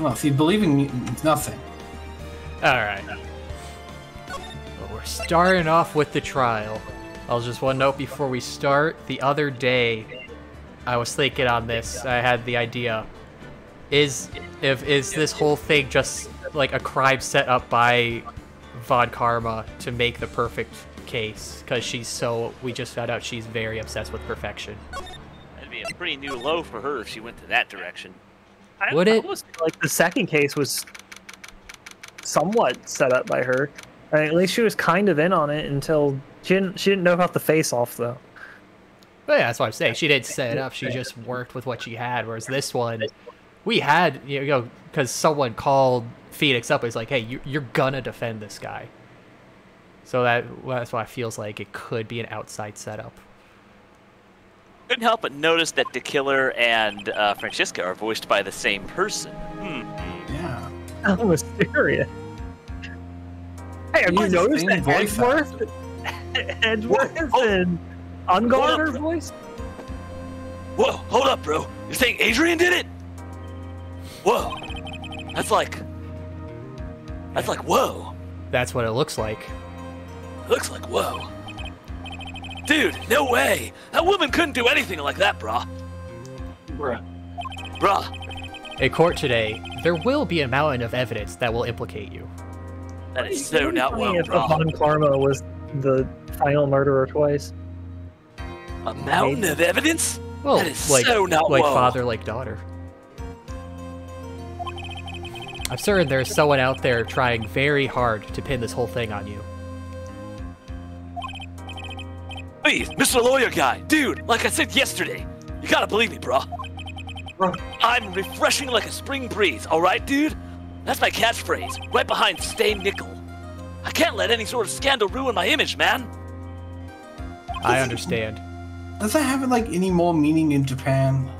No, see, believing me means nothing. Alright. Well, we're starting off with the trial. I'll just one note before we start. The other day, I was thinking on this. I had the idea. Is this whole thing just like a crime set up by Von Karma to make the perfect case? Because we just found out she's very obsessed with perfection. That'd be a pretty new low for her if she went to that direction. Would it? Almost like the second case was somewhat set up by her. I mean, at least she was kind of in on it until she didn't know about the face-off, though. Well, yeah, that's what I'm saying. She didn't set it up. She just worked with what she had. Whereas this one, we had, you know, because someone called Phoenix up. It's like, hey, you're gonna defend this guy. So that's why it feels like it could be an outside setup. Couldn't help but notice that the killer and Francisca are voiced by the same person. Yeah. That was serious. Hey, have you noticed that Edgeworth and Unguard are voiced? Whoa, hold up, bro. You're saying Adrian did it? Whoa. That's like, whoa. That's what it looks like. It looks like whoa. Dude, no way. That woman couldn't do anything like that, brah. Bruh. In court today, there will be a mountain of evidence that will implicate you. That is so not well, If brah. Von Karma was the final murderer twice. A mountain of evidence? Well, that is like, so not like well. father, like daughter. I'm certain there's someone out there trying very hard to pin this whole thing on you. Please, Mr. Lawyer Guy, dude, like I said yesterday, you gotta believe me, brah. I'm refreshing like a spring breeze, alright, dude? That's my catchphrase, right behind Stay Nickel. I can't let any sort of scandal ruin my image, man. I understand. Does that have like any more meaning in Japan?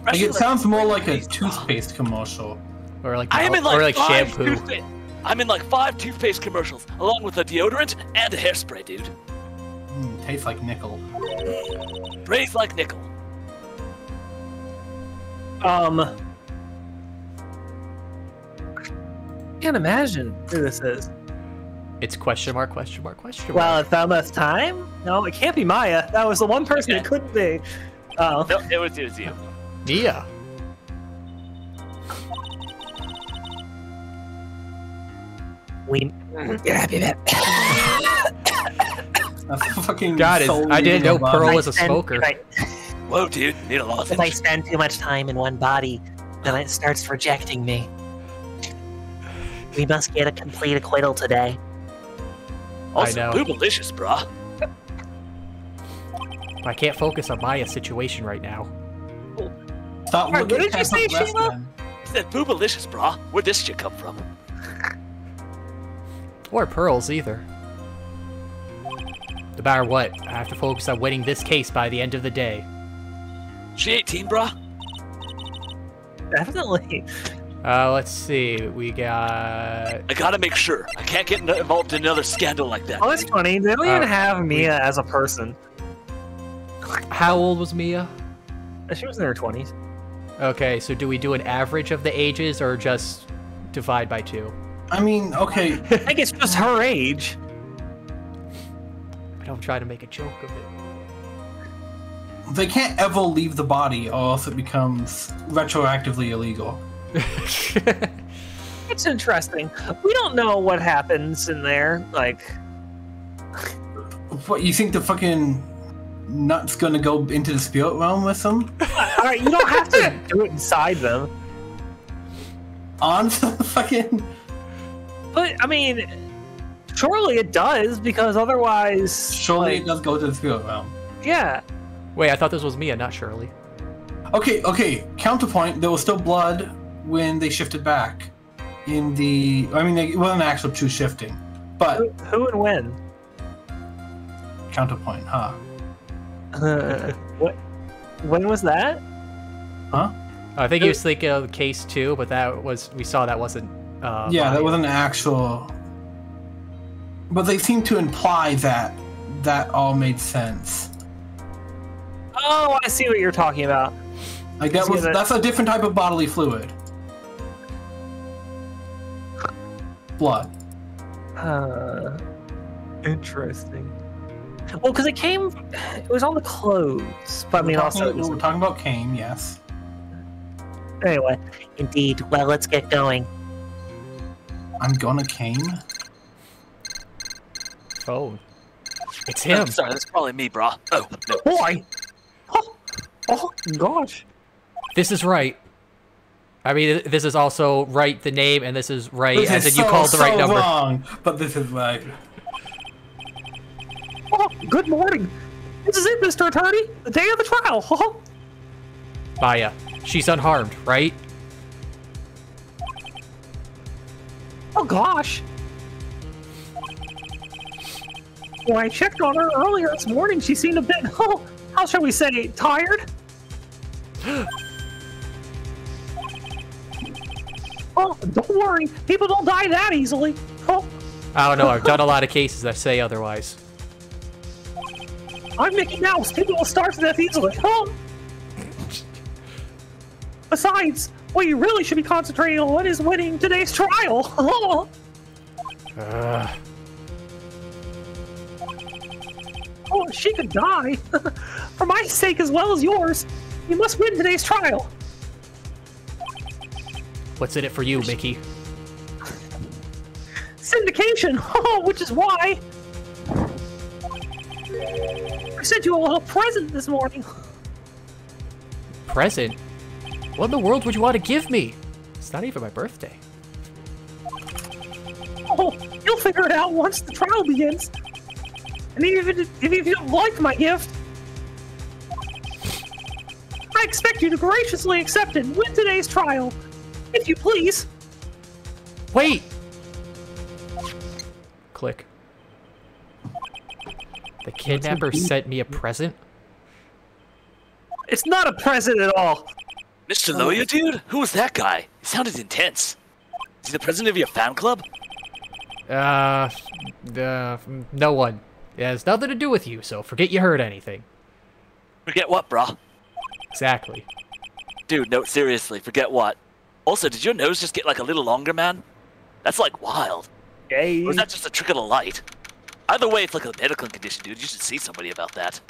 Like, it sounds more like a toothpaste commercial. Or like, I am in or like like five shampoo. I'm in like 5 toothpaste commercials, along with a deodorant and a hairspray, dude. Tastes like nickel. Praise like nickel. Can't imagine who this is. It's question mark, question mark, question mark. Well, at Thelma's time? No, it can't be Maya. That was the one person it couldn't be. Oh. No, it was you. Mia. That's fucking God, I didn't know Pearl was a smoker. Whoa, dude, need a lot of If I spend too much time in one body, then it starts rejecting me. We must get a complete acquittal today. Also, I know. boobalicious, brah. I can't focus on Maya's situation right now. Stop What looking did you at say, the rest, Shima? man. I said boobalicious, brah. Where'd this shit come from? Or Pearls either. No matter what, I have to focus on winning this case by the end of the day. She 18, brah? Definitely. Let's see. We got... I gotta make sure. I can't get involved in another scandal like that. Oh, that's funny. They don't even have Mia as a person. How old was Mia? She was in her 20s. Okay, so do we do an average of the ages or just divide by 2? I mean, okay. I think it's just her age. I don't try to make a joke of it. They can't ever leave the body or else it becomes retroactively illegal. It's interesting. We don't know what happens in there. Like, What, you think the fucking nut's gonna go into the spirit realm with them? alright, you don't have to do it inside them. On the fucking... But, I mean, surely it does, because otherwise... Surely like, it does go to the spirit realm. Yeah. Wait, I thought this was Mia, not Shirley. Okay, counterpoint, there was still blood when they shifted back. In the... I mean, it wasn't actual true shifting. But... Who and when? Counterpoint, huh? What? When was that? Huh? I think he was thinking of case 2, but that was... We saw that wasn't... Yeah, Maya. that wasn't actual... But they seem to imply that that all made sense. Oh, I see what you're talking about. Like, that's a different type of bodily fluid. blood. Interesting. Well, because it was on the clothes. But I mean, We're talking about Kane, yes. Anyway. Indeed. Well, let's get going. I'm gonna Kane. Phone. It's him. Sorry, that's probably me, bro. Oh, no. Boy! Oh, gosh. This is Wright. I mean, this is also Wright, the name, and this is Wright, This as is in you called the right number. Wrong, but this is right. Oh, good morning. This is it, Mr. Attorney. The day of the trial. Oh. Maya. She's unharmed, right? Oh, gosh. When I checked on her earlier this morning, she seemed a bit, how shall we say, tired? Oh, don't worry. People don't die that easily. Oh, I don't know. I've done a lot of cases that say otherwise. I'm Mickey Mouse. People will starve to death easily. Oh. Besides, what you really should be concentrating on is winning today's trial. Oh. Oh, she could die. For my sake as well as yours, you must win today's trial. What's in it for you, Mickey? Syndication, which is why I sent you a little present this morning. Present? What in the world would you want to give me? It's not even my birthday. Oh, you'll figure it out once the trial begins. And even if you don't like my gift, I expect you to graciously accept it with today's trial, if you please. Wait! Click. The kidnapper sent me a present? It's not a present at all. Mr. Lawyer, dude? Who was that guy? He sounded intense. Is he the president of your fan club? No one. It has nothing to do with you, so forget you heard anything. Forget what, brah? Exactly. Dude, no, seriously, forget what? Also, did your nose just get like a little longer, man? That's like wild. Yay. Or is that just a trick of the light? Either way, it's like a medical condition, dude. You should see somebody about that.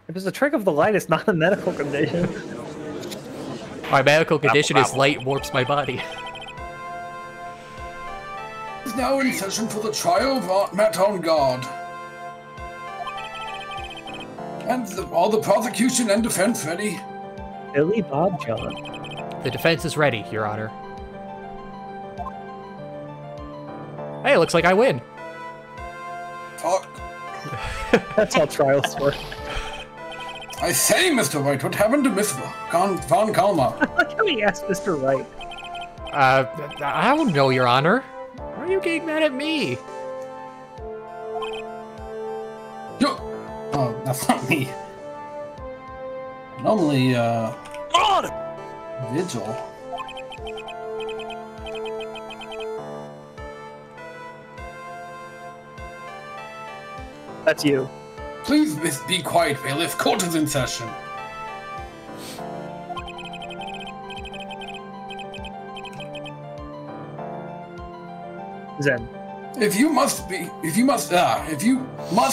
If it's a trick of the light, it's not a medical condition. My medical condition is light warps my body. Is now in session for the trial of Matt on guard. And all the prosecution and defense ready. Billy Bob John. The defense is ready, Your Honor. Hey, looks like I win. Fuck. That's how trials work. I say, Mr. Wright, what happened to Miss Von Kalma? Let me ask Mr. Wright. I don't know, Your Honor. Why are you getting mad at me? Yo! Oh, that's not me. Normally, Vigil. That's you. Please be quiet, bailiff. Court is in session. Zen. If you must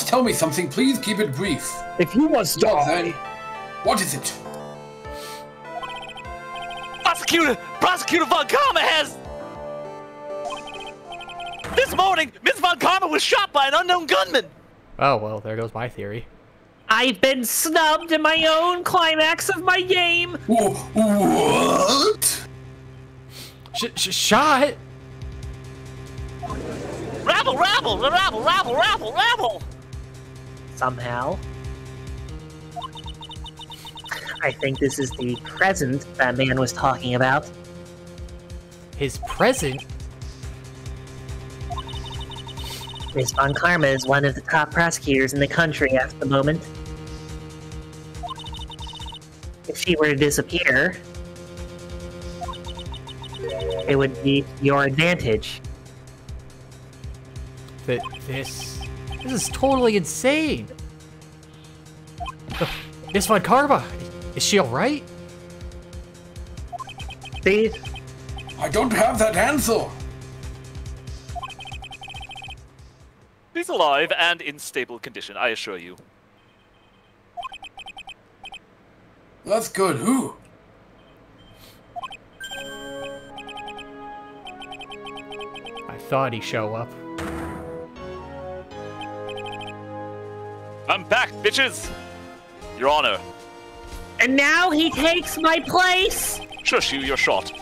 tell me something, please keep it brief. If you must Well, die. then, what is it? Prosecutor Von Karma has... This morning, Miss Von Karma was shot by an unknown gunman. Oh, well, there goes my theory. I've been snubbed in my own climax of my game. What? Shot? Rabble! Somehow. I think this is the present that man was talking about. His present? Miss Von Karma is one of the top prosecutors in the country at the moment. If she were to disappear, it would be your advantage. This is totally insane. Miss Von Karma, is she alright? See? I don't have that answer. He's alive and in stable condition, I assure you. That's good. Ooh. I thought he'd show up. I'm back, bitches! Your Honor. And now he takes my place! Shush you, you're shot.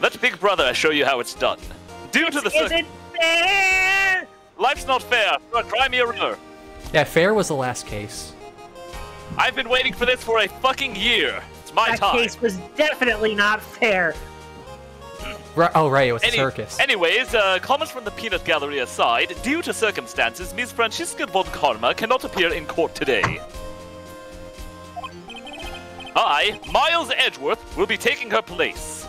Let Big Brother show you how it's done. Due to the Isn't fair! Life's not fair. Cry me a river. Yeah, fair was the last case. I've been waiting for this for a fucking year. It's my That time. case was definitely not fair. Oh, right, it was a circus. Anyways, comments from the peanut gallery aside, due to circumstances, Ms. Franziska von Karma cannot appear in court today. I, Miles Edgeworth, will be taking her place.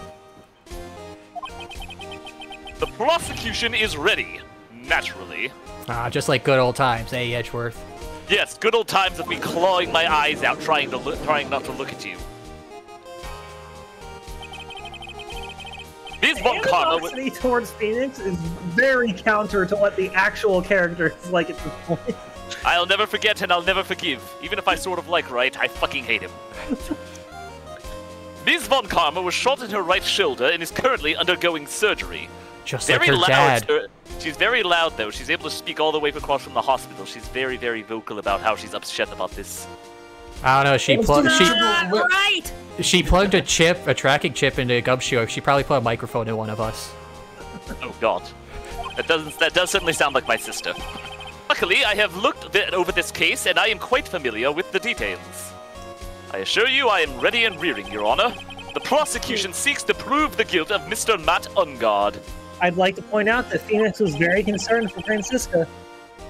The prosecution is ready, naturally. Ah, just like good old times, eh, Edgeworth? Yes, good old times of me clawing my eyes out, trying not to look at you. Ms. von Karma Animosity towards Phoenix is very counter to what the actual character is like at this point. I'll never forget and I'll never forgive. Even if I sort of like Wright, I fucking hate him. Ms. von Karma was shot in her right shoulder and is currently undergoing surgery. Just like her dad. She's very loud, though. She's able to speak all the way across from the hospital. She's very, very vocal about how she's upset about this. I don't know, she plugged a tracking chip into a Gumshoe. She probably put a microphone in one of us. Oh god. That does certainly sound like my sister. Luckily, I have looked over this case, and I am quite familiar with the details. I assure you I am ready and rearing, Your Honor. The prosecution seeks to prove the guilt of Mr. Matt Ungard. I'd like to point out that Phoenix was very concerned for Franziska.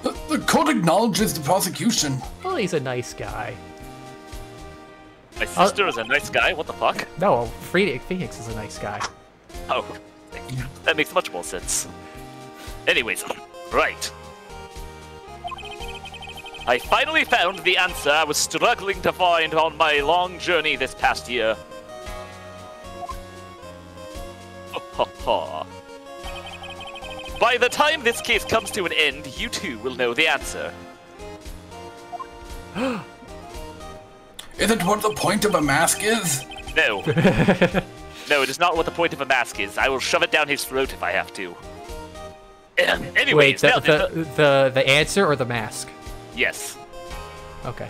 The court acknowledges the prosecution. Well, he's a nice guy. My sister is a nice guy? What the fuck? No, Phoenix is a nice guy. Oh, that makes much more sense. Anyways, right. I finally found the answer I was struggling to find on my long journey this past year. By the time this case comes to an end, you too will know the answer. Is it what the point of a mask is? No. No, it is not what the point of a mask is. I will shove it down his throat if I have to. Anyways, wait, the answer or the mask? Yes. Okay.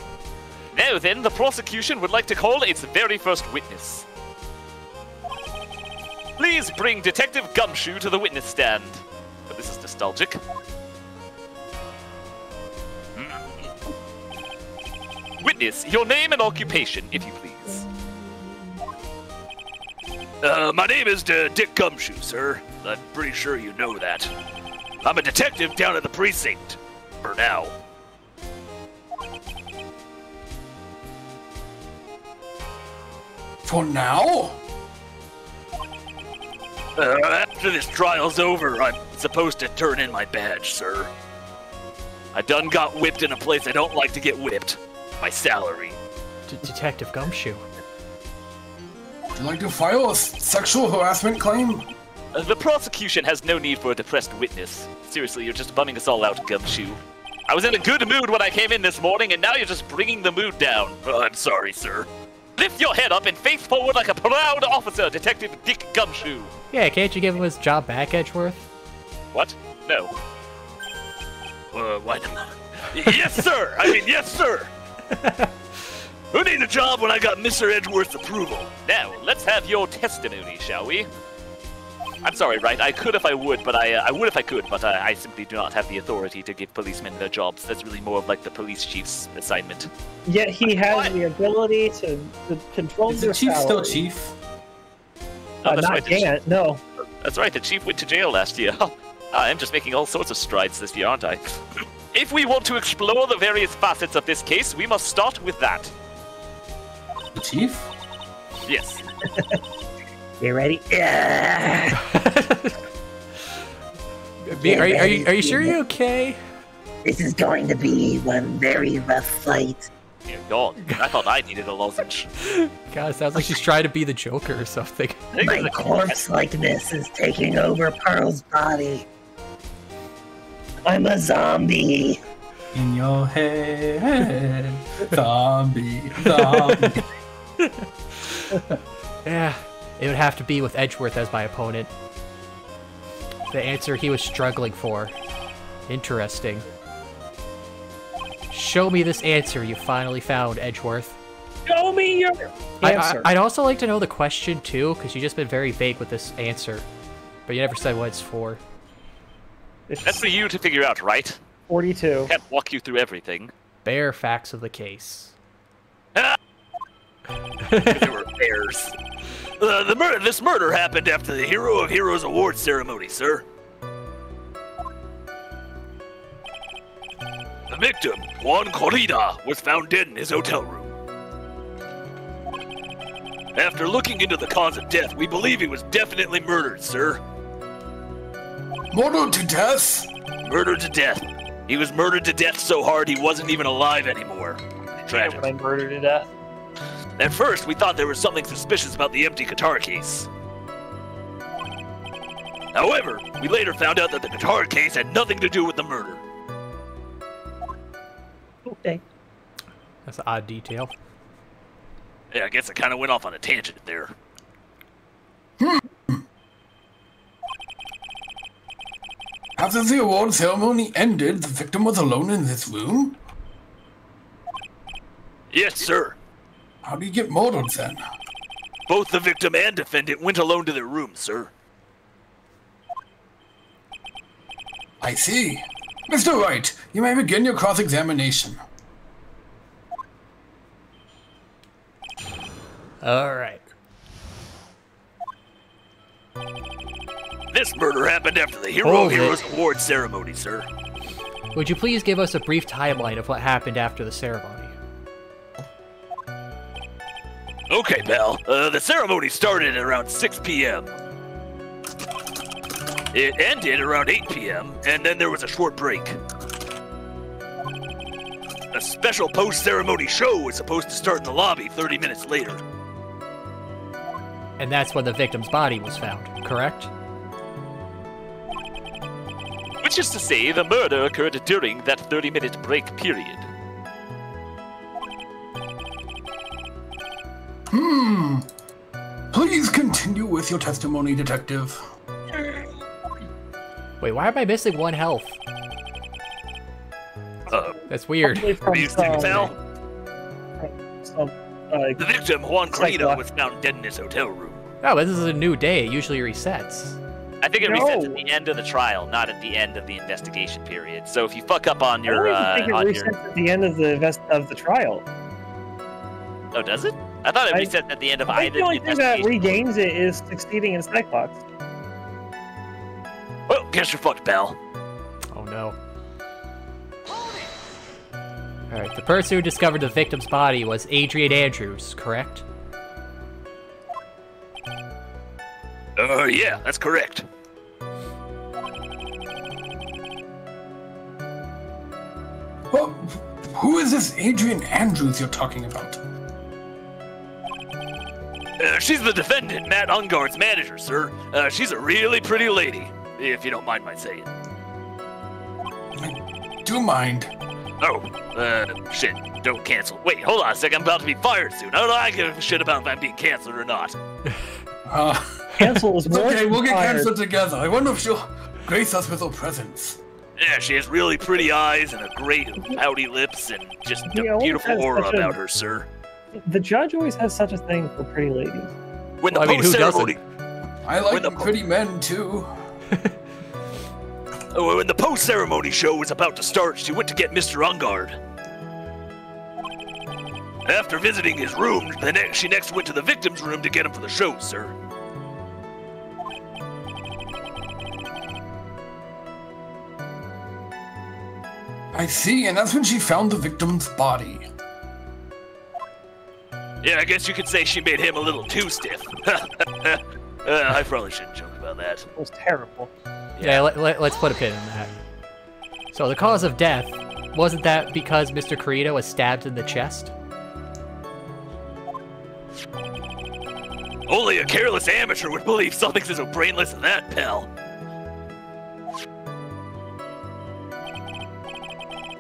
Now then, the prosecution would like to call its very first witness. Please bring Detective Gumshoe to the witness stand. Oh, this is nostalgic. Witness, your name and occupation, if you please. My name is Dick Gumshoe, sir. I'm pretty sure you know that. I'm a detective down at the precinct. For now. For now? After this trial's over, I'm supposed to turn in my badge, sir. I done got whipped in a place I don't like to get whipped. My salary. Detective Gumshoe. Would you like to file a sexual harassment claim? The prosecution has no need for a depressed witness. Seriously, you're just bumming us all out, Gumshoe. I was in a good mood when I came in this morning, and now you're just bringing the mood down. Oh, I'm sorry, sir. Lift your head up and face forward like a proud officer, Detective Dick Gumshoe. Yeah, can't you give him his job back, Edgeworth? What? No. Why not? Yes, sir! I mean, yes, sir! Who needs a job when I got Mr. Edgeworth's approval? Now, let's have your testimony, shall we? I'm sorry, Wright. I could if I would, but I would if I could, but I simply do not have the authority to give policemen their jobs. That's really more of like the police chief's assignment. Yet he has the ability to control Is their the chief salary. still chief? Oh, that's not right, yet, no. That's right, the chief went to jail last year. I'm just making all sorts of strides this year, aren't I? If we want to explore the various facets of this case, we must start with that. The chief? Yes. You ready? Are you sure you're okay? This is going to be one very rough fight. Dear God, I thought I needed a lozenge. God, it sounds like she's trying to be the Joker or something. My corpse likeness is taking over Pearl's body. I'm a zombie. In your head, zombie. Yeah, it would have to be with Edgeworth as my opponent. The answer he was struggling for. Interesting. Show me this answer you finally found, Edgeworth. Show me your answer. I'd also like to know the question, too, because you've just been very vague with this answer. But you never said what it's for. That's for you to figure out, right? 42. Can't walk you through everything. Bare facts of the case. There were bears. This murder happened after the Hero of Heroes Award ceremony, sir. The victim, Juan Corrida, was found dead in his hotel room. After looking into the cause of death, we believe he was definitely murdered, sir. Murdered to death? Murdered to death. He was murdered to death so hard he wasn't even alive anymore. Tragic. When I murdered to death. At first, we thought there was something suspicious about the empty guitar case. However, we later found out that the guitar case had nothing to do with the murder. Okay. That's an odd detail. Yeah, I guess I kind of went off on a tangent there. After the award ceremony ended, the victim was alone in his room? Yes, sir. How do you get murdered then? Both the victim and defendant went alone to their rooms, sir. I see. Mr. Wright, you may begin your cross-examination. Alright. This murder happened after the Hero of Heroes Award ceremony, sir. Would you please give us a brief timeline of what happened after the ceremony? Okay, pal. The ceremony started at around 6 p.m. It ended around 8 p.m., and then there was a short break. A special post-ceremony show was supposed to start in the lobby 30 minutes later. And that's when the victim's body was found, correct? Which is to say, the murder occurred during that 30-minute break period. Please continue with your testimony, Detective. Wait, why am I missing 1 health? That's weird. Probably from The victim, Juan Corrida, was found dead in his hotel room. Oh, but this is a new day. It usually resets. I think it resets at the end of the trial, not at the end of the investigation period. So if you fuck up on your, I think it resets at the end of the trial. Oh, does it? I thought it resets at the end of I either think the only the thing that investigation. regains it is succeeding in Cyclops. Well, guess you're fucked, pal. Oh no. Alright, the person who discovered the victim's body was Adrian Andrews, correct? Yeah, that's correct. Well, who is this Adrian Andrews you're talking about? She's the defendant, Matt Ungard's manager, sir. She's a really pretty lady, if you don't mind my saying. I do mind. Oh, shit, don't cancel. Wait, hold on a second, I'm about to be fired soon. How do I give a shit about if I'm being canceled or not? Cancel is It's more okay, than we'll get fired. cancelled together. I wonder if she'll grace us with her presence. Yeah, she has really pretty eyes and a great pouty lips and just You a know, beautiful that's aura such a- about her, sir. The judge always has such a thing for pretty ladies. When the Well, I mean, who post-ceremony... I like When the- pretty men, too. When the post-ceremony show was about to start, she went to get Mr. Ungard. After visiting his room, she next went to the victim's room to get him for the show, sir. I see, and that's when she found the victim's body. Yeah, I guess you could say she made him a little too stiff. I probably shouldn't joke about that. It was terrible. Yeah, let's put a pin in that. So the cause of death, wasn't that because Mr. Corrida was stabbed in the chest? Only a careless amateur would believe something's so brainless as that, pal.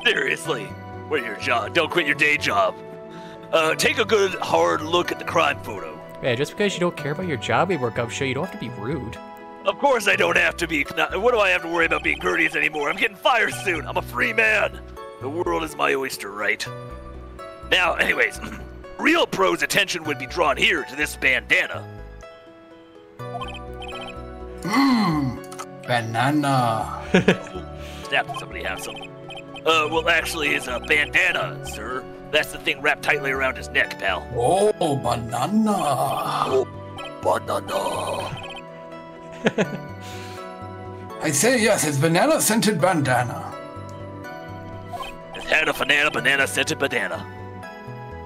Seriously, quit your job. Don't quit your day job. Take a good, hard look at the crime photo. Yeah, just because you don't care about your job we work up, show you don't have to be rude. Of course I don't have to be. What do I have to worry about being courteous anymore? I'm getting fired soon. I'm a free man. The world is my oyster, right? Now, anyways, real pros' attention would be drawn here to this bandana. Banana. Snap, does somebody have some? Well, actually, it's a bandana, sir. That's the thing wrapped tightly around his neck, pal. Oh, banana. Oh, banana. I say yes, it's banana-scented bandana. It's had a banana-scented bandana.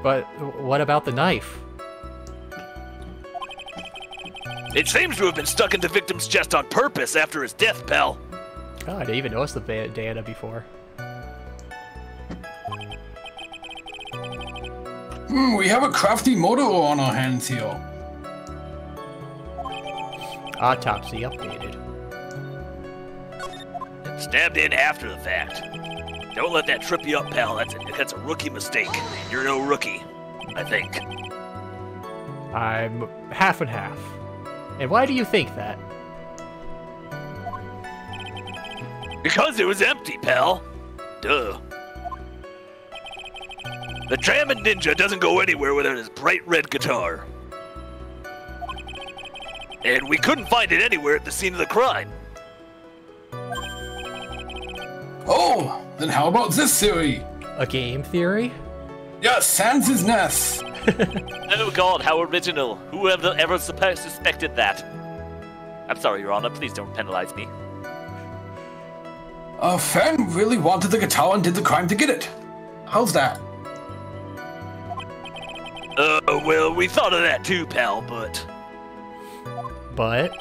But what about the knife? It seems to have been stuck in the victim's chest on purpose after his death, pal. Oh, I didn't even notice the bandana before. We have a crafty moto on our hands here. Autopsy updated. Stabbed in after the fact. Don't let that trip you up, pal. That's a rookie mistake. You're no rookie, I think. I'm half and half. And why do you think that? Because it was empty, pal. Duh. The Dramming Ninja doesn't go anywhere without his bright red guitar. And we couldn't find it anywhere at the scene of the crime. Oh, then how about this theory? A game theory? Yes, Sans' nest. Oh god, how original. Who ever suspected that? I'm sorry, Your Honor, please don't penalize me. A fan really wanted the guitar and did the crime to get it. How's that? Well, we thought of that too, pal, but... But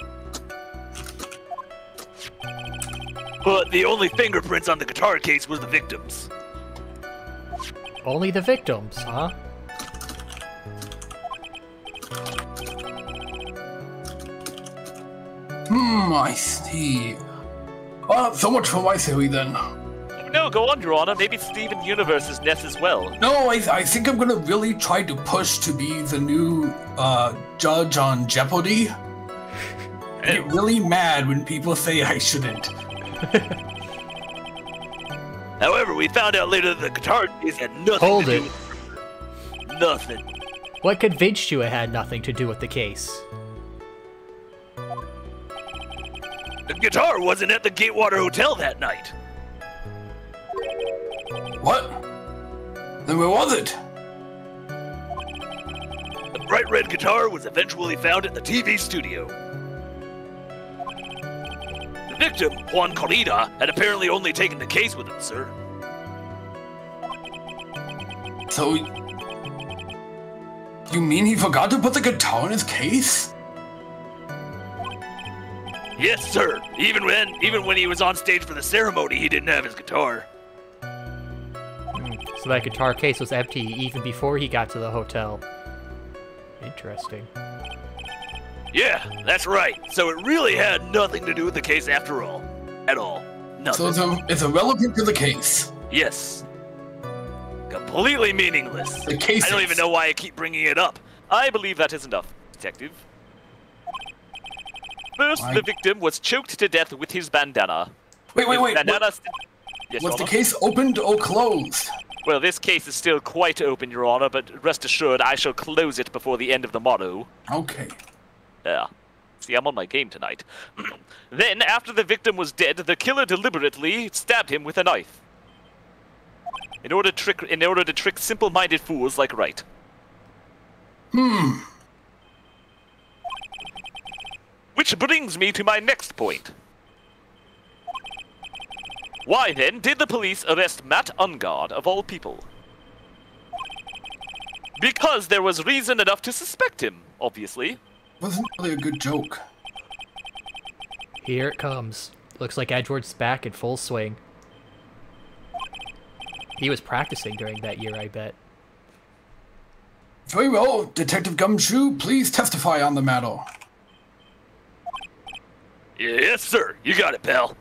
the only fingerprints on the guitar case was the victim's. only the victims, huh? I see. Well, so much for my theory then. No, go on, Your Honor. Maybe it's Steven Universe's nest as well. No, I think I'm gonna really try to push to be the new judge on Jeopardy. I get really mad when people say I shouldn't. However, we found out later that the guitar case had nothing Hold to it. do with it. Nothing. What convinced you it had nothing to do with the case? The guitar wasn't at the Gatewater Hotel that night. What? Then where was it? The bright red guitar was eventually found at the TV studio. The victim, Juan Corrida, had apparently only taken the case with him, sir. So, you mean he forgot to put the guitar in his case? Yes, sir. Even when he was on stage for the ceremony, he didn't have his guitar. So that guitar case was empty even before he got to the hotel. Interesting. Yeah, that's right. So it really had nothing to do with the case after all. At all. Nothing. So it's irrelevant to the case. Yes. Completely meaningless. The case I don't is- even know why I keep bringing it up. I believe that is enough, Detective. First, the victim was choked to death with his bandana. Wait. Bandana yes, Was Your the Honor? case opened or closed? Well, this case is still quite open, Your Honor, but rest assured I shall close it before the end of the morrow. Okay. Yeah. See, I'm on my game tonight. Then, after the victim was dead, the killer deliberately stabbed him with a knife. In order to trick simple-minded fools like Wright. Which brings me to my next point. Why then did the police arrest Matt Ungard, of all people? Because there was reason enough to suspect him, obviously. Wasn't really a good joke. Here it comes. Looks like Edward's back in full swing. He was practicing during that year, I bet. Very well, Detective Gumshoe, please testify on the matter. Yes, sir. You got it, pal.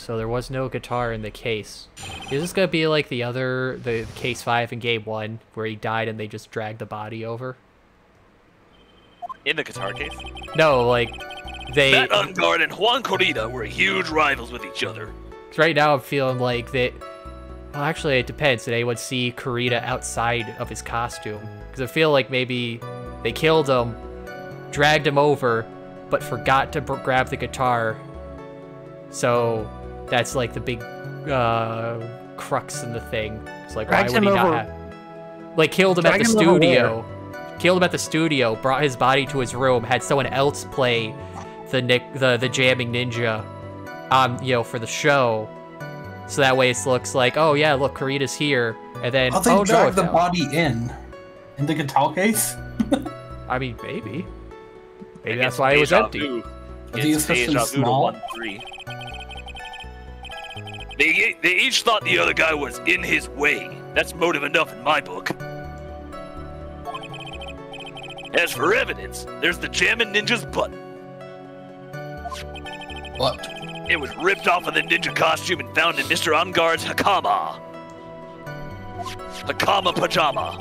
So there was no guitar in the case. Is this gonna be like the case 5 in game 1, where he died and they just dragged the body over? In the guitar case? No, like, they... Matt Ungard and Juan Corrida were huge rivals with each other. Right now I'm feeling like that... Well, actually, it depends. Did anyone see Corrida outside of his costume? Because I feel like maybe they killed him, dragged him over, but forgot to grab the guitar. So that's like the big crux in the thing. It's like, why would he not have... Like, killed him at the studio. Killed him at the studio, brought his body to his room, had someone else play the jamming ninja for the show. So that way it looks like, oh yeah, look, Corrida's here, and then I'll they drag the body in the guitar case. I mean, maybe that's why it was empty. The especially small. They each thought the other guy was in his way. That's motive enough in my book. As for evidence, there's the Jammin' Ninja's button. What? It was ripped off of the ninja costume and found in Mr. Ungard's Hakama. Hakama pajama.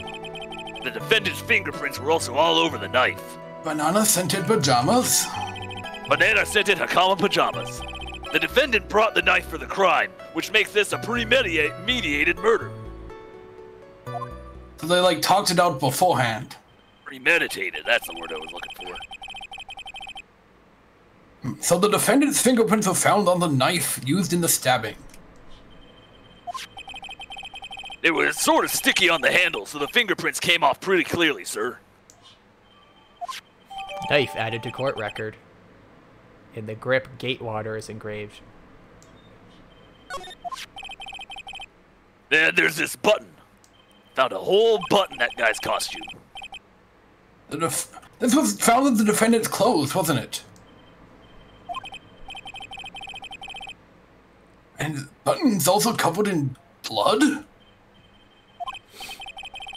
The defendant's fingerprints were also all over the knife. Banana-scented pajamas? Banana-scented Hakama pajamas. The defendant brought the knife for the crime, which makes this a premeditated murder. So they, like, talked it out beforehand. Premeditated, that's the word I was looking for. So the defendant's fingerprints were found on the knife used in the stabbing. It was sort of sticky on the handle, so the fingerprints came off pretty clearly, sir. Knife added to court record. In the grip, Gatewater is engraved. Then there's this button. Found a whole button in that guy's costume. This was found in the defendant's clothes, wasn't it? And the button's also covered in blood?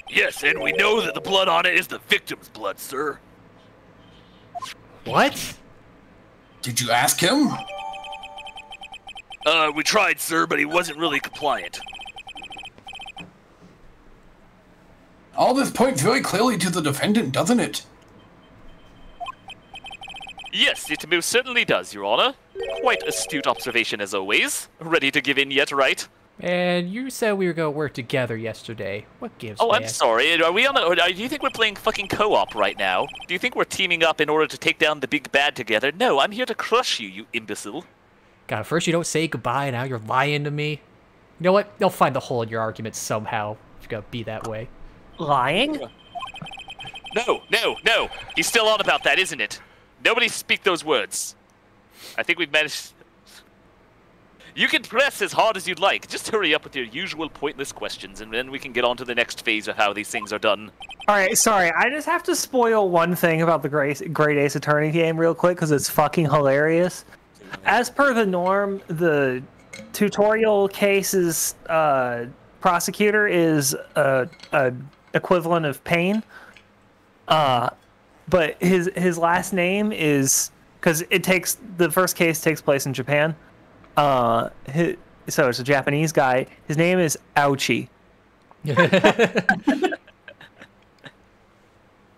Yes, and we know that the blood on it is the victim's blood, sir. What? Did you ask him? We tried, sir, but he wasn't really compliant. All this points very clearly to the defendant, doesn't it? Yes, it most certainly does, Your Honor. Quite astute observation as always. Ready to give in yet, Wright? And you said we were going to work together yesterday. What gives, Oh, man? I'm sorry. Are we on the... Do you think we're playing fucking co-op right now? Do you think we're teaming up in order to take down the big bad together? No, I'm here to crush you, you imbecile. God, first you don't say goodbye, now you're lying to me. You know what? They'll find the hole in your argument somehow. If you're going to be that way. Lying? No. He's still on about that, isn't it? Nobody speak those words. I think we've managed... You can press as hard as you'd like. Just hurry up with your usual pointless questions, and then we can get on to the next phase of how these things are done. Alright, sorry, I just have to spoil one thing about the Great Ace Attorney game real quick, because it's fucking hilarious. As per the norm, the tutorial case's prosecutor is a equivalent of Payne. But his last name is... Because the first case takes place in Japan. So it's a Japanese guy. His name is Ouchie.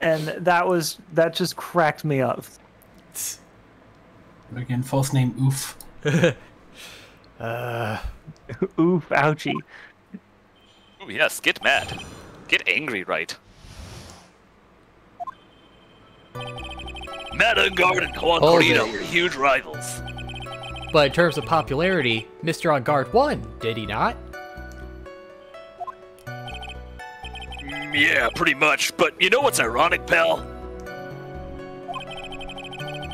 And that just cracked me up. Again, false name Oof. Oof, ouchie. Ooh, yes, get mad. Get angry, right? Matt Ungard and Juan Corrida were huge rivals. But in terms of popularity, Mr. On Guard won, did he not? Yeah, pretty much. But you know what's ironic, pal?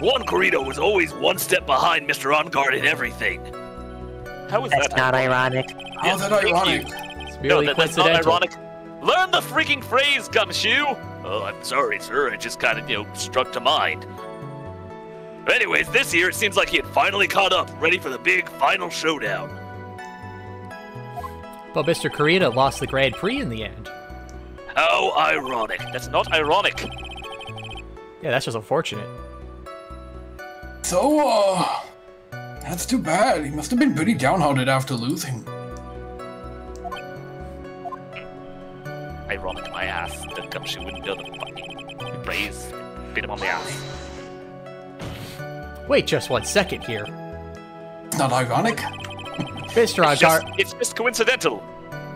Juan Corrida was always one step behind Mr. Ungard in everything. How is That's that not ironic. How's that ironic? It's merely that's not coincidental. ironic. Learn the freaking phrase, Gumshoe! Oh, I'm sorry, sir. It just kind of, struck to mind. Anyways, this year it seems like he had finally caught up, ready for the big final showdown. But Mr. Corrida lost the Grand Prix in the end. How ironic. That's not ironic. Yeah, that's just unfortunate. So, That's too bad. He must have been pretty downhearted after losing. Ironic, my ass. The gumshoe wouldn't go the fucking raise. Beat him on the ass. Wait just 1 second here. Not ironic. Mr. Agar, It's just coincidental.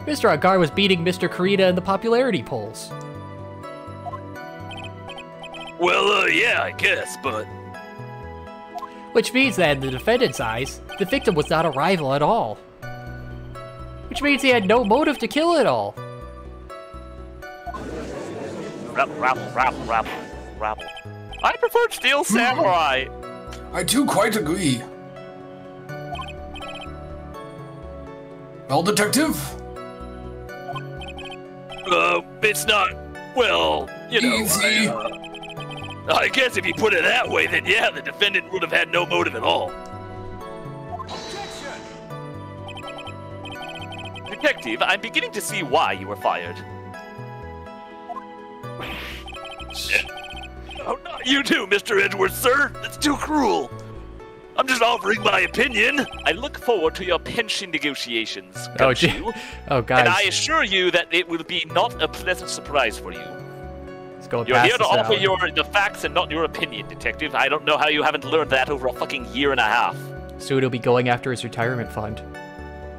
Mr. Agar was beating Mr. Karita in the popularity polls. Well, yeah, I guess, but... Which means that in the defendant's eyes, the victim was not a rival at all. Which means he had no motive to kill at all. Rabble. I preferred Steel Samurai. I too quite agree. Well, detective? It's not... Well, you know... Easy. I guess if you put it that way, then yeah, the defendant would have had no motive at all. Detective, I'm beginning to see why you were fired. Oh, not you too, Mr. Edwards, sir. That's too cruel. I'm just offering my opinion. I look forward to your pension negotiations, Oh, Gumshoe. Oh, guys. And I assure you that it will be not a pleasant surprise for you. Let's go You're past here to this offer alley. the facts and not your opinion, Detective. I don't know how you haven't learned that over a fucking year and a half. Soon he'll be going after his retirement fund.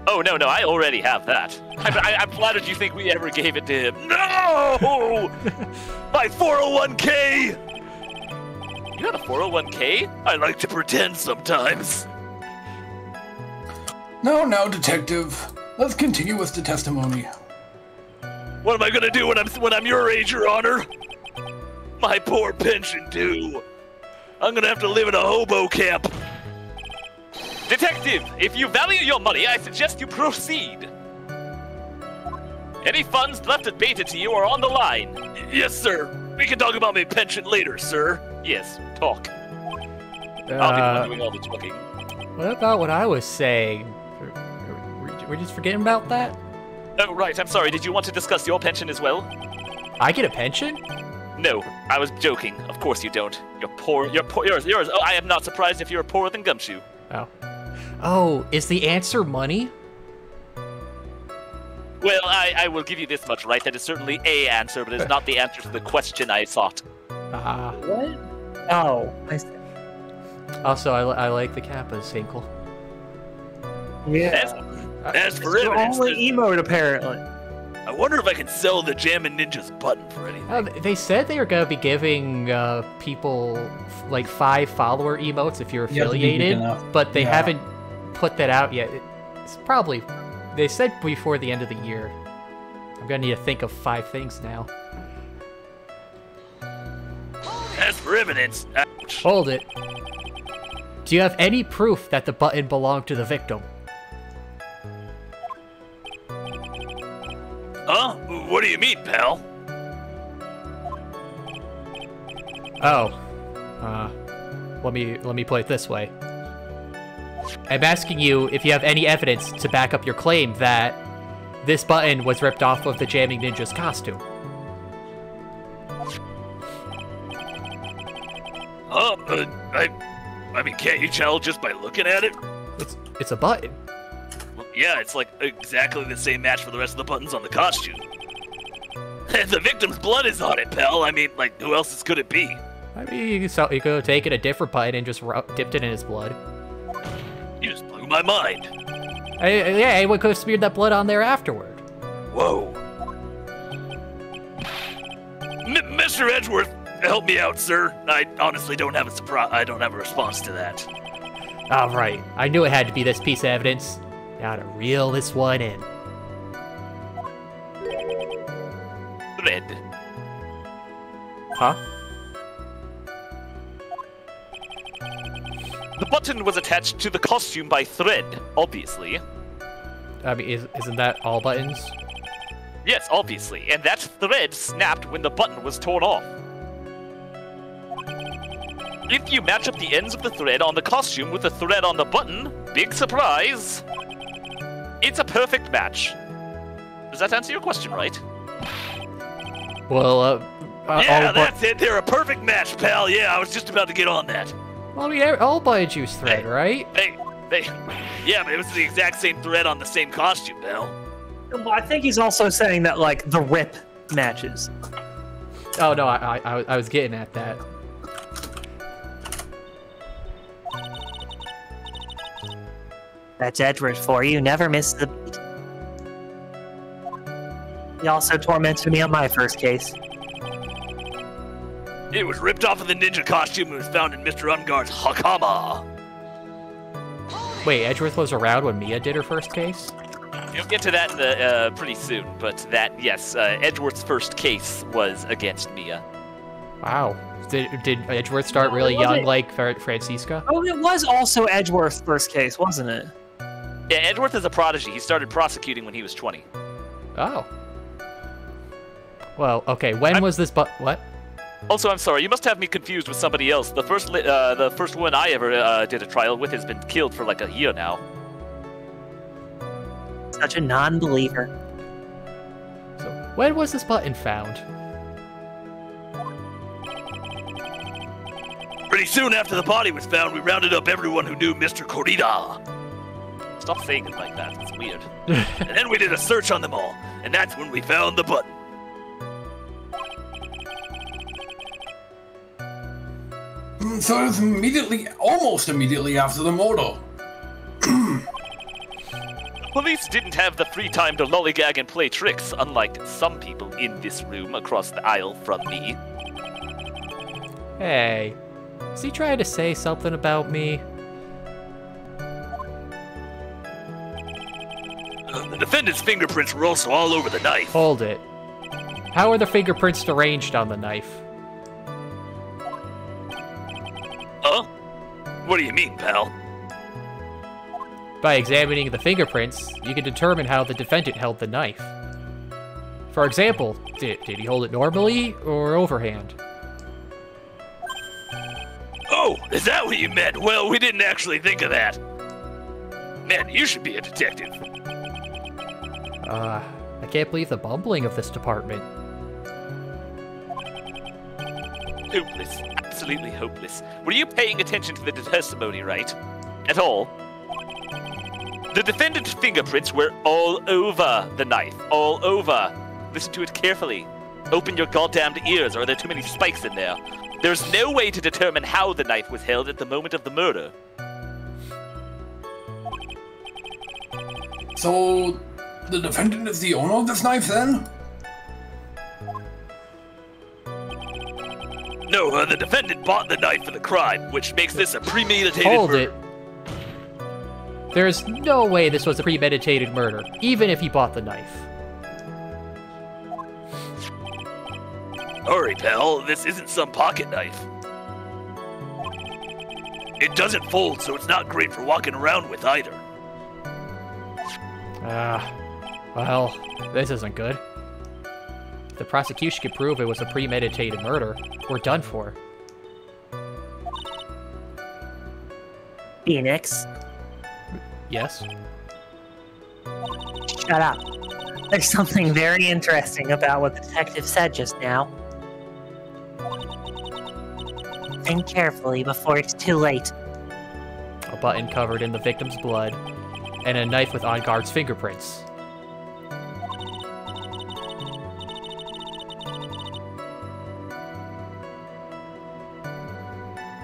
Oh, no, I already have that. I'm flattered you think we ever gave it to him. No! My 401k! You had a 401k? I like to pretend sometimes. Now, detective. Let's continue with the testimony. What am I gonna do when I'm your age, Your Honor? My poor pension too. I'm gonna have to live in a hobo camp. Detective, if you value your money, I suggest you proceed. Any funds left at Beta to you are on the line. Yes, sir. We can talk about my pension later, sir. Yes, talk. I'll be the one doing all the talking. What about what I was saying? We're just forgetting about that? Oh, right, I'm sorry. Did you want to discuss your pension as well? I get a pension? No, I was joking. Of course you don't. You're poor. Yours. Oh, I am not surprised if you're poorer than Gumshoe. Oh. Oh, is the answer money? Well, I will give you this much, right? That is certainly a answer, but it's not the answer to the question I sought. What? Oh, I see. Also, I like the Kappas, Hinkle. Yeah. As for It's evidence, only emote, apparently. I wonder if I can sell the Jammin' Ninjas button for anything. They said they were going to be giving people like 5 follower emotes if you're You have to be big affiliated, enough. but they Yeah. haven't put that out yet. It's probably, they said before the end of the year. I'm going to need to think of 5 things now. As for evidence, ouch. Hold it. Do you have any proof that the button belonged to the victim? Huh? What do you mean, pal? Oh. Let me play it this way. I'm asking you if you have any evidence to back up your claim that this button was ripped off of the Jamming Ninja's costume. I mean, can't you tell just by looking at it? It's a button. Well, yeah, it's like exactly the same match for the rest of the buttons on the costume. And the victim's blood is on it, pal. I mean, like, who else could it be? I mean, you could have taken a different button and just dipped it in his blood. You just blew my mind. Yeah, anyone could have smeared that blood on there afterward. Whoa. Mr. Edgeworth, help me out, sir. I honestly don't have a response to that. All right, I knew it had to be this piece of evidence. Now to reel this one in. Thread. Huh? The button was attached to the costume by thread, obviously. I mean, isn't that all buttons? Yes, obviously. And that thread snapped when the button was torn off. If you match up the ends of the thread on the costume with the thread on the button, big surprise, it's a perfect match. Does that answer your question, right? Well, yeah, that's it. They're a perfect match, pal. Yeah, I was just about to get on that. Well, I mean, all buttons use thread, right? Hey, Hey, yeah, but it was the exact same thread on the same costume, Bell. Well, I think he's also saying that, like, the rip matches. Oh no, I was getting at that. That's Edward for you. Never miss the beat. He also tormented me on my first case. It was ripped off of the ninja costume and was found in Mr. Ungar's hakama. Wait, Edgeworth was around when Mia did her first case? You'll get to that in the, pretty soon, but that, yes, Edgeworth's first case was against Mia. Wow. Did Edgeworth start really young like Francisca? Oh, it was also Edgeworth's first case, wasn't it? Yeah, Edgeworth is a prodigy. He started prosecuting when he was 20. Oh. Well, okay, when was this what? Also, I'm sorry, you must have me confused with somebody else. The first one I ever did a trial with has been killed for like a year now. Such a non-believer. So, when was this button found? Pretty soon after the body was found, we rounded up everyone who knew Mr. Corrida. Stop saying it like that, it's weird. And then we did a search on them all, and that's when we found the button. So it was almost immediately after the murder. Police didn't have the free time to lollygag and play tricks, unlike some people in this room across the aisle from me. Hey, is he trying to say something about me? The defendant's fingerprints were also all over the knife. Hold it. How are the fingerprints arranged on the knife? Huh? What do you mean, pal? By examining the fingerprints, you can determine how the defendant held the knife. For example, did he hold it normally or overhand? Oh, is that what you meant? Well, we didn't actually think of that. Man, you should be a detective. I can't believe the bumbling of this department. Hopeless. Absolutely hopeless. Were you paying attention to the testimony, right? At all? The defendant's fingerprints were all over the knife. All over. Listen to it carefully. Open your goddamned ears, or are there too many spikes in there? There's no way to determine how the knife was held at the moment of the murder. So, the defendant is the owner of this knife, then? No, the defendant bought the knife for the crime, which makes this a premeditated Hold murder. it. There's no way this was a premeditated murder, even if he bought the knife. Hurry, pal, this isn't some pocket knife. It doesn't fold, so it's not great for walking around with either. Well, this isn't good. If the prosecution could prove it was a premeditated murder, we're done for. Phoenix, Yes? shut up. There's something very interesting about what the detective said just now. Think carefully before it's too late. A button covered in the victim's blood, and a knife with on-guard's fingerprints.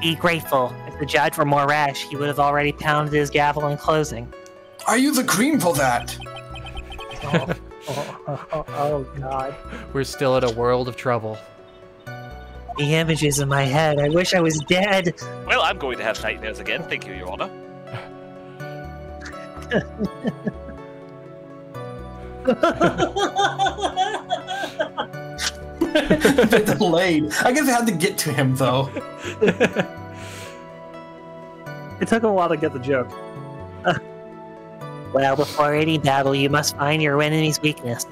Be grateful. If the judge were more rash, he would have already pounded his gavel in closing. I use the cream for that. Oh, God. We're still in a world of trouble. The images in my head. I wish I was dead. Well, I'm going to have nightmares again. Thank you, Your Honor. A bit delayed. I guess I had to get to him, though. It took him a while to get the joke. Well, before any battle, you must find your enemy's weakness.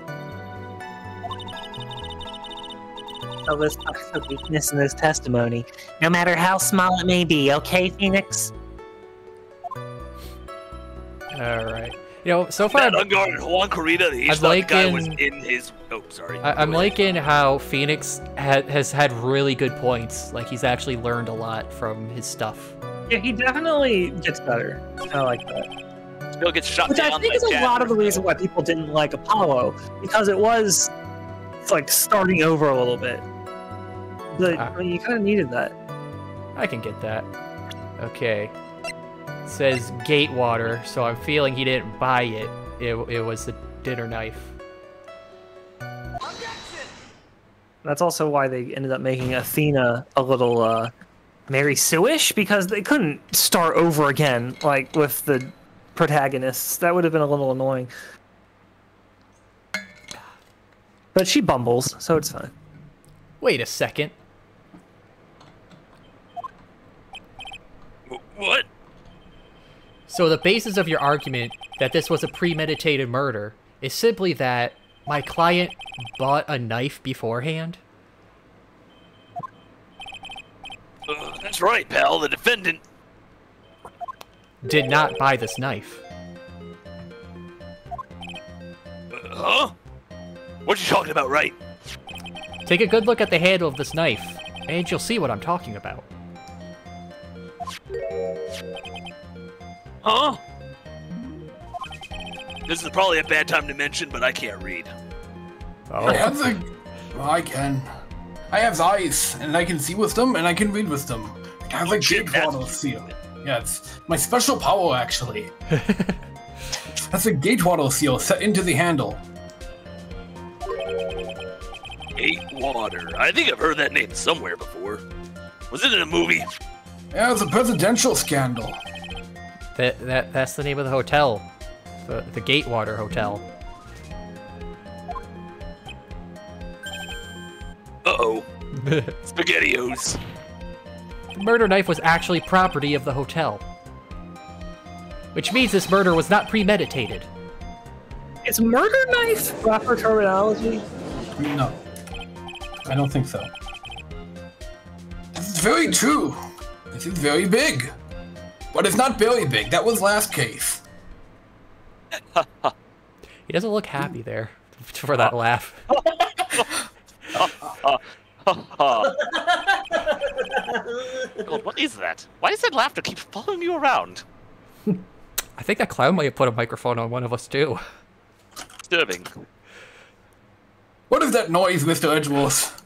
So let's find the weakness in this testimony, no matter how small it may be, okay, Phoenix? Alright. You know, so far That unguarded Juan Corrida, he I'm thought the guy was liking- in his... Oh, sorry. I'm liking how Phoenix has had really good points. Like, he's actually learned a lot from his stuff. Yeah, he definitely gets better. I like that. Still gets shot Which down I think by is a Jack. lot of the reason why people didn't like Apollo, because it was like starting over a little bit. But you kind of needed that. I can get that. Okay. It says Gatewater, so I'm feeling he didn't buy it. It was the dinner knife. That's also why they ended up making Athena a little Mary Sue-ish, because they couldn't start over again, like with the protagonists. That would have been a little annoying. But she bumbles, so it's fine. Wait a second. What? So the basis of your argument that this was a premeditated murder is simply that my client bought a knife beforehand? That's right, pal. The defendant... Did not buy this knife. Huh? What you talking about, Wright? Take a good look at the handle of this knife, and you'll see what I'm talking about. Huh? This is probably a bad time to mention, but I can't read. Oh. I have the... Well, I can. I have eyes, and I can see with them, and I can read with them. I have a Gatewater seal. Yeah, it's my special power, actually. That's a Gatewater seal set into the handle. Gatewater. I think I've heard that name somewhere before. Was it in a movie? Yeah, it's a presidential scandal. That's the name of the hotel. The Gatewater Hotel. Uh-oh. SpaghettiOs. The murder knife was actually property of the hotel. Which means this murder was not premeditated. Is murder knife proper terminology? No. I don't think so. This is very true. This is very big. But it's not very big. That was last case. He doesn't look happy there for that laugh. God, what is that? Why does that laughter keep following you around? I think that clown might have put a microphone on one of us too. Disturbing. What is that noise, Mr. Edgeworth?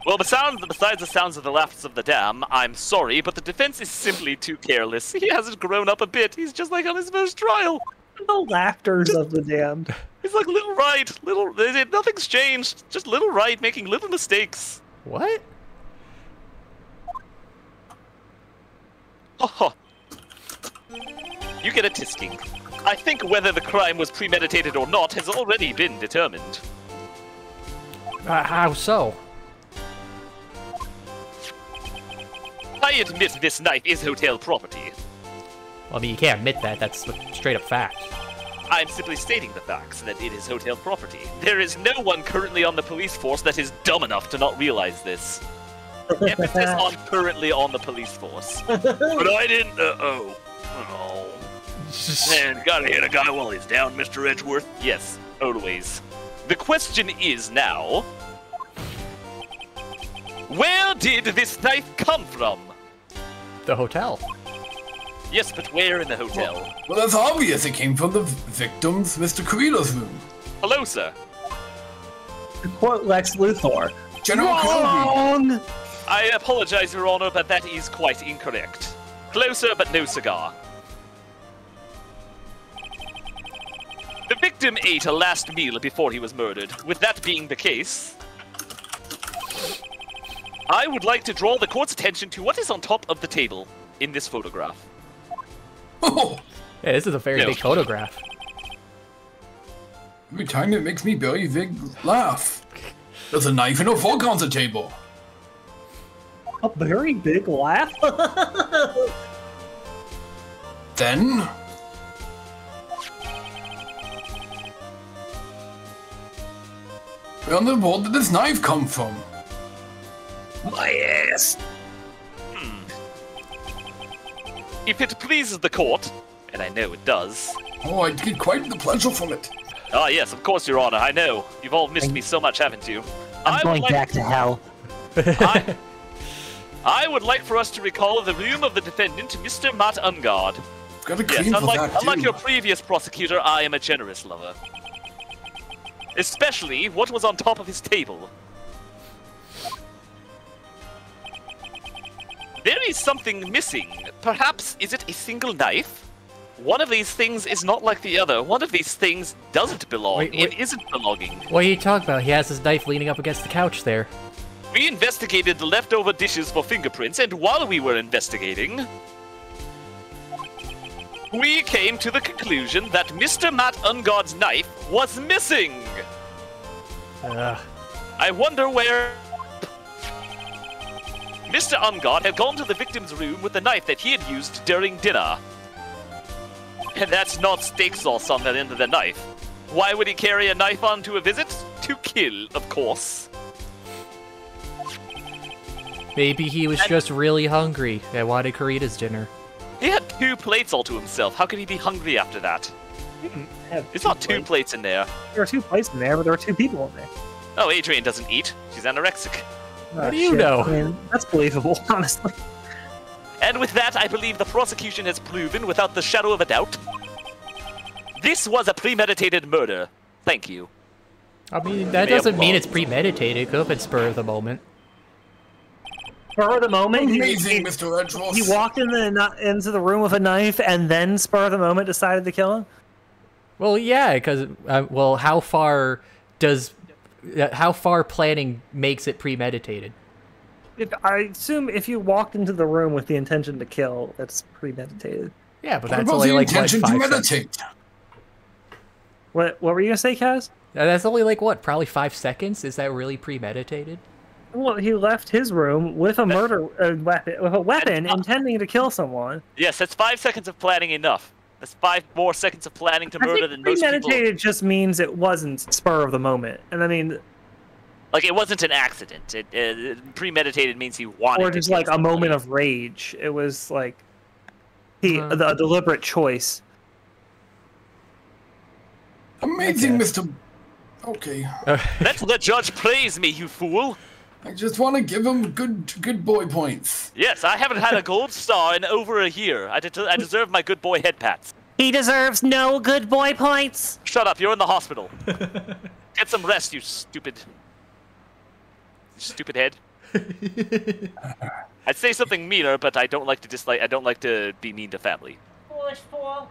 Well, besides the sounds of the laughs of the dam, I'm sorry, but the defense is simply too careless. He hasn't grown up a bit. He's just like on his first trial. The laughters of the damned. He's like Little Wright. Nothing's changed. Just Little Wright making little mistakes. What? Oh, you get a tisking. I think whether the crime was premeditated or not has already been determined. How so? I admit this knife is hotel property. Well, I mean, you can't admit that. That's a straight-up fact. I'm simply stating the facts that it is hotel property. There is no one currently on the police force that is dumb enough to not realize this. Emphasis on currently on the police force. But I didn't. Oh. Man, gotta hit a guy while he's down, Mr. Edgeworth. Yes, always. The question is now, where did this knife come from? The hotel. Yes, but where in the hotel? Well, that's obvious. It came from the victim's, Mr. Corrido's room. Hello, sir. To quote Lex Luthor. General Kirby. Wrong! I apologize, Your Honor, but that is quite incorrect. Closer, but no cigar. The victim ate a last meal before he was murdered. With that being the case, I would like to draw the court's attention to what is on top of the table in this photograph. Oh, Yeah, this is a very big photograph. every time it makes me very big laugh. There's a knife and a fork on the table. A very big laugh? Then... where on the world did this knife come from? My ass. If it pleases the court, And I know it does. Oh, I get quite the pleasure from it. Ah, yes, of course, Your Honor. I know. You've all missed me so much, haven't you? I'm going back to hell. I would like for us to recall the room of the defendant, Mr. Matt Ungard. Got a Yes, cream for that, unlike too. your previous prosecutor, I am a generous lover. Especially what was on top of his table. There is something missing. Perhaps is it a single knife? One of these things is not like the other. One of these things doesn't belong. Wait. It isn't belonging. What are you talking about? He has his knife leaning up against the couch there. We investigated the leftover dishes for fingerprints, and while we were investigating, we came to the conclusion that Mr. Matt Ungard's knife was missing. I wonder where Mr. Ungard had gone to the victim's room with the knife that he had used during dinner. And that's not steak sauce on the end of the knife. Why would he carry a knife on to a visit? To kill, of course. Maybe he was just really hungry and wanted to eat his dinner. He had 2 plates all to himself. How could he be hungry after that? There's not 2 plates in there. There are 2 plates in there, but there are 2 people in there. Oh, Adrian doesn't eat. She's anorexic. How do you know? I mean, that's believable, honestly. And with that, I believe the prosecution has proven, without the shadow of a doubt, this was a premeditated murder. Thank you. I mean, that doesn't mean it's premeditated. It could have been spur of the moment. Spur of the moment, Amazing, Mr. Edgeworth. he walked into the room with a knife and then spur of the moment decided to kill him? Well, yeah, because well, how far planning makes it premeditated? I assume if you walked into the room with the intention to kill, that's premeditated. Yeah, but What that's about only the like what, intention 5 to seconds. meditate? What were you gonna say, Kaz? That's only like what, probably 5 seconds? Is that really premeditated? Well, he left his room with a weapon, intending to kill someone. Yes, that's 5 seconds of planning enough. That's 5 more seconds of planning to I murder think than most people. premeditated just means it wasn't spur of the moment, and I mean, Like, it wasn't an accident. Premeditated means he wanted or to just kill like a somebody. moment of rage. It was like a deliberate choice. Amazing, Mr. Okay. Let the judge praise me, you fool! I just want to give him good boy points. Yes, I haven't had a gold star in over a year. I deserve my good boy head pats. He deserves no good boy points. Shut up, you're in the hospital. Get some rest, you stupid head. I'd say something meaner, but I don't like to be mean to family. Foolish fool.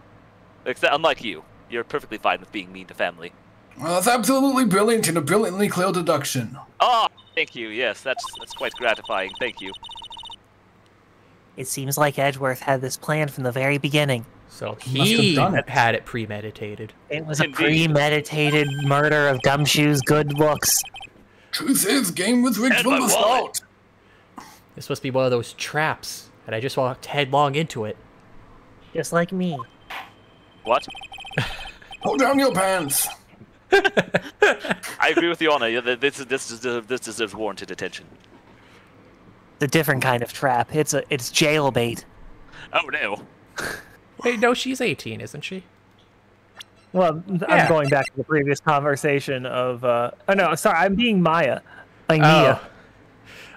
Unlike you. You're perfectly fine with being mean to family. Well, that's absolutely brilliant and a brilliantly clear deduction. Oh, thank you. Yes, that's quite gratifying. Thank you. It seems like Edgeworth had this plan from the very beginning. So Must have he done it. had it premeditated. It was a Indeed. premeditated murder of Dumb Shoes' good looks. Truth is, game was rigged And from my the wallet. start. This must be one of those traps, and I just walked headlong into it. Just like me. What? Hold down your pants. I agree with the honor. Yeah, this deserves warranted attention. It's a different kind of trap. It's jailbait. Oh no. Wait, no, she's 18, isn't she? Well, Yeah. I'm going back to the previous conversation of. Oh no, sorry, I'm being Maya, like Mia.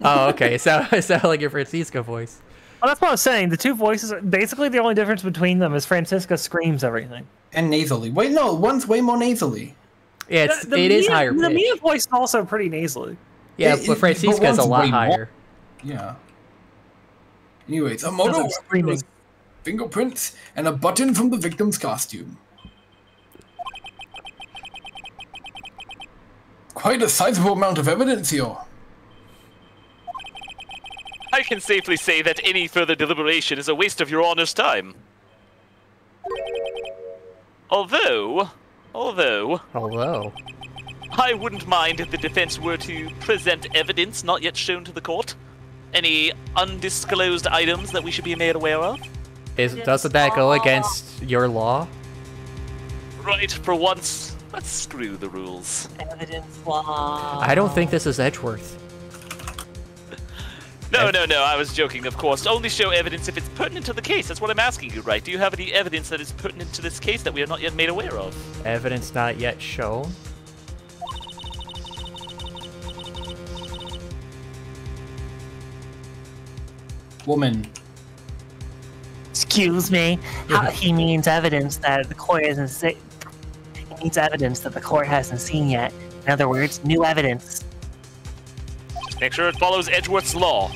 Oh, okay. It sounded like your Francisco voice. Well, that's what I was saying. The 2 voices are basically the only difference between them is Francisca screams everything. And nasally. Wait, no, one's way more nasally. Yeah, it is higher The Mia pitched. voice is also pretty nasally. Yeah, but but Francisca's a one's lot way more- higher. Yeah. Anyways, a motor Sounds like screaming. with fingerprints and a button from the victim's costume. Quite a sizable amount of evidence here. I can safely say that any further deliberation is a waste of your honor's time. Although, I wouldn't mind if the defense were to present evidence not yet shown to the court. Any undisclosed items that we should be made aware of? Doesn't that go against your law? Right, for once, let's screw the rules. Evidence law. I don't think this is Edgeworth. No, I was joking, of course. Only show evidence if it's pertinent to the case. That's what I'm asking you, right? Do you have any evidence that is pertinent to this case that we are not yet made aware of? Evidence not yet shown? Woman. Excuse me. He means evidence that the court hasn't seen. He means evidence that the court hasn't seen yet. In other words, new evidence. Just make sure it follows Edgeworth's law.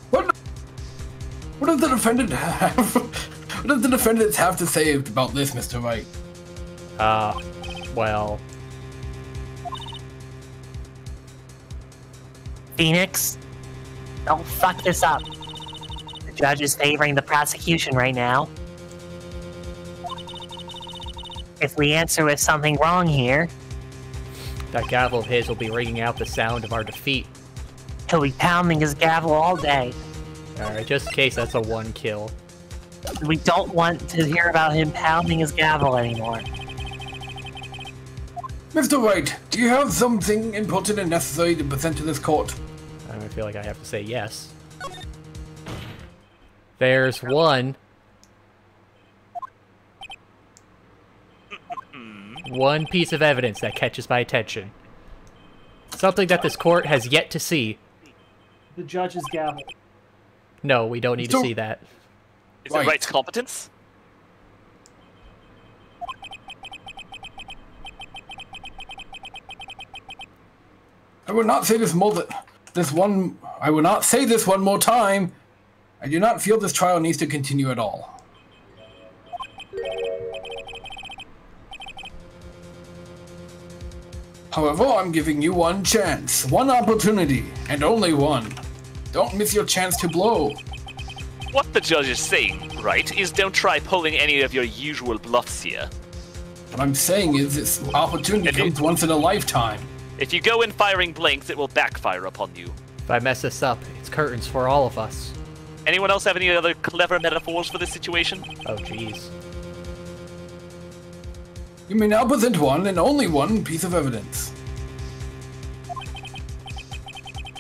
What does the defendant have? What does the defendants have to say about this, Mr. Wright? Well... Phoenix, don't fuck this up. The judge is favoring the prosecution right now. If we answer with something wrong here, That gavel of his will be ringing out the sound of our defeat. he'll be pounding his gavel all day. Alright, just in case that's a 1 kill. We don't want to hear about him pounding his gavel anymore. Mr. Wright, do you have something important and necessary to present to this court? I feel like I have to say yes. There's one piece of evidence that catches my attention. Something that this court has yet to see. The judge's gavel. No, we don't need to see that. Is it Wright's competence? I will not say this I will not say this one more time. I do not feel this trial needs to continue at all. However, I'm giving you one chance, one opportunity, and only one. Don't miss your chance to blow. What the judge is saying, right, is don't try pulling any of your usual bluffs here. What I'm saying is this opportunity comes once in a lifetime. If you go in firing blanks, it will backfire upon you. If I mess this up, it's curtains for all of us. Anyone else have any other clever metaphors for this situation? Oh, jeez. You may now present one and only one piece of evidence.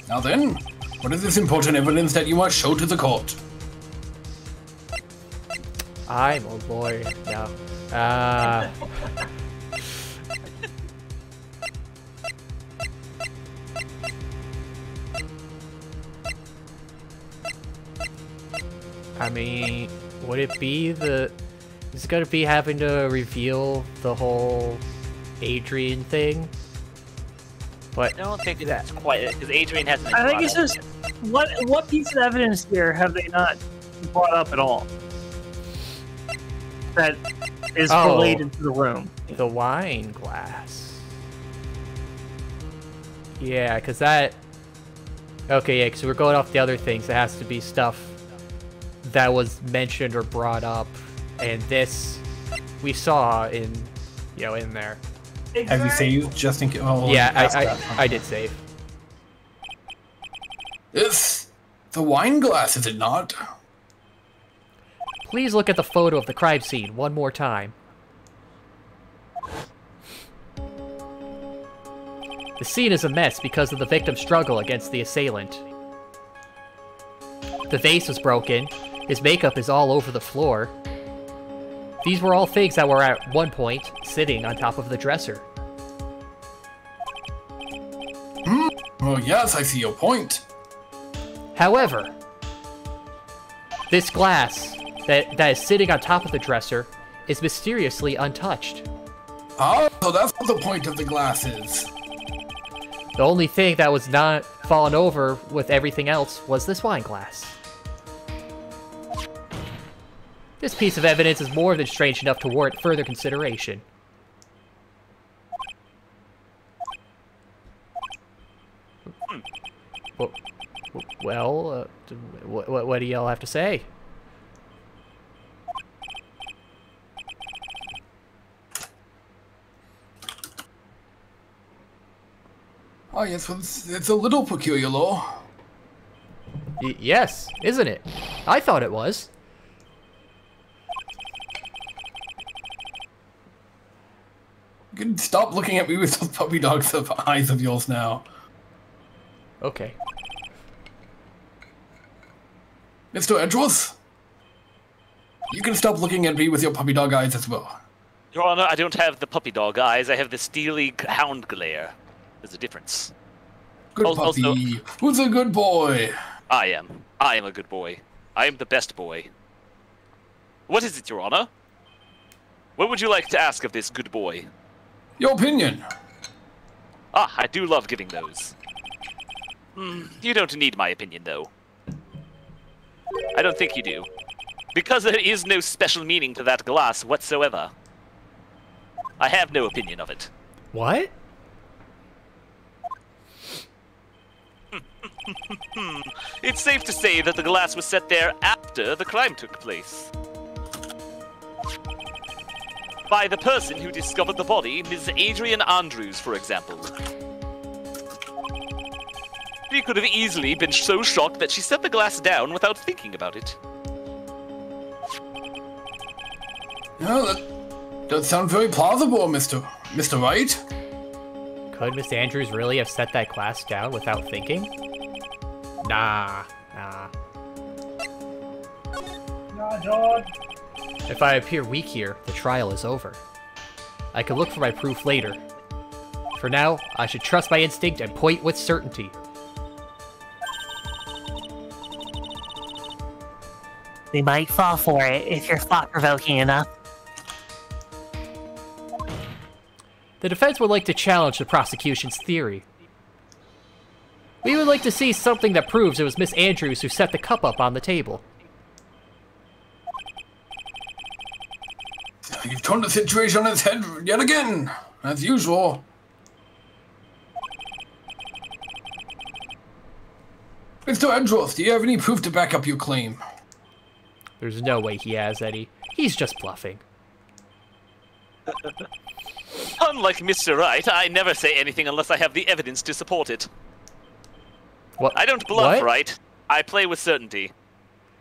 Now then, what is this important evidence that you must show to the court? I'm a lawyer now. I mean, would it be the... Is it gonna be having to reveal the whole Adrian thing? But I don't think that's quite it, because Adrian hasn't... I think it's just, what piece of evidence here have they not brought up at all? That is related to the room. The wine glass. Yeah, because that... Okay, yeah, because we're going off the other things. It has to be stuff that was mentioned or brought up. And this, we saw in, in there. Have you saved just in case? Oh, yeah, I did save. It's the wine glass, is it not? Please look at the photo of the crime scene one more time. The scene is a mess because of the victim's struggle against the assailant. The vase was broken. His makeup is all over the floor. These were all things that were at one point sitting on top of the dresser. Well, yes, I see your point. However, this glass that is sitting on top of the dresser is mysteriously untouched. Oh, so that's what the point of the glass is. The only thing that was not fallen over with everything else was this wine glass. This piece of evidence is more than strange enough to warrant further consideration. Well, what do y'all have to say? Oh, yes, well, it's a little peculiar, law. Yes, isn't it? I thought it was. You can stop looking at me with those puppy dog eyes of yours now. Okay. Mr. Edgeworth? You can stop looking at me with your puppy dog eyes as well. Your Honor, I don't have the puppy dog eyes. I have the steely hound glare. There's a difference. Good Also- puppy. Who's a good boy? I am. I am a good boy. I am the best boy. What is it, Your Honor? What would you like to ask of this good boy? Your opinion. Ah, I do love giving those. You don't need my opinion, though. I don't think you do. Because there is no special meaning to that glass whatsoever. I have no opinion of it. What? It's safe to say that the glass was set there after the crime took place. By the person who discovered the body, Ms. Adrian Andrews, for example. She could have easily been so shocked that she set the glass down without thinking about it. Yeah, that does sound very plausible, Mr. Wright. Could Miss Andrews really have set that glass down without thinking? Nah. Nah, dog. If I appear weak here, the trial is over. I can look for my proof later. For now, I should trust my instinct and point with certainty. They might fall for it if you're thought-provoking enough. The defense would like to challenge the prosecution's theory. We would like to see something that proves it was Miss Andrews who set the cup up on the table. You've turned the situation on its head yet again, as usual. Mr. Edgeworth, do you have any proof to back up your claim? There's no way he has any. He's just bluffing. Unlike Mr. Wright, I never say anything unless I have the evidence to support it. What? I don't bluff, What? Wright. I play with certainty.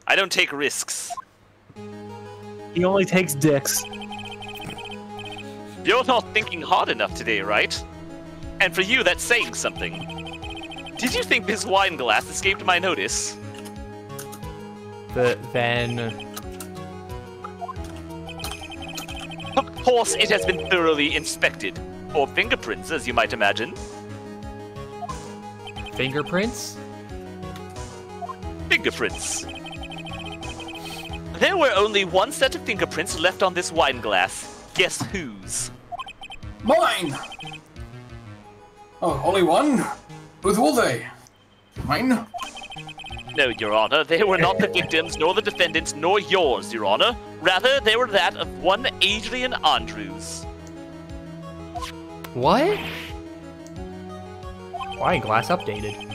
I don't take risks. He only takes dicks. You're not thinking hard enough today, right? And for you, that's saying something. Did you think this wine glass escaped my notice? Then... Of course, it has been thoroughly inspected. For fingerprints, as you might imagine. Fingerprints? Fingerprints. There were only one set of fingerprints left on this wine glass. Guess whose? Mine! Oh, only one? Whose were they? Mine? No, Your Honor, they were not the victims, nor the defendants, nor yours, Your Honor. Rather, they were that of one Adrian Andrews. What? Wine glass updated.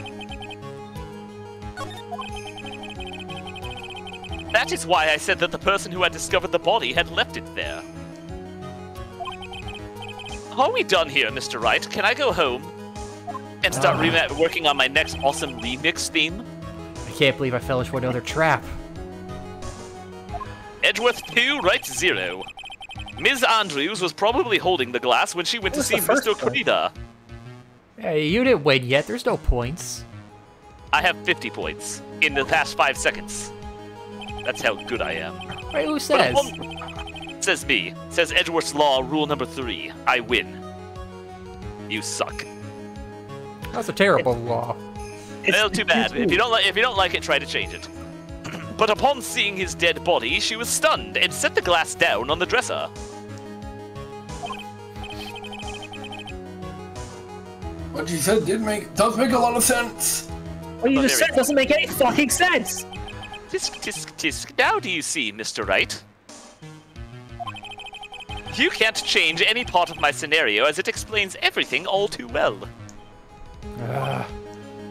That is why I said that the person who had discovered the body had left it there. Are we done here, Mr. Wright? Can I go home? And start working on my next awesome remix theme? I can't believe I fell into another trap. Edgeworth 2, Wright 0. Ms. Andrews was probably holding the glass when she went to What was see the first Mr. one? Kurita. Hey, you didn't win yet. There's no points. I have 50 points in the past 5 seconds. That's how good I am. Wait, who But says? says me. Says Edgeworth's Law, rule number 3. I win. You suck. That's a terrible law. Well, too bad. If you don't like it, try to change it. But upon seeing his dead body, she was stunned and set the glass down on the dresser. What you said does make a lot of sense. What you Oh, just there said we go. doesn't make any fucking sense. Tisk, tisk, tisk. Now do you see, Mr. Wright? You can't change any part of my scenario as it explains everything all too well.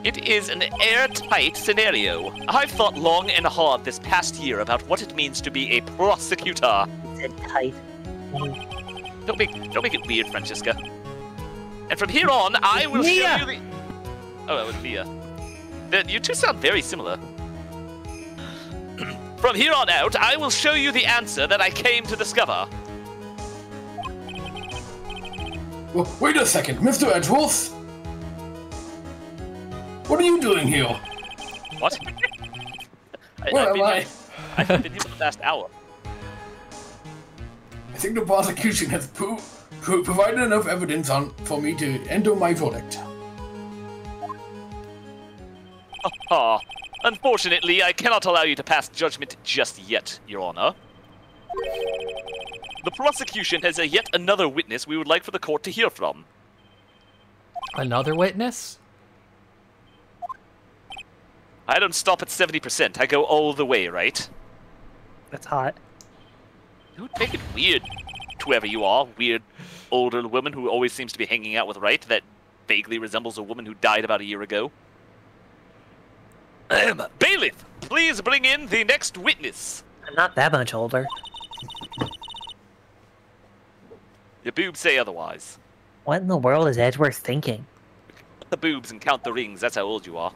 It is an airtight scenario. I've thought long and hard this past year about what it means to be a prosecutor. Said tight. Don't make it weird, Francesca. And from here on, I will show Mia! you the... Oh, that was Mia. You two sound very similar. From here on out, I will show you the answer that I came to discover. Well, wait a second, Mr. Edgeworth. What are you doing here? What? Where am I? I've been here for the past hour. I think the prosecution has provided enough evidence for me to enter my verdict. Unfortunately, I cannot allow you to pass judgment just yet, Your Honor. The prosecution has yet another witness we would like for the court to hear from. Another witness? I don't stop at 70%. I go all the way, right? That's hot. Don't make it weird, whoever you are. Weird older woman who always seems to be hanging out with Wright that vaguely resembles a woman who died about a year ago. Bailiff, please bring in the next witness. I'm not that much older. Your boobs say otherwise. What in the world is Edgeworth thinking? The boobs and count the rings, that's how old you are.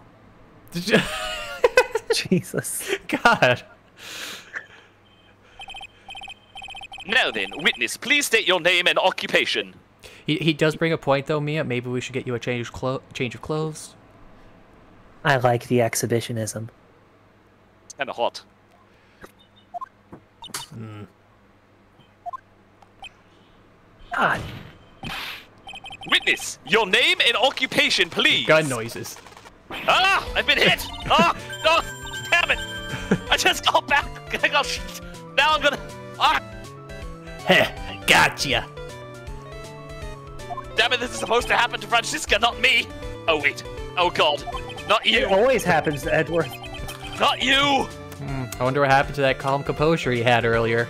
Jesus. God. Now then, witness, please state your name and occupation. He does bring a point though, Mia. Maybe we should get you a change of clothes. I like the exhibitionism. It's kinda hot. God. Witness, your name and occupation, please. Gun noises. Ah! I've been hit! Ah! Oh! Damn it! I just got back! I got now I'm gonna... Ah! Heh, gotcha. Damn it, this is supposed to happen to Francisca, not me! Oh, wait. Oh, God. Not you! It always happens to Edgeworth. Not you! I wonder what happened to that calm composure he had earlier.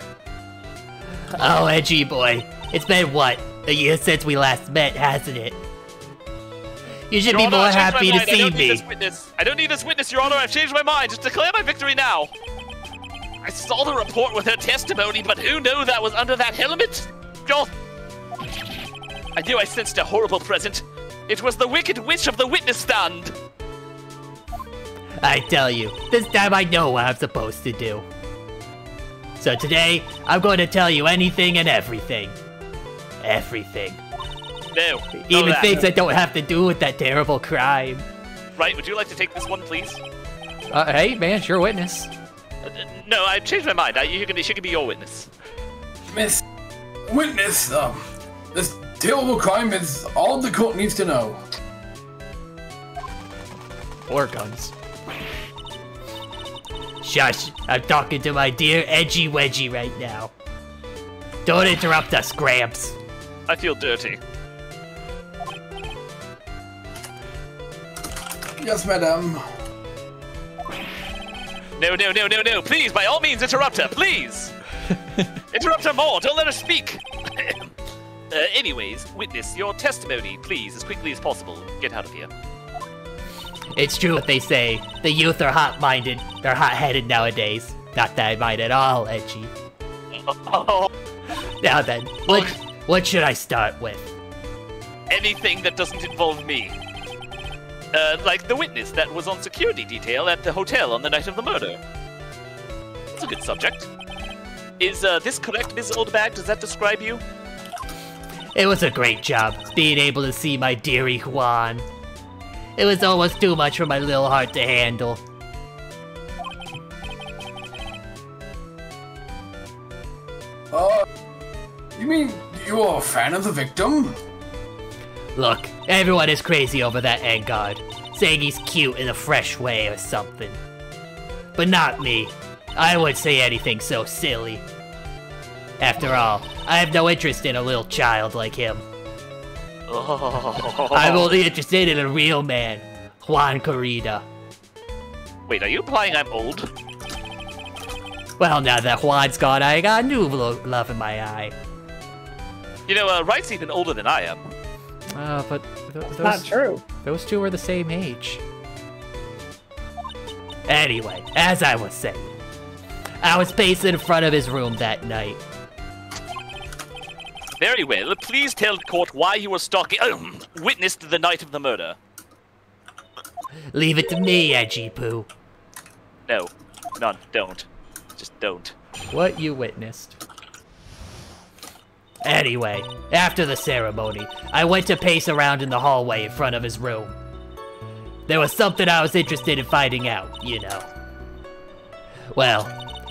Oh, Edgy boy. It's been, what, a year since we last met, hasn't it? You should be more happy to see me. I don't need this witness, Your Honor. I've changed my mind. Just declare my victory now. I saw the report with her testimony, but who knew that was under that helmet? Oh. I knew I sensed a horrible presence. It was the wicked witch of the witness stand. I tell you, this time I know what I'm supposed to do. So today, I'm going to tell you anything and everything. Everything. No. Even things that don't have to do with that terrible crime. Right, would you like to take this one, please? Hey, man, it's your witness. No, I changed my mind. She can be your witness. Miss Witness, this terrible crime is all the court needs to know. Or guns. Shush, I'm talking to my dear Edgy Wedgie right now. Don't interrupt us, Gramps. I feel dirty. Yes, madam. No. Please, by all means, interrupt her. Please. Interrupt her more. Don't let her speak. Anyways, witness, your testimony, please, as quickly as possible. Get out of here. It's true what they say. The youth are hot-minded. They're hot-headed nowadays. Not that I mind at all, Edgy. Now then, what should I start with? Anything that doesn't involve me. Like the witness that was on security detail at the hotel on the night of the murder. That's a good subject. Is this correct, Ms. Oldbag? Does that describe you? It was a great job, being able to see my dearie Juan. It was almost too much for my little heart to handle. You mean you are a fan of the victim? Look, everyone is crazy over that Engard, saying he's cute in a fresh way or something. But not me. I wouldn't say anything so silly. After all, I have no interest in a little child like him. I'm only interested in a real man, Juan Corrida. Wait, are you implying I'm old? Well, now that Juan's gone, I got a new love in my eye. You know, Wright's even older than I am. But Not true. those two are the same age. Anyway, as I was saying, I was pacing in front of his room that night. Very well. Please tell the court why you were stalking... witnessed the night of the murder. Leave it to me, Edgy Poo. No. None. Don't. Just don't. What you witnessed. Anyway, after the ceremony, I went to pace around in the hallway in front of his room. there was something I was interested in finding out, you know. Well,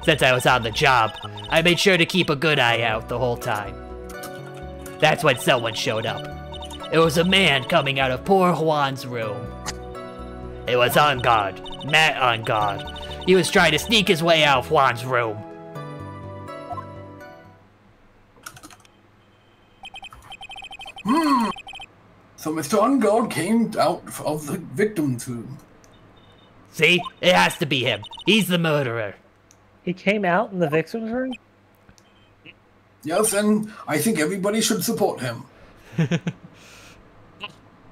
since I was on the job, I made sure to keep a good eye out the whole time. That's when someone showed up. It was a man coming out of poor Juan's room. It was on guard, Matt on guard. He was trying to sneak his way out of Juan's room. So Mr. Ungard came out of the victim's room. See? It has to be him. He's the murderer. He came out in the victim's room? Yes, and I think everybody should support him.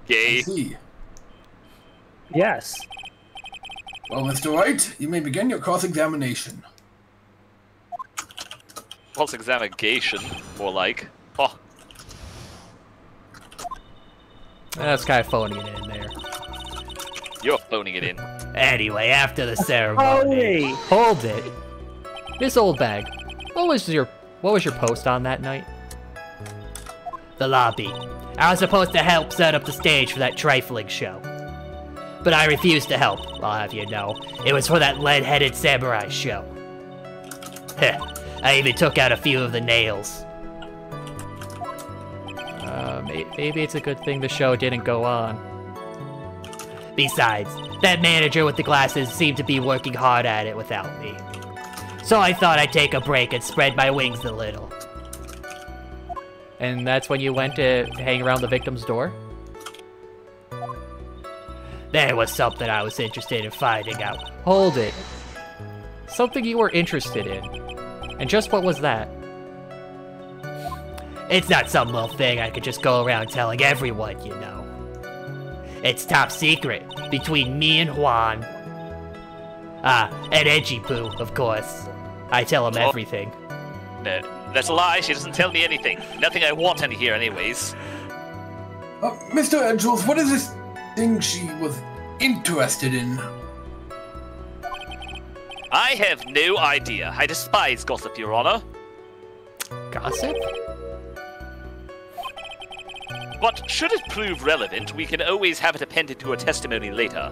Yay. I see. Yes. Well, Mr. Wright, you may begin your cross-examination. Cross-examination, more like. Oh. That's kind of phoning it in there. You're phoning it in. Anyway, after the ceremony... Hold it. This old bag. What was your post on that night? The lobby. I was supposed to help set up the stage for that trifling show. But I refused to help, I'll have you know. It was for that lead-headed samurai show. Heh, I even took out a few of the nails. Maybe it's a good thing the show didn't go on. Besides, that manager with the glasses seemed to be working hard at it without me. So I thought I'd take a break and spread my wings a little. And that's when you went to hang around the victim's door? There was something I was interested in finding out. Hold it. Something you were interested in. And just what was that? It's not some little thing I could just go around telling everyone, you know. It's top secret, between me and Juan. And Edgy Poo, of course. I tell him everything. No, that's a lie. She doesn't tell me anything. Nothing I want to hear anyways. Mr. Andrews, what is this thing she was interested in? I have no idea. I despise gossip, Your Honor. Gossip? But should it prove relevant, we can always have it appended to a testimony later.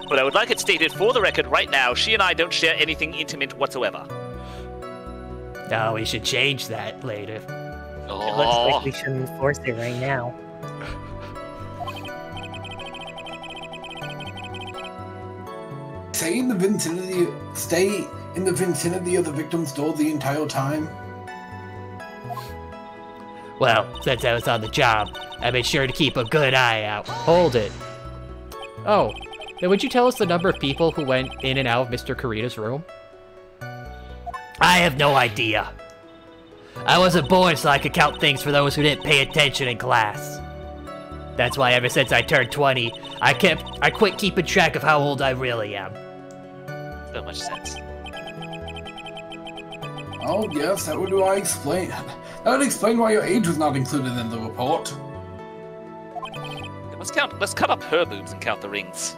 But I would like it stated for the record right now, she and I don't share anything intimate whatsoever. No, we should change that later. It looks like we shouldn't enforce it right now. Stay in the vicinity of the victim's door the entire time? Well, since I was on the job, I made sure to keep a good eye out. Hold it. Oh, then would you tell us the number of people who went in and out of Mr. Kurita's room? I have no idea. I wasn't born so I could count things for those who didn't pay attention in class. That's why ever since I turned 20, I quit keeping track of how old I really am. So much sense. Oh, yes, that would explain. That would explain why your age was not included in the report. Let's cut up her boobs and count the rings.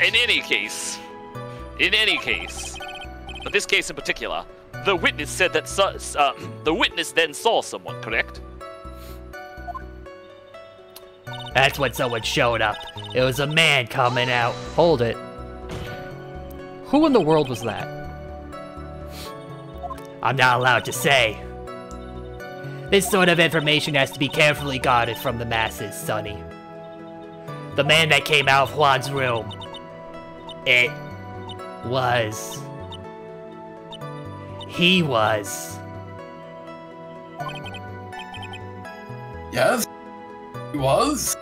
In any case, but this case in particular, the witness said that the witness then saw someone, correct? That's when someone showed up. It was a man coming out. Hold it. Who in the world was that? I'm not allowed to say. This sort of information has to be carefully guarded from the masses, Sonny. The man that came out of Juan's room. He was. Yes, he was.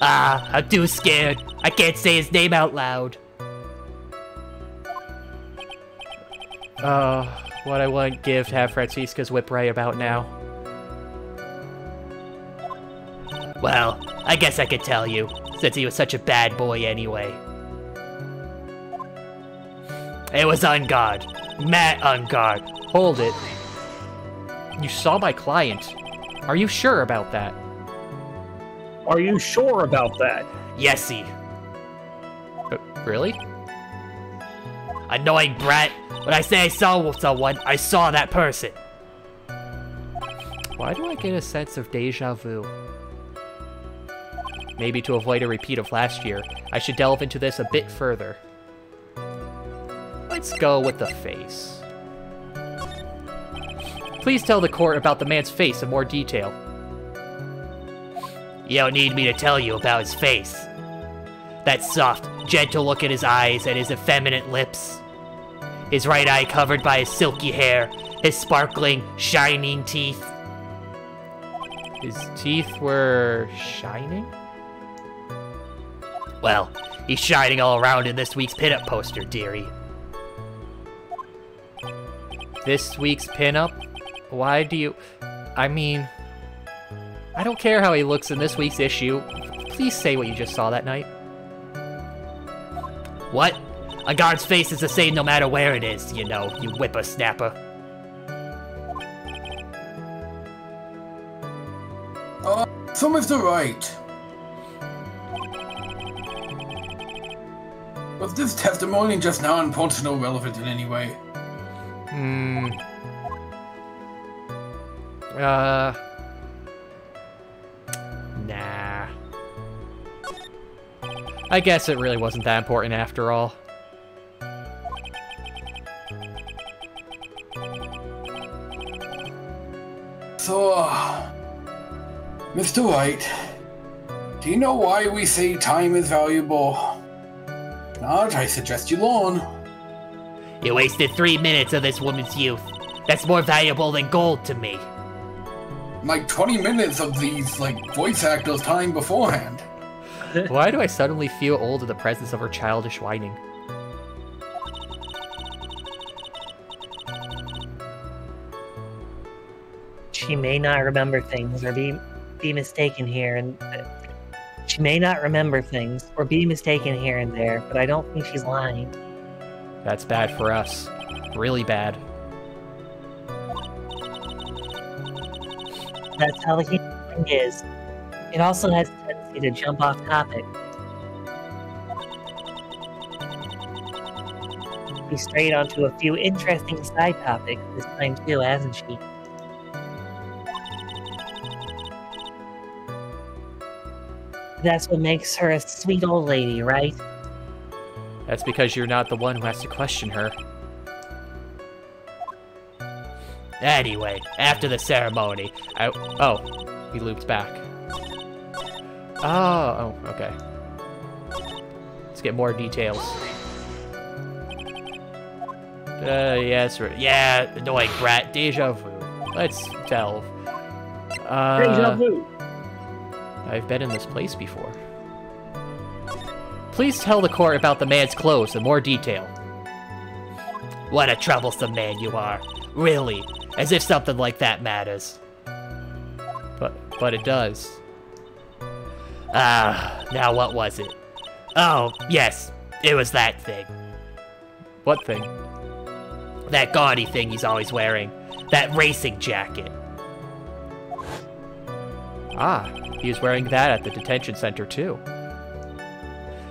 I'm too scared. I can't say his name out loud. What I wouldn't give to have Francisca's whip right about now. Well, I guess I could tell you, since he was such a bad boy anyway. It was on guard. Matt on guard. Hold it. You saw my client. Are you sure about that? Are you sure about that? Yesy. Really? Annoying brat. When I say I saw someone, I saw that person. Why do I get a sense of deja vu? Maybe to avoid a repeat of last year, I should delve into this a bit further. Let's go with the face. Please tell the court about the man's face in more detail. You don't need me to tell you about his face. That soft, gentle look in his eyes and his effeminate lips. His right eye covered by his silky hair, his sparkling, shining teeth. His teeth were shining? Well, he's shining all around in this week's pinup poster, dearie. This week's pinup? Why do you... I mean... I don't care how he looks in this week's issue. Please say what you just saw that night. What? A guard's face is the same no matter where it is, you know, you whippersnapper. So Mr. Wright. Was this testimony just now important or relevant in any way? Nah. I guess it really wasn't that important after all. So, Mr. Wright, do you know why we say time is valuable? If not, I suggest you learn. You wasted 3 minutes of this woman's youth. That's more valuable than gold to me. Like 20 minutes of these, like, voice actors' time beforehand. Why do I suddenly feel old in the presence of her childish whining? She may not remember things or be mistaken here, and she may not remember things or be mistaken here and there, but I don't think she's lying. That's bad for us. Really bad. That's how the human mind is. It also has a tendency to jump off topic. Be straight onto a few interesting side topics this time too, hasn't she? That's what makes her a sweet old lady, right? That's because you're not the one who has to question her. Anyway, after the ceremony, Oh, he looped back. Oh, okay. Let's get more details. Yes, yeah, annoying brat, deja vu. Let's delve. Deja vu. I've been in this place before. Please tell the court about the man's clothes in more detail. What a troublesome man you are. Really, as if something like that matters. But it does. Now what was it? Oh, yes, it was that thing. What thing? That gaudy thing he's always wearing. That racing jacket. Ah, he was wearing that at the detention center too.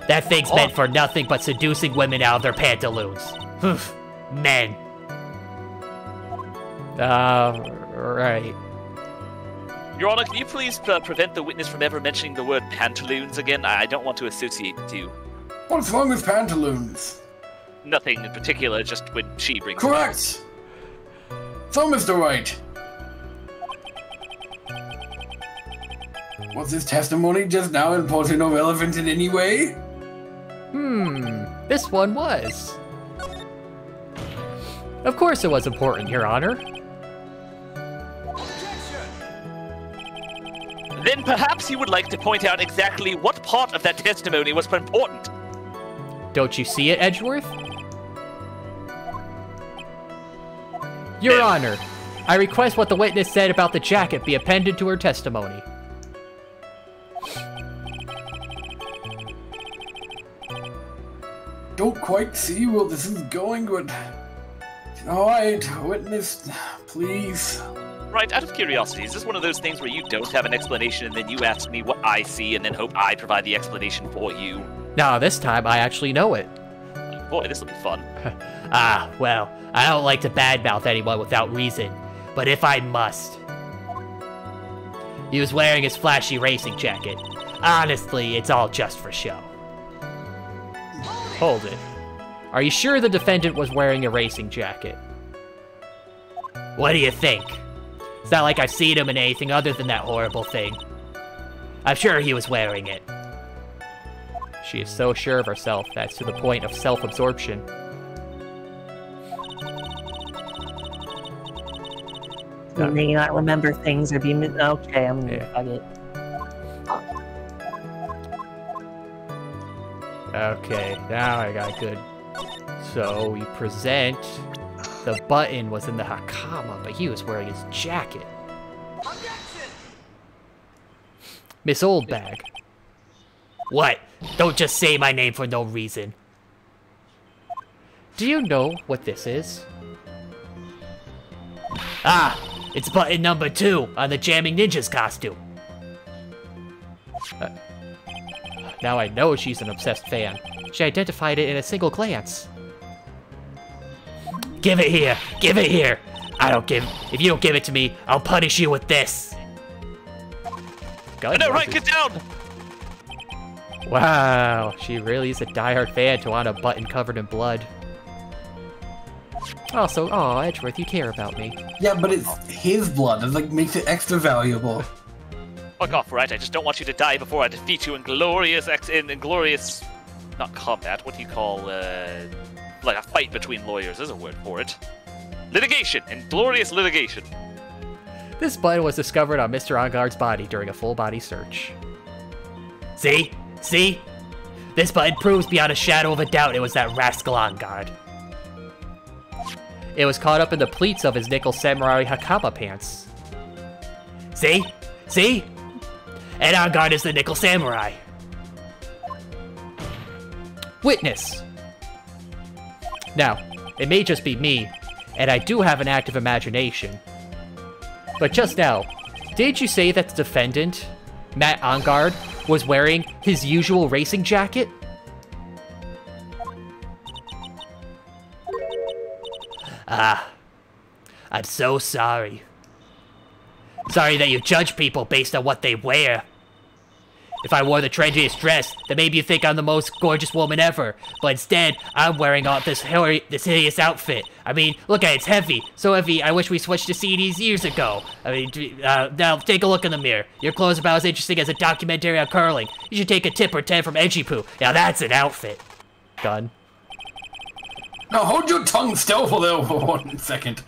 That thing's meant for nothing but seducing women out of their pantaloons. Men. Right. Your Honor, can you please prevent the witness from ever mentioning the word pantaloons again? I don't want to associate the two. What's wrong with pantaloons? Nothing in particular, just when she brings Correct! So, Mr. Wright. Was this testimony just now important or relevant in any way? This one was. Of course it was important, Your Honor. Then perhaps you would like to point out exactly what part of that testimony was important. Don't you see it, Edgeworth? Your Honor, I request what the witness said about the jacket be appended to her testimony. Don't quite see where this is going, but... Alright, witness, please. Right, out of curiosity, is this one of those things where you don't have an explanation and then you ask me what I see and then hope I provide the explanation for you? Nah, this time I actually know it. Boy, this will be fun. Well, I don't like to badmouth anyone without reason, but if I must. He was wearing his flashy racing jacket. Honestly, it's all just for show. Hold it. Are you sure the defendant was wearing a racing jacket? What do you think? It's not like I've seen him in anything other than that horrible thing. I'm sure he was wearing it. She is so sure of herself that's to the point of self-absorption. You may not remember things or be... Okay, I'm gonna Yeah. fuck it. Okay, now I got good. So we present. The button was in the Hakama, but he was wearing his jacket. Miss Oldbag. What? Don't just say my name for no reason. Do you know what this is? Ah, it's button number 2 on the Jamming Ninjas costume. Now I know she's an obsessed fan. She identified it in a single glance. Give it here! Give it here! If you don't give it to me, I'll punish you with this! God, No, Wright, get down! Wow, she really is a diehard fan to want a button covered in blood. Also, oh, Edgeworth, you care about me. Yeah, but it's his blood. It like makes it extra valuable. Fuck off, Wright. I just don't want you to die before I defeat you in glorious, not combat. What do you call, like a fight between lawyers? There's a word for it. Litigation, and glorious litigation. This button was discovered on Mr. Onguard's body during a full-body search. See? See? This button proves beyond a shadow of a doubt it was that rascal Onguard. It was caught up in the pleats of his nickel samurai Hakama pants. See? See? And Onguard is the nickel samurai. Witness! Now, it may just be me, and I do have an active imagination. But just now, did you say that the defendant, Matt Onguard, was wearing his usual racing jacket? Ah, I'm so sorry. Sorry that you judge people based on what they wear. If I wore the trendiest dress, then maybe you think I'm the most gorgeous woman ever. But instead, I'm wearing all this hideous outfit. I mean, look at it, it's heavy. So heavy, I wish we switched to CDs years ago. I mean, now take a look in the mirror. Your clothes are about as interesting as a documentary on curling. You should take a tip or 10 from Edgy Poo. Now that's an outfit. Done. Now hold your tongue still for there for 1 second.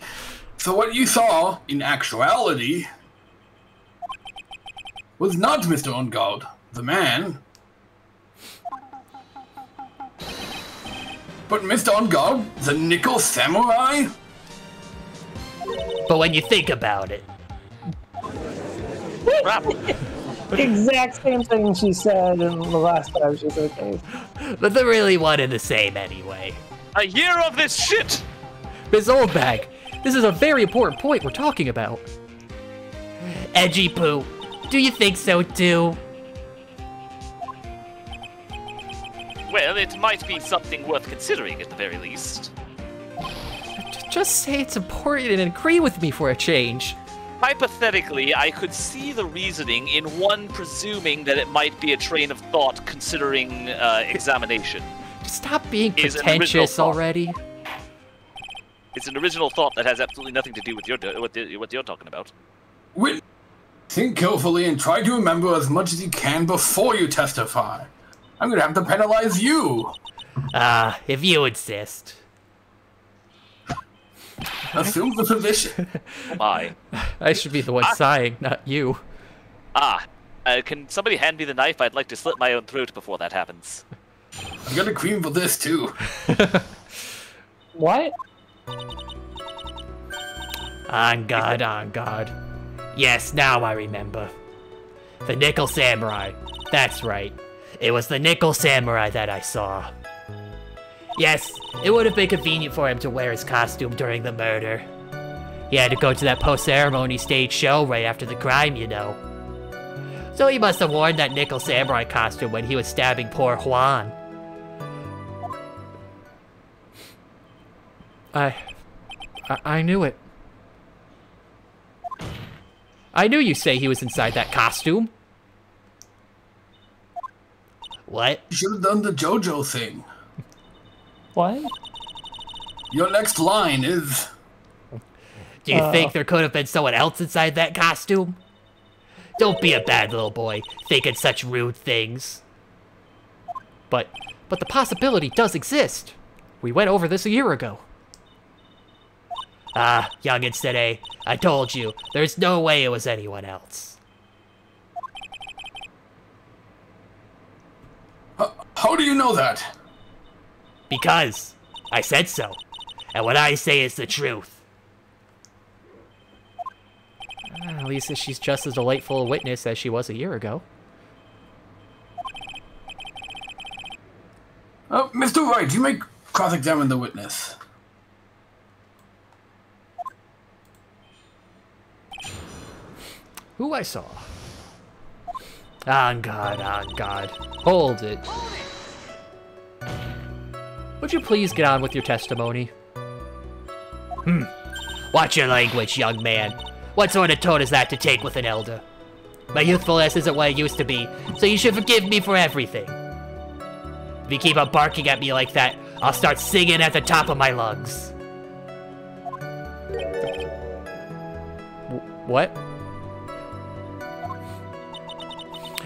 So what you saw, in actuality, was not Mr. Onguard, the man, but Mr. Onguard, the nickel samurai? But when you think about it, Crap. Exact same thing she said in the last time she said okay. but they're really one and the same anyway. A year of this shit! Ms. Oldbag, this is a very important point we're talking about. Edgy Poo, do you think so too? Well, it might be something worth considering at the very least. Just say it's important and agree with me for a change. Hypothetically, I could see the reasoning in one presuming that it might be a train of thought considering examination. Just stop being Is an pretentious original thought. already. It's an original thought that has absolutely nothing to do with what you're talking about. Think carefully and try to remember as much as you can before you testify. I'm gonna have to penalize you. If you insist. Assume the position. Oh my. I should be the one sighing, not you. Can somebody hand me the knife? I'd like to slit my own throat before that happens. I got a cream for this too. What? On God. Yes, now I remember. The Nickel Samurai. That's right. It was the Nickel Samurai that I saw. Yes, it would have been convenient for him to wear his costume during the murder. He had to go to that post-ceremony stage show right after the crime, you know. So he must have worn that Nickel Samurai costume when he was stabbing poor Juan. I knew it. I knew you'd say he was inside that costume. What? You should have done the JoJo thing. What? Your next line is... Do you think there could have been someone else inside that costume? Don't be a bad little boy, thinking such rude things. But the possibility does exist. We went over this a year ago. Ah, young Xenthori, I told you, there's no way it was anyone else. How do you know that? Because I said so, and what I say is the truth. At least she's just as delightful a witness as she was a year ago. Mr. Wright, you may cross-examine the witness. Who I saw? On God. Hold it. Would you please get on with your testimony? Watch your language, young man. What sort of tone is that to take with an elder? My youthfulness isn't what it used to be, so you should forgive me for everything. If you keep on barking at me like that, I'll start singing at the top of my lungs. What?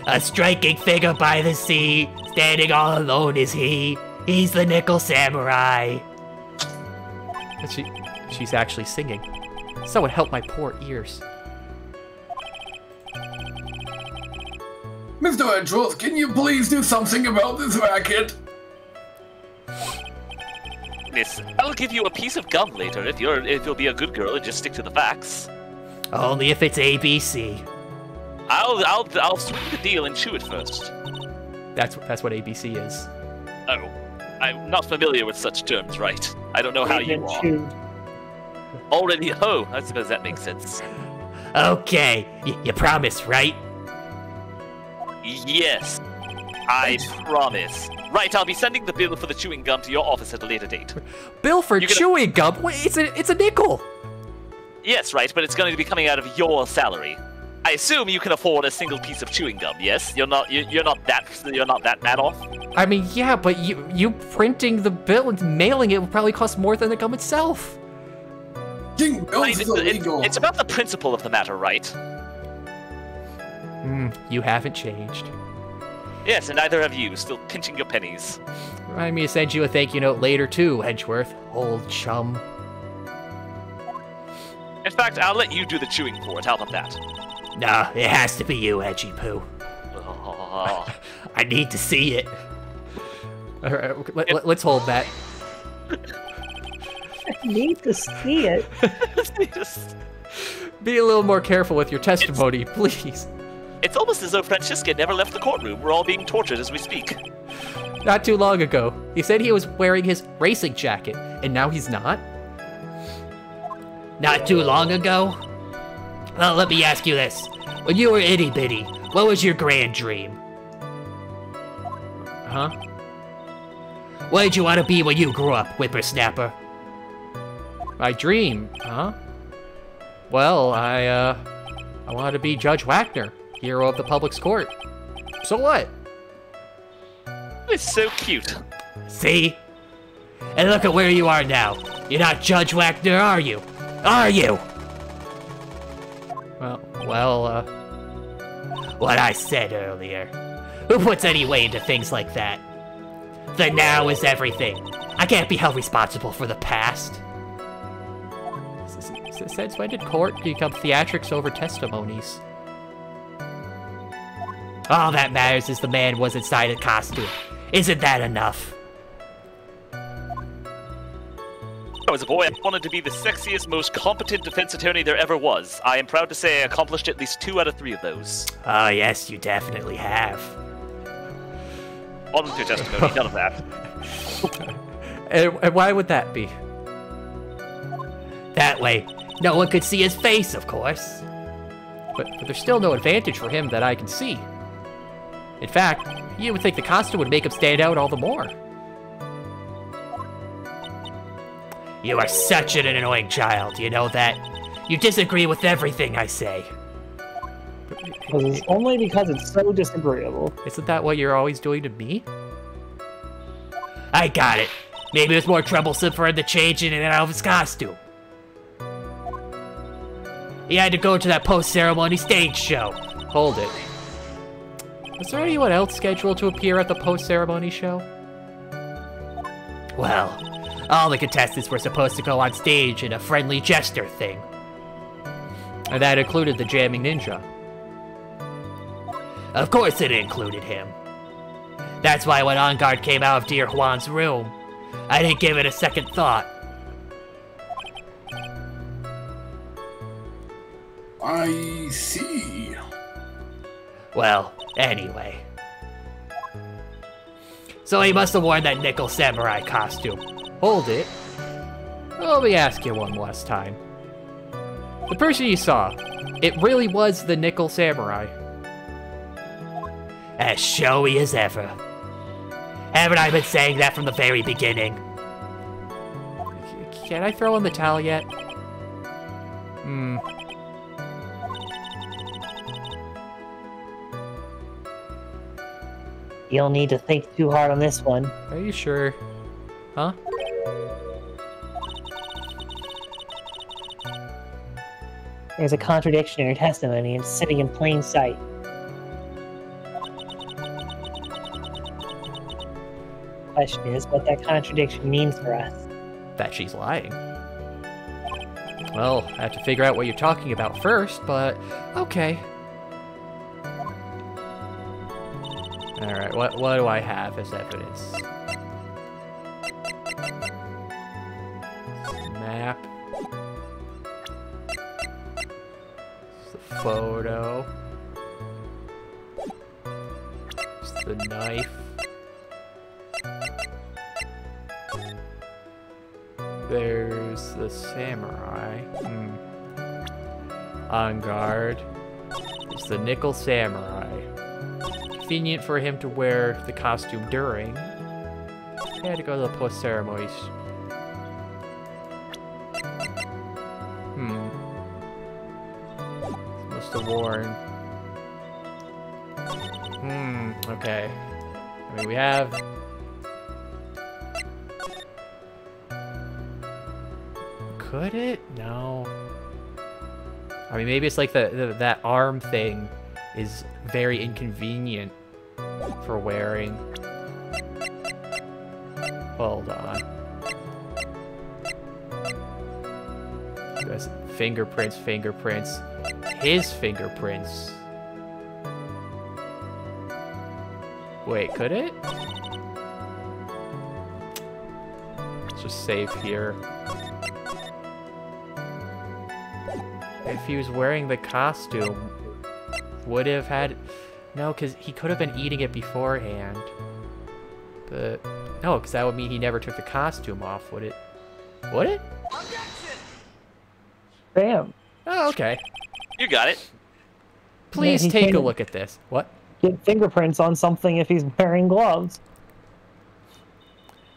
A striking figure by the sea, standing all alone is he. He's the Nickel Samurai. She's actually singing. Someone help my poor ears. Mr. Edgeworth, can you please do something about this racket? Miss, I'll give you a piece of gum later if you'll be a good girl and just stick to the facts. Only if it's ABC. I'll swing the deal and chew it first. That's what ABC is. Oh, I'm not familiar with such terms, right? I don't know how you are. Already? Oh, I suppose that makes sense. Okay, you promise, right? Yes, I promise. Right, I'll be sending the bill for the chewing gum to your office at a later date. Bill for chewing gum? Wait, it's a nickel. Yes, right, but it's going to be coming out of your salary. I assume you can afford a single piece of chewing gum. Yes, you're not that bad off. I mean, yeah, but you printing the bill and mailing it would probably cost more than the gum itself. It's about the principle of the matter, right? You haven't changed. Yes, and neither have you, still pinching your pennies. Remind me to send you a thank you note later too, Edgeworth, old chum. In fact, I'll let you do the chewing for it. How about that? Nah, it has to be you, Edgy Poo. Oh. I need to see it. All right, let's hold that. I need to see it. Be a little more careful with your testimony, please. It's almost as though Francisca never left the courtroom. We're all being tortured as we speak. Not too long ago, he said he was wearing his racing jacket, and now he's not? Not too long ago? Well, let me ask you this. When you were itty-bitty, what was your grand dream? Huh? What did you want to be when you grew up, whippersnapper? My dream, huh? Well, I wanted to be Judge Wagner, hero of the public's court. So what? It's so cute. See? And look at where you are now. You're not Judge Wagner, are you? Are you? Well, what I said earlier. Who puts any weight into things like that? The now is everything. I can't be held responsible for the past. Since when did court become theatrics over testimonies? All that matters is the man was inside a costume. Isn't that enough? As a boy, I wanted to be the sexiest, most competent defense attorney there ever was. I am proud to say I accomplished at least 2 out of 3 of those. Oh, yes, you definitely have. On with your testimony, none of that. And why would that be? That way, no one could see his face, of course. But there's still no advantage for him that I can see. In fact, you would think the costume would make him stand out all the more. You are such an annoying child, you know that? You disagree with everything I say. Only because it's so disagreeable. Isn't that what you're always doing to me? I got it. Maybe it was more troublesome for him to change in and out of his costume. He had to go to that post-ceremony stage show. Hold it. Was there anyone else scheduled to appear at the post-ceremony show? Well, all the contestants were supposed to go on stage in a friendly gesture thing. And that included the jamming ninja. Of course it included him. That's why when On Guard came out of Dear Juan's room, I didn't give it a second thought. I see. Well, anyway. So he must have worn that nickel samurai costume. Hold it. Let me ask you one last time. The person you saw, it really was the nickel samurai. As showy as ever. Haven't I been saying that from the very beginning? Can I throw in the towel yet? You'll need to think too hard on this one. Are you sure? Huh? There's a contradiction in your testimony and it's sitting in plain sight. Question is what that contradiction means for us. That she's lying. Well, I have to figure out what you're talking about first, but okay. Alright, what do I have as evidence? Map. It's the photo. It's the knife. There's the samurai. On guard. It's the nickel samurai. Convenient for him to wear the costume during. He had to go to the post-ceremonies. Must have worn. Okay. I mean, we have... Could it? No. I mean, maybe it's like that arm thing is very inconvenient for wearing. Hold on. There's fingerprints. His fingerprints. Wait, could it? Let's just save here. If he was wearing the costume, would have had... No, because he could have been eating it beforehand. But... No, because that would mean he never took the costume off, would it? Would it? Bam. Oh, okay. You got it. Please Yeah, take a look at this. What? Get fingerprints on something if he's wearing gloves.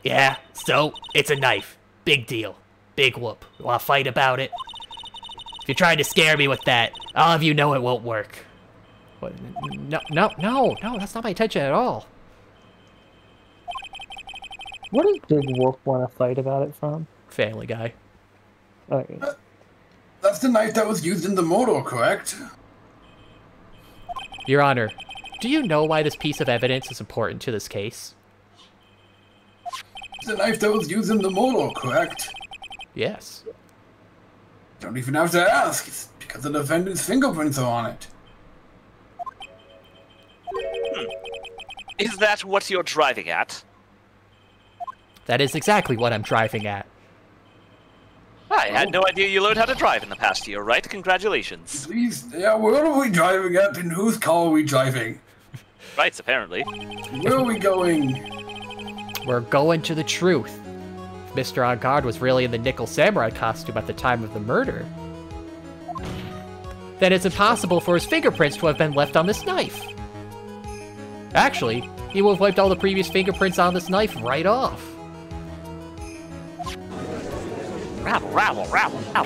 Yeah, so it's a knife. Big deal. Big whoop. Want to fight about it? If you're trying to scare me with that, all of you know it won't work. What? No, that's not my intention at all. What does Big Wolf want to fight about it from? Family Guy. Okay. That's the knife that was used in the moto, correct? Your Honor, do you know why this piece of evidence is important to this case? It's the knife that was used in the moto, correct? Yes. Don't even have to ask. It's because the defendant's fingerprints are on it. Is that what you're driving at? That is exactly what I'm driving at. I had no idea you learned how to drive in the past year, right? Congratulations. Please, yeah, where are we driving at and whose car are we driving? Rights, apparently. Where are we going? We're going to the truth. If Mr. On Guard was really in the nickel samurai costume at the time of the murder, then it's impossible for his fingerprints to have been left on this knife. Actually, he would have wiped all the previous fingerprints on this knife right off. Rabble. I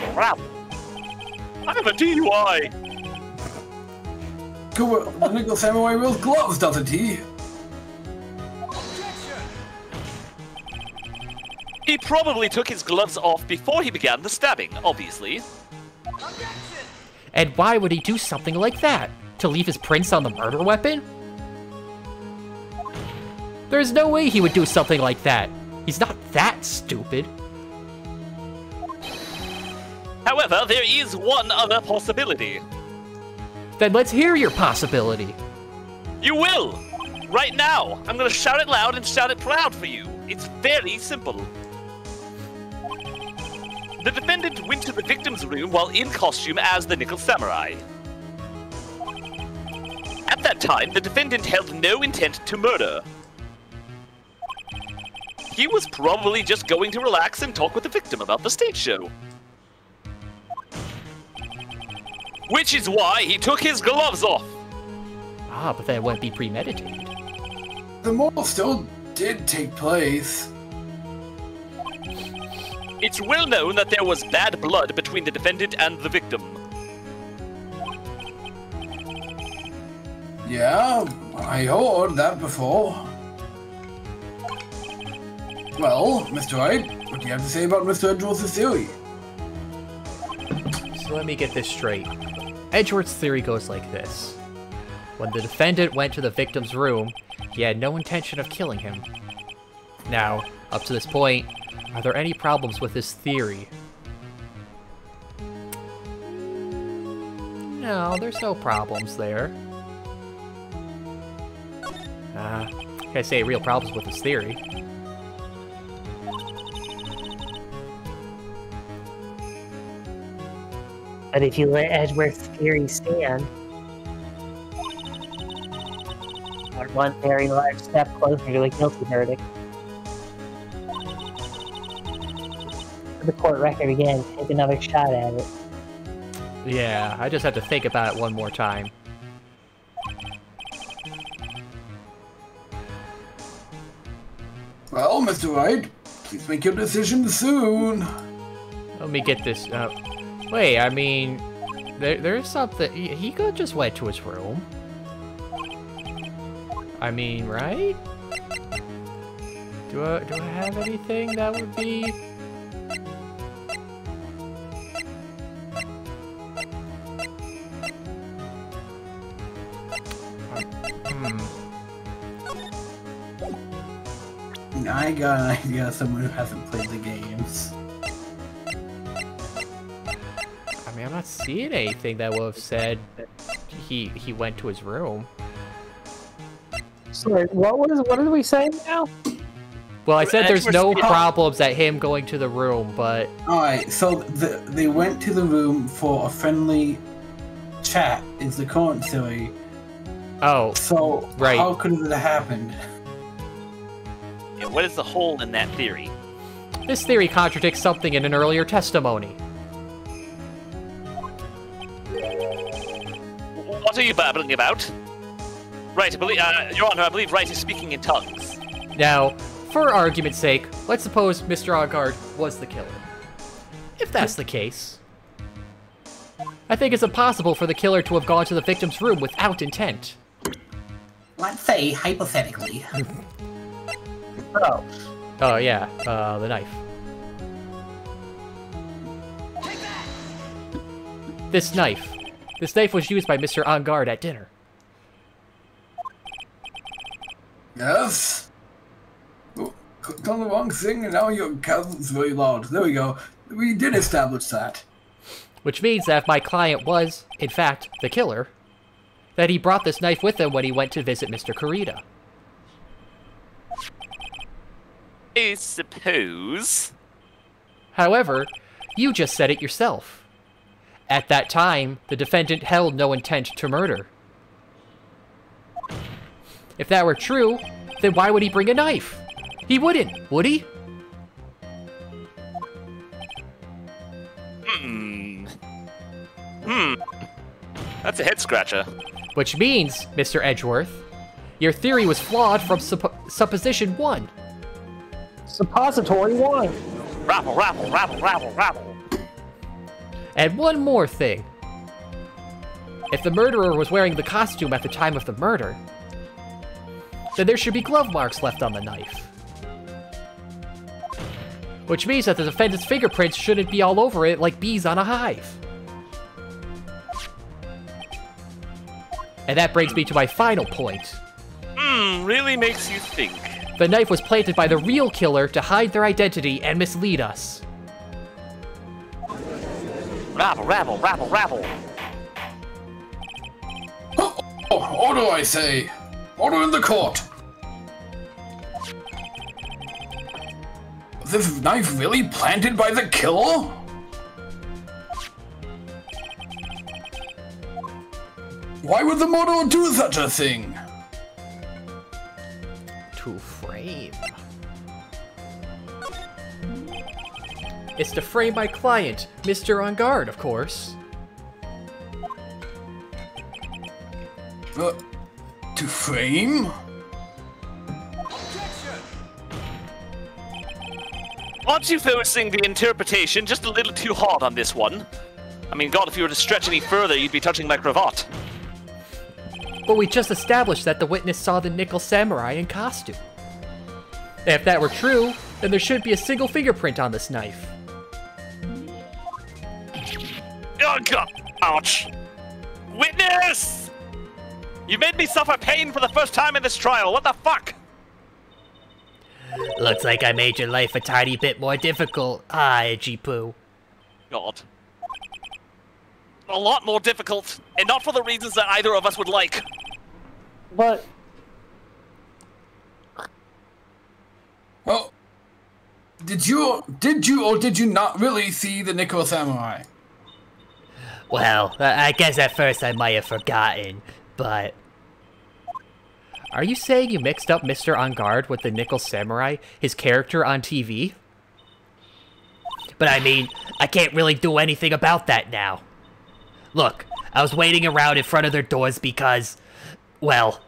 have a DUI. the Nickel Samurai wears gloves, doesn't he? He probably took his gloves off before he began the stabbing, obviously. And why would he do something like that? To leave his prints on the murder weapon? There's no way he would do something like that. He's not that stupid. However, there is one other possibility. Then let's hear your possibility. You will! Right now! I'm gonna shout it loud and shout it proud for you. It's very simple. The defendant went to the victim's room while in costume as the Nickel Samurai. At that time, the defendant held no intent to murder. He was probably just going to relax and talk with the victim about the stage show. Which is why he took his gloves off. Ah, but that wouldn't be premeditated. The murder still did take place. It's well known that there was bad blood between the defendant and the victim. Yeah, I heard that before. Well, Mr. Wright, what do you have to say about Mr. Edgeworth's theory? So let me get this straight. Edgeworth's theory goes like this. When the defendant went to the victim's room, he had no intention of killing him. Now, up to this point, are there any problems with this theory? No, there's no problems there. Can I say real problems with this theory? But if you let Edgeworth's theory stand, we're one very large step closer to a guilty verdict. For the court record again, take another shot at it. Yeah, I just have to think about it one more time. Well, Mr. Wright, please make your decision soon. Let me get this. Wait, I mean, there's something. He could just went to his room. I mean, right? Do I have anything that would be? I got an idea of someone who hasn't played the games. I mean, I'm not seeing anything that would have said he went to his room. Sorry, what did we say now? Well, I said there's no problems at him going to the room, but... Alright, so they went to the room for a friendly chat, is the current theory. Oh, so right. How could it have happened? Yeah, what is the hole in that theory? This theory contradicts something in an earlier testimony. What are you babbling about? Right, Your Honor, I believe Wright is speaking in tongues. Now, for argument's sake, let's suppose Mr. Angard was the killer. If that's the case, I think it's impossible for the killer to have gone to the victim's room without intent. Let's say, hypothetically. Oh, yeah, the knife. This knife. This knife was used by Mr. Angard at dinner. Yes? Oh, clicked on the wrong thing and now your cousin's very loud. There we go. We did establish that. Which means that if my client was, in fact, the killer, that he brought this knife with him when he went to visit Mr. Kurita. I suppose. However, you just said it yourself. At that time, the defendant held no intent to murder. If that were true, then why would he bring a knife? He wouldn't, would he? That's a head-scratcher. Which means, Mr. Edgeworth, your theory was flawed from supposition 1. Suppository 1. Rabble, rabble, rabble, rabble, rabble. And one more thing. If the murderer was wearing the costume at the time of the murder, then there should be glove marks left on the knife. Which means that the defendant's fingerprints shouldn't be all over it like bees on a hive. And that brings me to my final point. Really makes you think. The knife was planted by the real killer to hide their identity and mislead us. Rabble, rabble, rabble, rabble. Order, I say! Order in the court! Was this knife really planted by the killer? Why would the murderer do such a thing? To frame. It's to frame my client, Mr. On Guard, of course. To frame? Aren't you forcing the interpretation just a little too hard on this one? I mean, God, if you were to stretch any further, you'd be touching my cravat. But we just established that the witness saw the Nickel Samurai in costume. If that were true, then there shouldn't be a single fingerprint on this knife. Oh, God. Ouch. Witness! You made me suffer pain for the first time in this trial. What the fuck? Looks like I made your life a tiny bit more difficult, Edgy Poo. God. A lot more difficult, and not for the reasons that either of us would like. But Well, did you or did you not really see the Nickel Samurai? Well, I guess at first I might have forgotten, but... Are you saying you mixed up Mr. On Guard with the Nickel Samurai, his character on TV? But I mean, I can't really do anything about that now. Look, I was waiting around in front of their doors because, well,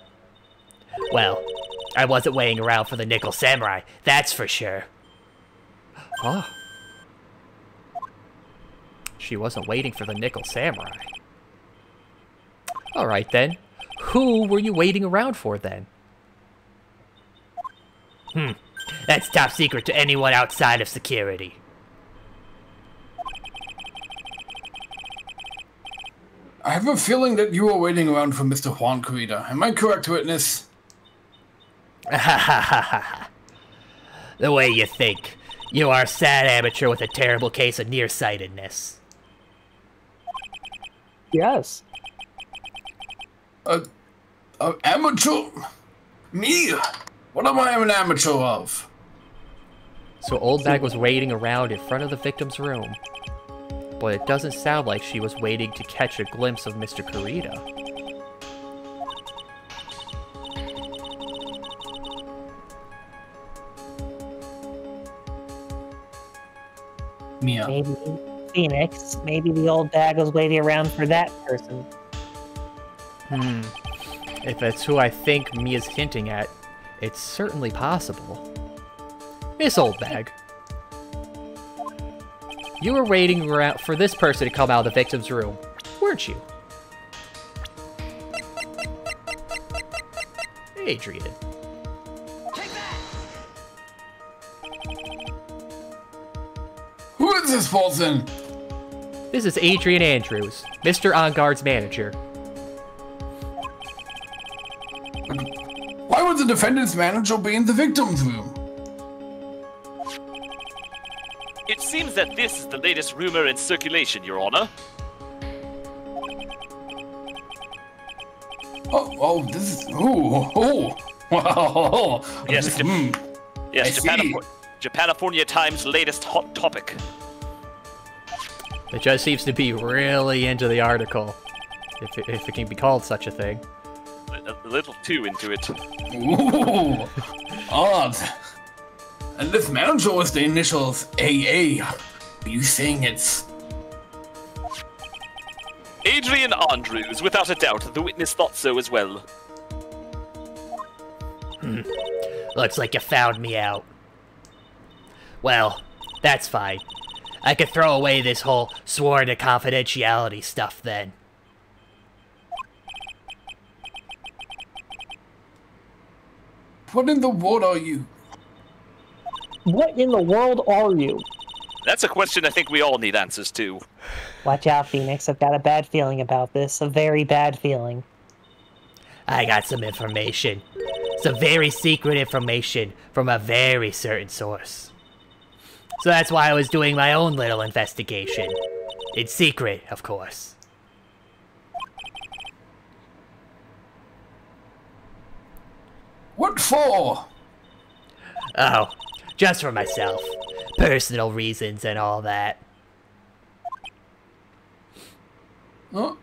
I wasn't waiting around for the Nickel Samurai, that's for sure. Huh. She wasn't waiting for the Nickel Samurai. Alright then. Who were you waiting around for then? That's top secret to anyone outside of security. I have a feeling that you were waiting around for Mr. Juan Corrida. Am I correct, witness? The way you think. You are a sad amateur with a terrible case of nearsightedness. yes, Amateur? Me? What am I an amateur of? So Old Bag was waiting around in front of the victim's room. But it doesn't sound like she was waiting to catch a glimpse of Mr. Corrida. Mia. maybe Phoenix. Maybe the old bag was waiting around for that person. If that's who I think Mia's hinting at, it's certainly possible. Miss Old Bag. You were waiting around for this person to come out of the victim's room, weren't you? Adrian. Who is this person? This is Adrian Andrews, Mr. On Guard's manager. Why would the defendant's manager be in the victim's room? It seems that this is the latest rumor in circulation, Your Honor. Oh, this is... Oh, wow. Yes, yes, Japanifornia Times' latest hot topic. It just seems to be really into the article, if it can be called such a thing. A little too into it. Ooh, odd. And this manager was the initials AA. Are you saying it's... Adrian Andrews, without a doubt. The witness thought so as well. Looks like you found me out. Well, that's fine. I could throw away this whole sworn to confidentiality stuff then. What in the world are you? What in the world are you? That's a question I think we all need answers to. Watch out, Phoenix. I've got a bad feeling about this. A very bad feeling. I got some information. Some very secret information from a very certain source. So that's why I was doing my own little investigation. In secret, of course. What for? Oh, just for myself. Personal reasons and all that. Huh?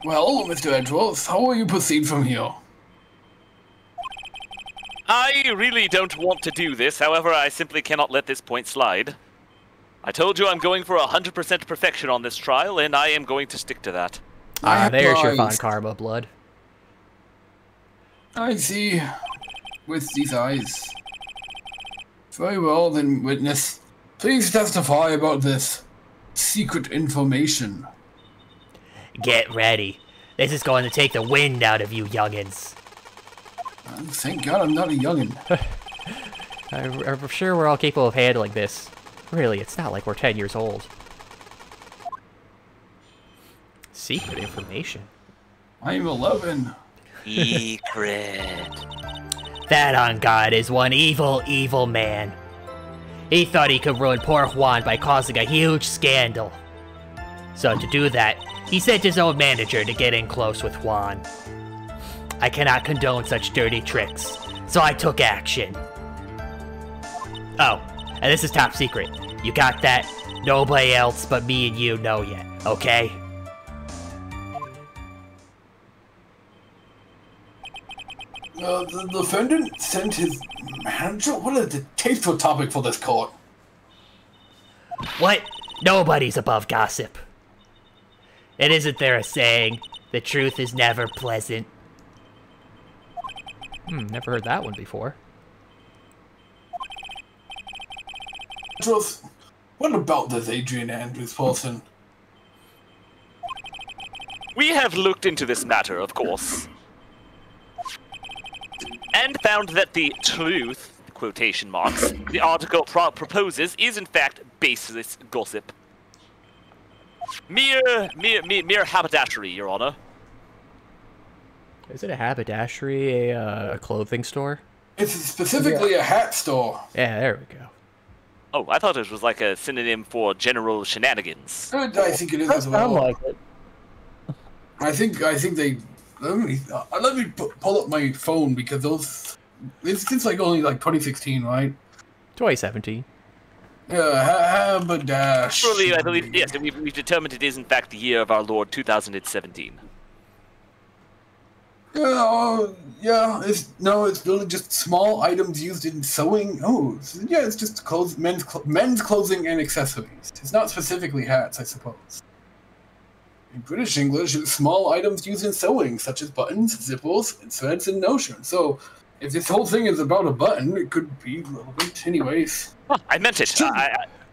Well, Mr. Edgeworth, how will you proceed from here? I really don't want to do this, however, I simply cannot let this point slide. I told you I'm going for 100% perfection on this trial, and I am going to stick to that. There's your Von eyes. Karma blood. I see. With these eyes. Very well, then, witness. Please testify about this secret information. Get ready. This is going to take the wind out of you youngins. Thank God I'm not a youngin'. I'm sure we're all capable of handling this. Really, it's not like we're 10 years old. Secret information. I'm 11. Secret. That on God is one evil, evil man. He thought he could ruin poor Juan by causing a huge scandal. So to do that, he sent his own manager to get in close with Juan. I cannot condone such dirty tricks, so I took action. Oh, and this is top secret. You got that? Nobody else but me and you know yet, okay? The defendant sent his manager? What a distasteful topic for this court. What? Nobody's above gossip. And isn't there a saying, the truth is never pleasant? Never heard that one before. Just, what about this Adrian Andrews person? We have looked into this matter, of course, and found that the truth, quotation marks, the article proposes is in fact baseless gossip. Mere haberdashery, Your Honor. Is it a haberdashery, a clothing store? It's specifically a hat store. Yeah, there we go. Oh, I thought it was like a synonym for general shenanigans. I think it is as Sound well. like it. I think they. Let me pull up my phone because those. It's like only like 2016, right? 2017. Yeah, haberdashery. Surely, I believe, yes, we've determined it is in fact the year of our Lord 2017. Yeah, it's really just small items used in sewing. Oh, yeah, it's just men's clothing and accessories. It's not specifically hats, I suppose. In British English, it's small items used in sewing, such as buttons, zippers, and threads and notions. So, if this whole thing is about a button, it could be relevant anyways. Huh, I meant it.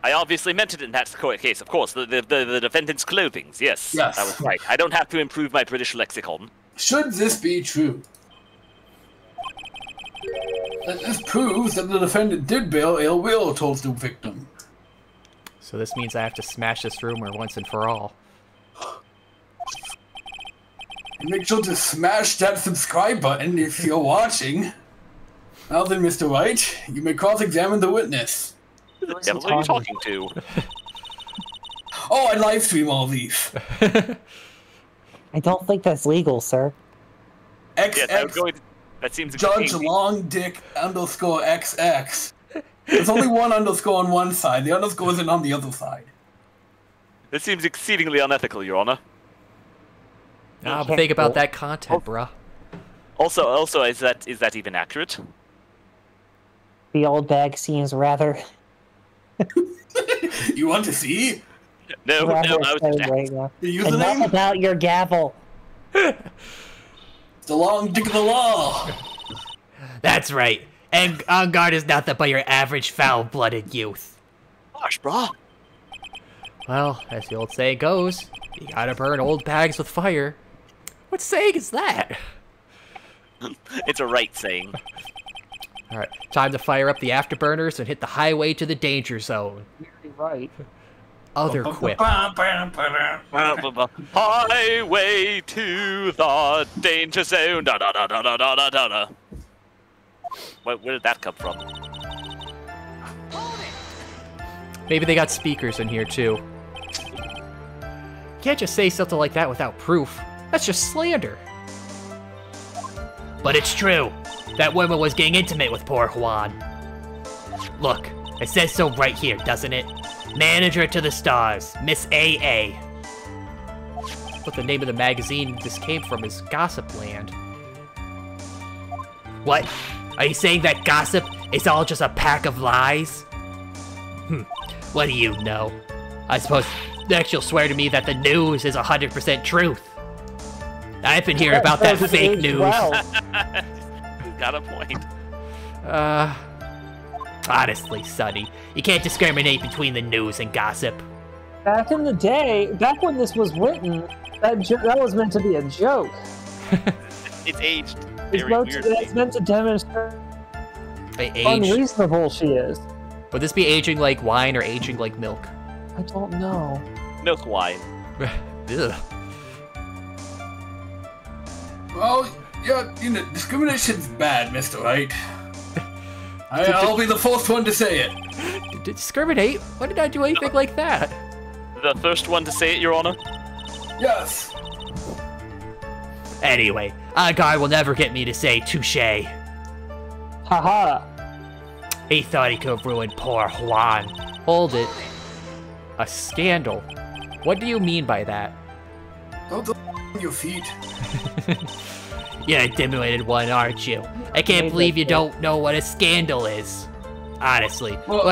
I obviously meant it in that case, of course. The defendant's clothing. Yes, Yes. that was right. I don't have to improve my British lexicon. Should this be true, then this proves that the defendant did bear ill will towards the victim. So this means I have to smash this rumor once and for all. And make sure to smash that subscribe button if you're watching. Now then, Mr. Wright, you may cross-examine the witness. Who the devil are you talking to? Oh, I live stream all these. I don't think that's legal, sir. Yes, XX that seems Judge extremely- Long Dick _ XX. There's only one underscore on one side. The underscore isn't on the other side. This seems exceedingly unethical, Your Honor. Nah, but think about that content, bruh. Also, is that even accurate? The old bag seems rather. You want to see No, I was excited just right now. the Enough username? about your gavel. The Long Dick of the Law. That's right. And On Guard is nothing but your average foul-blooded youth. Gosh, brah. Well, as the old saying goes, you gotta burn old bags with fire. What saying is that? It's a Wright saying. Alright, time to fire up the afterburners and hit the highway to the danger zone. Right. Other quip. Highway to the danger zone. Da, da, da, da, da, da, da, da. Where did that come from? Maybe they got speakers in here too. Can't just say something like that without proof. That's just slander. But it's true. That woman was getting intimate with poor Juan. Look, it says so right here, doesn't it? Manager to the stars, Miss A.A. But the name of the magazine this came from is Gossip Land. What? Are you saying that gossip is all just a pack of lies? What do you know? I suppose next you'll swear to me that the news is 100% truth. I've been hearing about that fake news. Got a point. Honestly, Sonny, you can't discriminate between the news and gossip. Back in the day, back when this was written, that was meant to be a joke. It's aged It's very meant, weirdly. it's meant to demonstrate They how age. unreasonable she is. Would this be aging like wine or aging like milk? I don't know. Milk wine. Ugh. Well, yeah, you know, discrimination's bad, Mr. Wright. I'll be the first one to say it. Discriminate? When did I do anything like that? The first one to say it, Your Honor. Yes. Anyway, a guy will never get me to say touche. Haha. He thought he could ruin poor Juan. Hold it. A scandal? What do you mean by that? Don't on your feet. You're a dimwitted one, aren't you? I can't believe you don't know what a scandal is. Honestly, Well-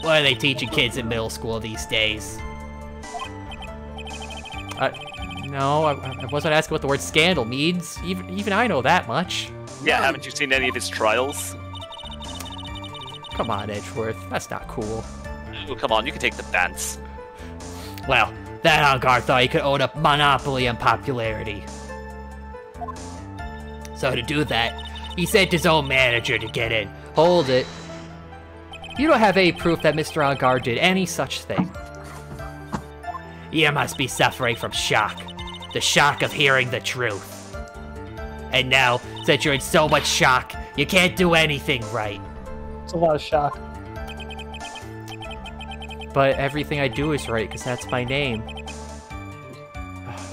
what are they teaching kids in middle school these days? No, I wasn't asking what the word scandal means. Even I know that much. Yeah, haven't you seen any of his trials? Come on, Edgeworth. That's not cool. Oh, come on, you can take the bants. Well, that Hungar thought he could own a monopoly on popularity. So to do that, he sent his own manager to get in. Hold it. You don't have any proof that Mr. Ongar did any such thing. You must be suffering from shock. The shock of hearing the truth. And now, since you're in so much shock, you can't do anything right. It's a lot of shock. But everything I do is right, because that's my name.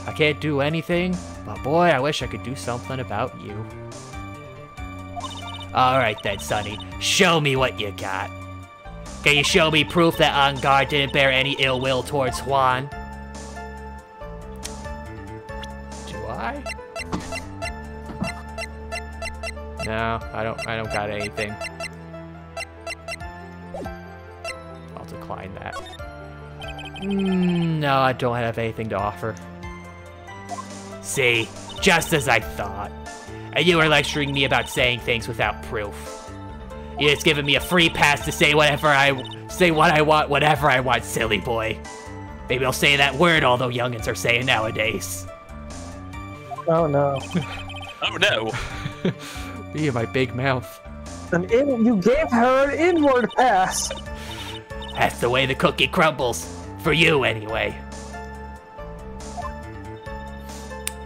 I can't do anything, but boy, I wish I could do something about you. Alright then, Sonny. Show me what you got. Can you show me proof that Ongar didn't bear any ill will towards Juan? Do I? No, I don't got anything. I'll decline that. No, I don't have anything to offer. See, just as I thought. And you were lecturing me about saying things without proof. You're just giving me a free pass to say what I want, whatever I want, silly boy. Maybe I'll say that word all the youngins are saying nowadays. Oh no. Oh no. Me and my big mouth. You gave her an inward pass. That's the way the cookie crumbles. For you, anyway.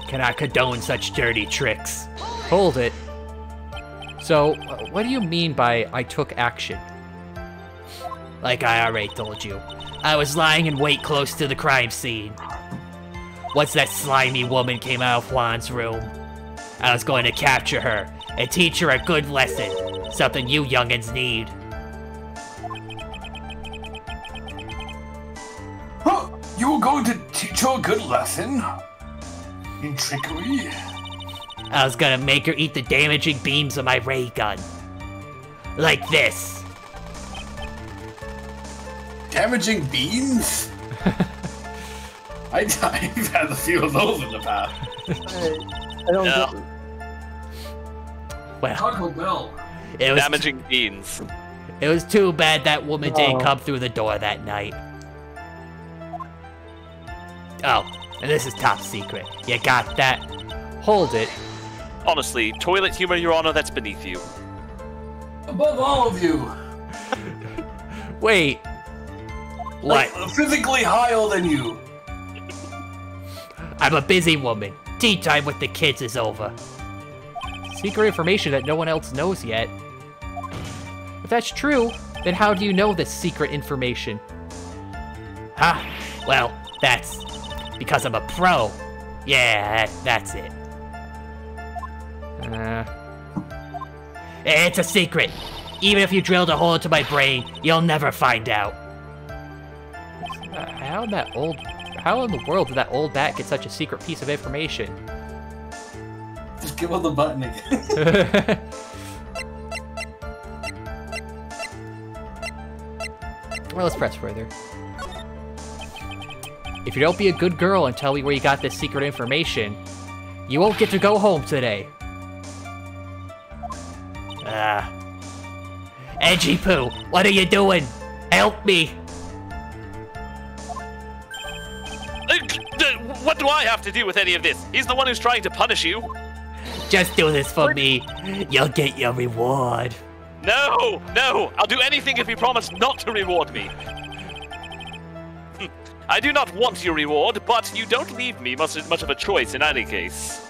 Cannot condone such dirty tricks. Hold it. So, what do you mean by I took action? Like I already told you, I was lying in wait close to the crime scene. Once that slimy woman came out of Juan's room, I was going to capture her and teach her a good lesson, something you youngins need. Huh? You were going to teach her a good lesson? In trickery? I was gonna make her eat the damaging beams of my ray gun. Like this. Damaging beams? I've had a few of those in the past. I don't No. get Well, Taco Bell. it was Damaging beans. It was too bad that woman didn't Oh. come through the door that night. Oh, and this is top secret. You got that? Hold it. Honestly, toilet humor, Your Honor, that's beneath you. Above all of you. Wait. What? Like, physically higher than you. I'm a busy woman. Tea time with the kids is over. Secret information that no one else knows yet. If that's true, then how do you know this secret information? Huh? Well, that's because I'm a pro. Yeah, that's it. It's a secret. Even if you drilled a hole into my brain, you'll never find out. How in the world did that old bat get such a secret piece of information? Just give her the button again. Well, let's press further. If you don't be a good girl and tell me where you got this secret information, you won't get to go home today. Edgy Poo, what are you doing? Help me! What do I have to do with any of this? He's the one who's trying to punish you. Just do this for me. You'll get your reward. No, I'll do anything if you promise not to reward me. I do not want your reward, but you don't leave me much of a choice in any case.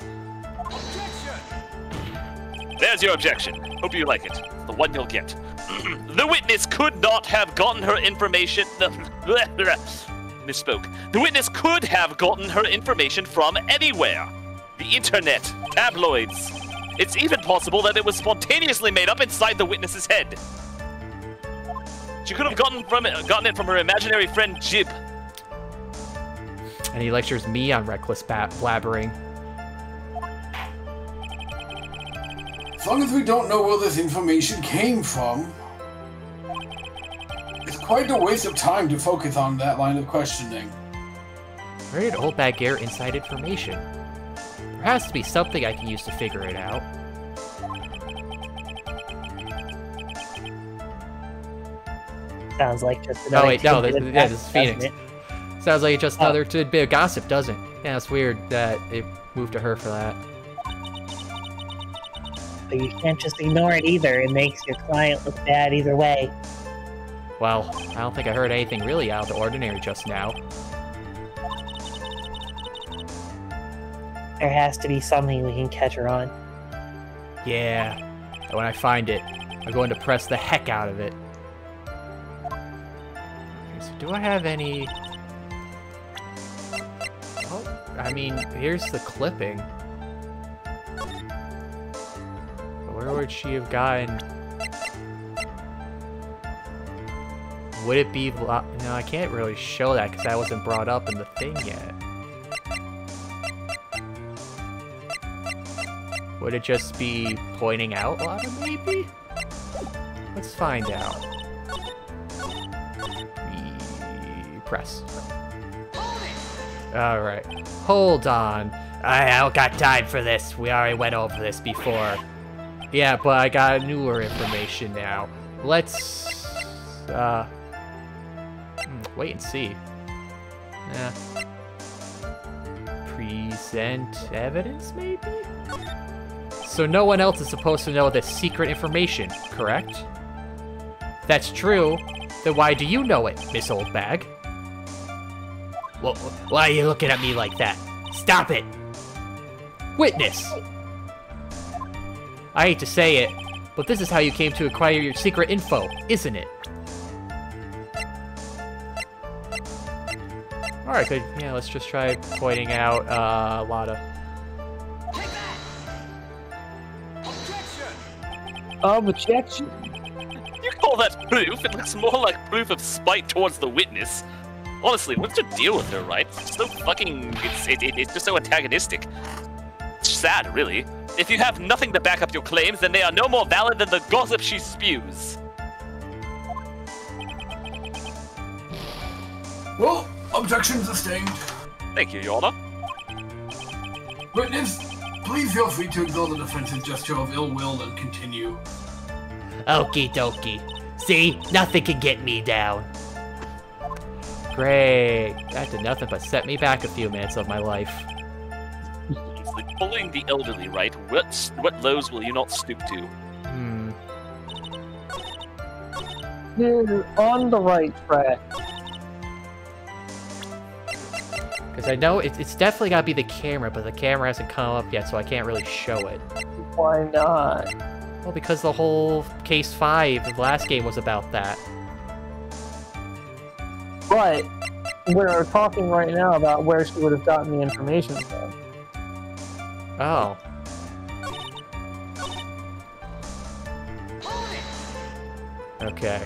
There's your objection. Hope you like it. It's the one you'll get. The witness could not have gotten her information... Misspoke. The witness could have gotten her information from anywhere. The internet, tabloids. It's even possible that it was spontaneously made up inside the witness's head. She could have gotten it from her imaginary friend Jib. And he lectures me on reckless blabbering. As long as we don't know where this information came from, it's quite a waste of time to focus on that line of questioning. Where did old bat get inside information? There has to be something I can use to figure it out. Sounds like just another. Oh wait, no, tidbit of this is gossip, Phoenix. doesn't it? Sounds like just another tidbit of gossip, doesn't it? Yeah, it's weird that it moved to her for that. But you can't just ignore it either. It makes your client look bad either way. Well, I don't think I heard anything really out of the ordinary just now. There has to be something we can catch her on. Yeah, and when I find it, I'm going to press the heck out of it. Okay, so do I have any... Oh, I mean, here's the clipping. Where would she have gotten... Would it be... No, I can't really show that because that wasn't brought up in the thing yet. Would it just be pointing out Lada, maybe? Let's find out. Press. Alright. Hold on. I don't got time for this. We already went over this before. Yeah, but I got newer information now. Let's... wait and see. Yeah. Present evidence, maybe? So no one else is supposed to know this secret information, correct? If that's true, then why do you know it, Miss Old Bag? Well, why are you looking at me like that? Stop it! Witness! I hate to say it, but this is how you came to acquire your secret info, isn't it? Alright, good. Yeah, let's just try pointing out, Lada. Objection. You call that proof? It looks more like proof of spite towards the witness. Honestly, what's your deal with her, right? It's so fucking... It's just so antagonistic. It's sad, really. If you have nothing to back up your claims, then they are no more valid than the gossip she spews. Well, objection sustained. Thank you, Your Honor. Witness, please feel free to ignore the defense's gesture of ill will and continue. Okie dokie. See? Nothing can get me down. Great. That did nothing but set me back a few minutes of my life. obviously bullying the elderly, right? What lows will you not stoop to? You're on the right track. Because I know it's definitely got to be the camera, but the camera hasn't come up yet, so I can't really show it. Why not? Well, because the whole Case 5 of the last game was about that. But we're talking right now about where she would have gotten the information from. Oh. Okay.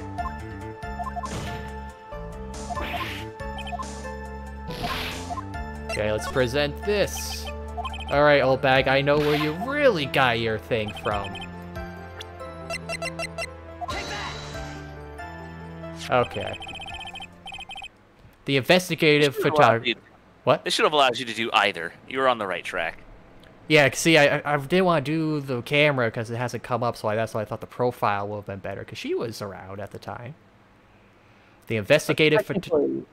Okay, let's present this. Alright, old bag, I know where you really got your thing from. Okay. The investigative photography. What? They should have allowed you to do either. You were on the right track. Yeah, see, I didn't want to do the camera because it hasn't come up, so that's why I thought the profile would have been better, because she was around at the time. The investigative photography.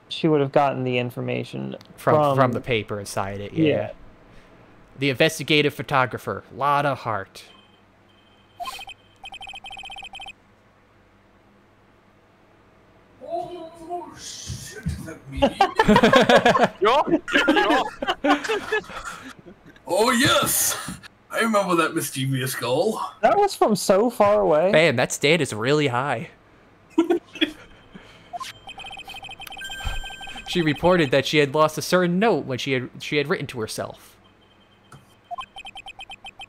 She would have gotten the information from the paper inside it, yeah. The investigative photographer. Lot of heart. Oh, shit, is that me? Oh, yes! I remember that mischievous goal. That was from so far away. Man, that stand is really high. She reported that she had lost a certain note when she had written to herself.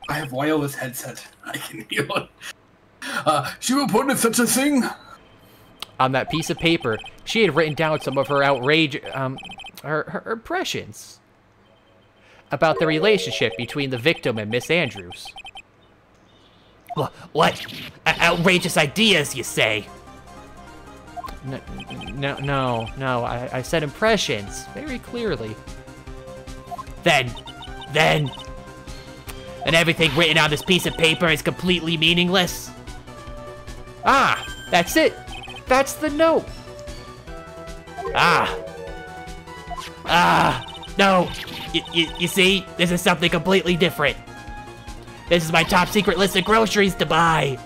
I have wireless headset. I can hear it. She reported such a thing. On that piece of paper, she had written down some of her her impressions about the relationship between the victim and Miss Andrews. What? Outrageous ideas, you say? No. I said impressions very clearly. Then, and everything written on this piece of paper is completely meaningless? Ah, that's it. That's the note. No. You see, this is something completely different. This is my top secret list of groceries to buy.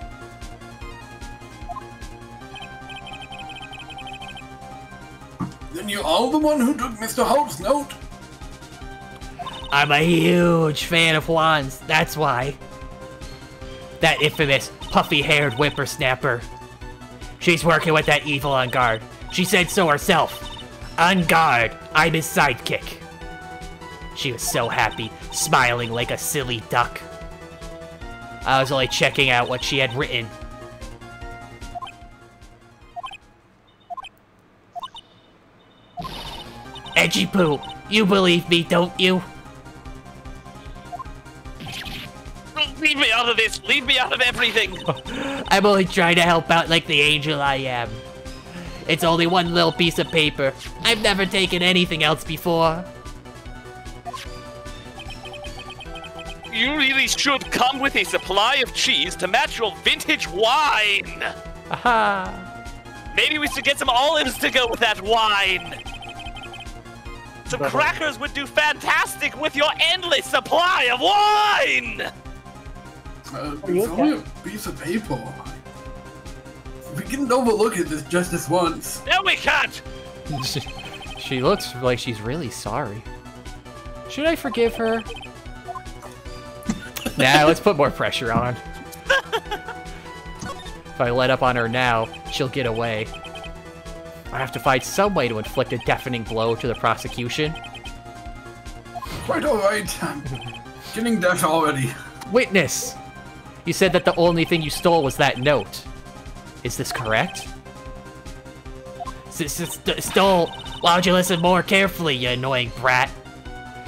Then you are the one who took Mr. Holt's note? I'm a huge fan of Juan's, that's why. That infamous, puffy-haired whippersnapper. She's working with that evil on guard. She said so herself. On guard, I'm his sidekick. She was so happy, smiling like a silly duck. I was only checking out what she had written. Edgy Poo, you believe me, don't you? Leave me out of this! Leave me out of everything! I'm only trying to help out like the angel I am. It's only one little piece of paper. I've never taken anything else before. You really should come with a supply of cheese to match your vintage wine! Aha! Maybe we should get some olives to go with that wine! Some crackers would do fantastic with your endless supply of wine! It's only a piece of paper. We can overlook it just this once. No, we can't! She looks like she's really sorry. Should I forgive her? Nah, let's put more pressure on. If I let up on her now, she'll get away. I have to find some way to inflict a deafening blow to the prosecution. Quite alright. I'm getting deaf already. Witness! You said that the only thing you stole was that note. Is this correct? Stole? Why don't you listen more carefully, you annoying brat?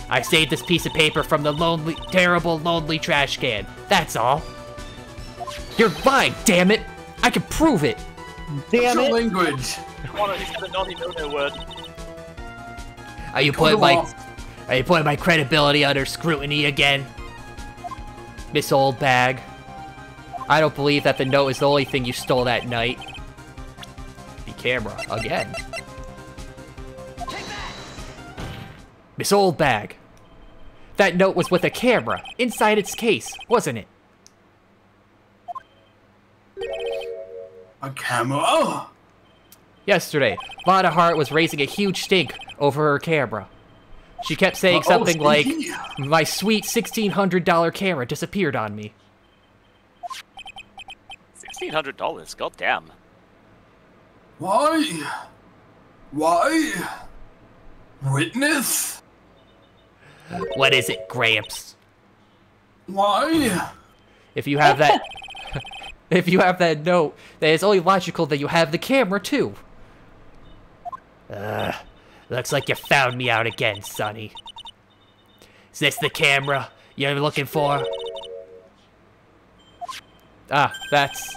I saved this piece of paper from the terrible, lonely trash can. That's all. You're lying, damn it! I can prove it! Damn it! Language. He's got a naughty no-no word. Are you putting my credibility under scrutiny again? Miss Old Bag. I don't believe that the note is the only thing you stole that night. The camera, again. Miss Old Bag. That note was with a camera inside its case, wasn't it? A camera? Oh. Yesterday, Vada Hart was raising a huge stink over her camera. She kept saying something like, "My sweet $1,600 camera disappeared on me." $1,600, goddamn. Why? Why? Witness? What is it, Gramps? Why? If you have that... if you have that note, then it's only logical that you have the camera, too. Looks like you found me out again, Sonny. Is this the camera you're looking for? Ah, that's...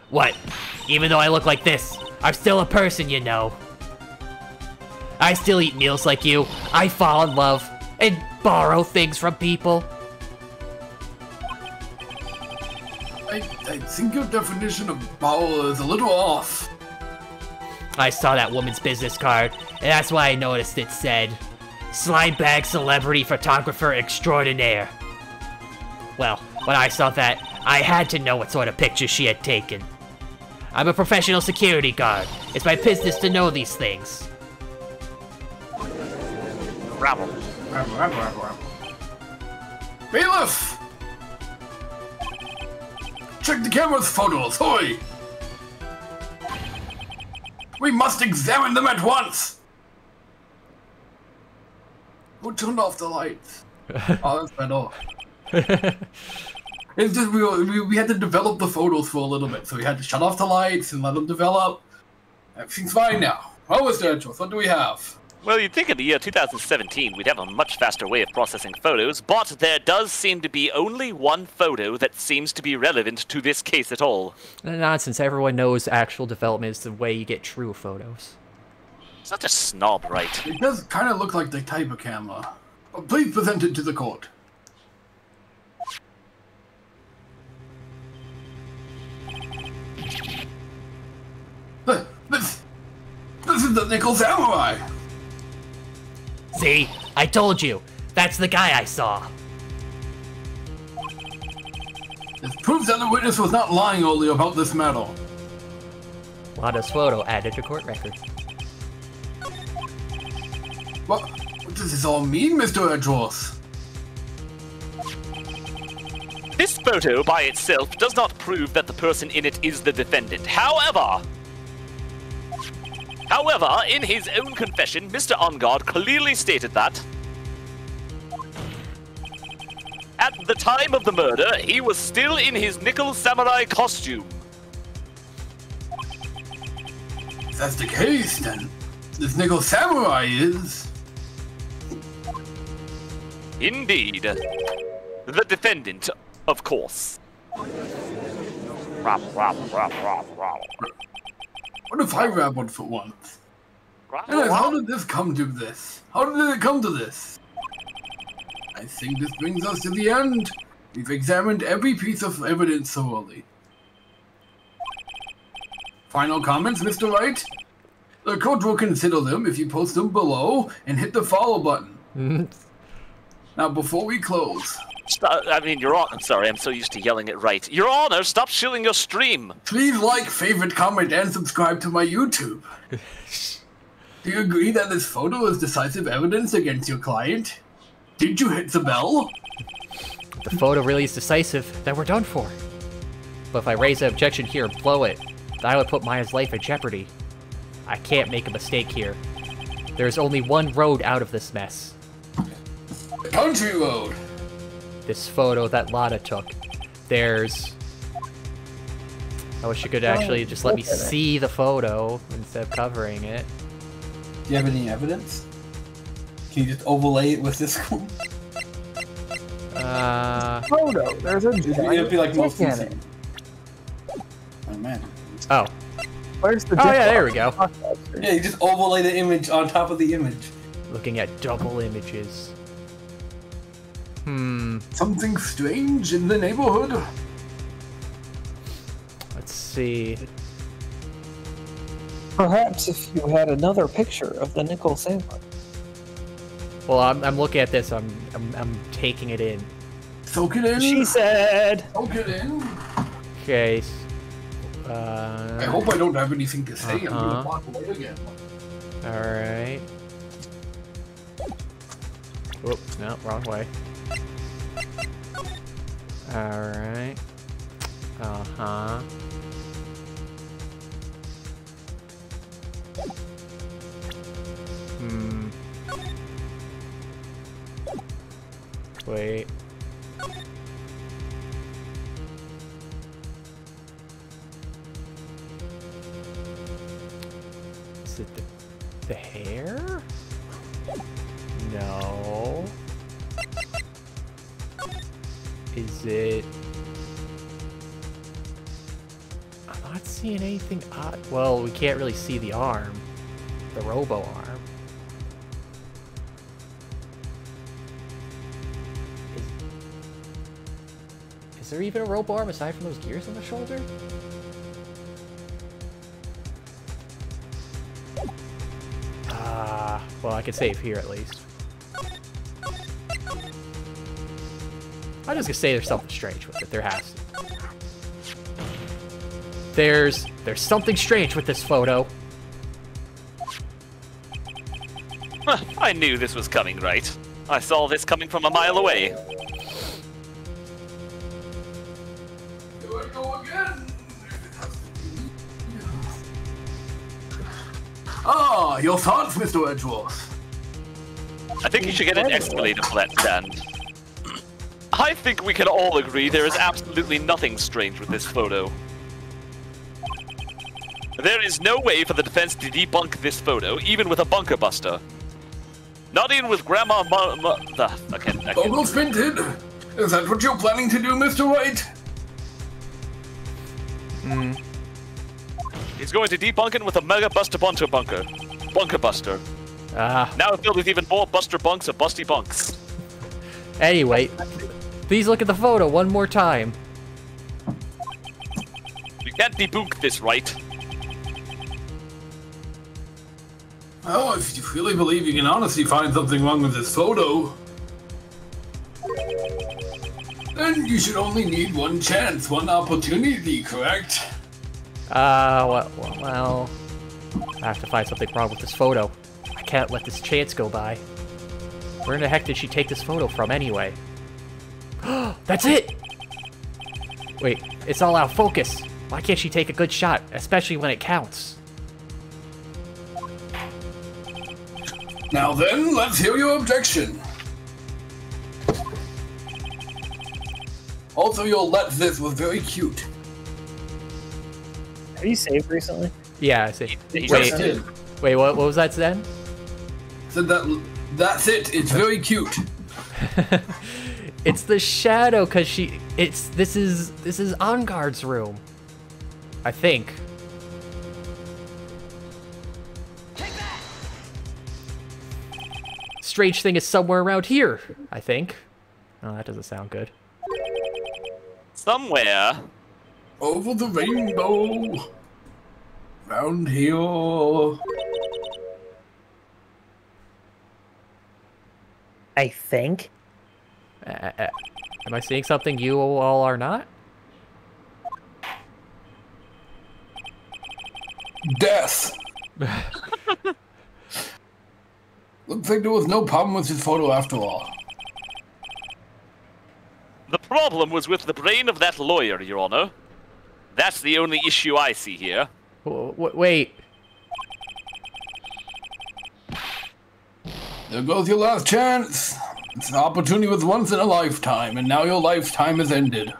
What? Even though I look like this, I'm still a person, you know. I still eat meals like you. I fall in love and borrow things from people. I think your definition of borrow is a little off. I saw that woman's business card, and that's why I noticed it said, Slime Bag Celebrity Photographer Extraordinaire. Well, when I saw that, I had to know what sort of pictures she had taken. I'm a professional security guard. It's my business to know these things. Rabble. Rabble. Bailiff! Check the camera's photos, hurry! We must examine them at once! Who turned off the lights? Oh, that's better. It's just we had to develop the photos for a little bit, so we had to shut off the lights and let them develop. Everything's fine now. Oh, Mr. Andrews, what do we have? Well, you'd think in the year 2017 we'd have a much faster way of processing photos, but there does seem to be only one photo that seems to be relevant to this case at all. Nonsense, everyone knows actual development is the way you get true photos. Such a snob, Wright. It does kind of look like the type of camera. But please present it to the court. This is the Nickel Samurai! See? I told you. That's the guy I saw. This proves that the witness was not lying only about this matter. Lada's photo added to court record. What does this all mean, Mr. Andrews? This photo by itself does not prove that the person in it is the defendant. However, in his own confession, Mr. Ongard clearly stated that at the time of the murder, he was still in his Nickel Samurai costume. If that's the case, then this Nickel Samurai is... Indeed. The defendant, of course. What if I grab one for once? And how did this come to this? How did it come to this? I think this brings us to the end. We've examined every piece of evidence thoroughly. Final comments, Mr. Wright? The court will consider them if you post them below and hit the follow button. Now, before we close... I mean, Your Honor, I'm sorry, I'm so used to yelling it right. Your Honor, stop shilling your stream! Please like, favorite, comment, and subscribe to my YouTube. Do you agree that this photo is decisive evidence against your client? Did you hit the bell? If the photo really is decisive, then we're done for. But if I raise an objection here and blow it, I would put Maya's life in jeopardy. I can't make a mistake here. There's only one road out of this mess. The country road! This photo that Lada took. There's... I wish you could actually just let me see the photo instead of covering it. Do you have any evidence? Can you just overlay it with this one? Photo. There's a It'd be like most in insane. it. Oh man. Oh. Where's the Oh yeah, there we go. Yeah, you just overlay the image on top of the image. Looking at double images. Something strange in the neighborhood? Let's see. Perhaps if you had another picture of the Nickel Samurai. Well, I'm looking at this. I'm taking it in. Soak it in. She said. Soak it in. Okay. I hope I don't have anything to say. I'm gonna walk away again. All right. Whoop! No, wrong way. All right. Wait. Is it the hair? No. Is it... I'm not seeing anything odd. Well, we can't really see the arm. The robo arm. Is there even a robo arm aside from those gears on the shoulder? Well, I could save here at least. I'm just gonna say there's something strange with it. There has to. There's something strange with this photo. I knew this was coming, right? I saw this coming from a mile away. Here I go again. Ah, your thoughts, Mr. Edgeworth. I think you should get an escalator for that stand. I think we can all agree there is absolutely nothing strange with this photo. There is no way for the defense to debunk this photo, even with a bunker buster. Not even with Grandma I can't. Almost minted. Is that what you're planning to do, Mr. Wright? He's going to debunk it with a Mega Buster Bunker Buster. Now filled with even more Buster Bunks of Busty Bunks. Anyway, please look at the photo one more time. You can't debunk this, right? Oh, if you really believe you can honestly find something wrong with this photo, then you should only need one chance, one opportunity, correct? Well, I have to find something wrong with this photo. I can't let this chance go by. Where in the heck did she take this photo from anyway? That's it! Wait, it's all out of focus. Why can't she take a good shot, especially when it counts? Now then, let's hear your objection. Also, your Let's This was very cute. Have you saved recently? Yeah, I see. Just did. Wait, what was that, Zen? Said that's it. It's very cute. It's the shadow, cause this is Onguard's room. I think. Strange thing is somewhere around here, I think. Oh, that doesn't sound good. Somewhere. Over the rainbow. Round here. I think. Am I seeing something you all are not? Death. Looks like there was no problem with his photo after all. The problem was with the brain of that lawyer, Your Honor. That's the only issue I see here. Wait. There goes your last chance. It's an opportunity was once in a lifetime, and now your lifetime is ended.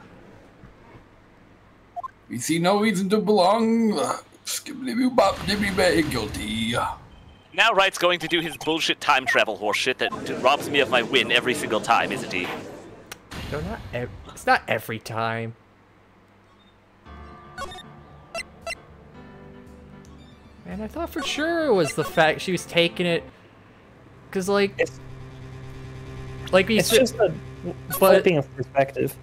You see no reason to belong. Skibbity-boo-bop-dibby-bay, guilty. Now Wright's going to do his bullshit time travel horseshit that robs me of my win every single time, isn't he? No, it's not every time. And I thought for sure it was the fact she was taking it, cause like It's just a flipping of perspective.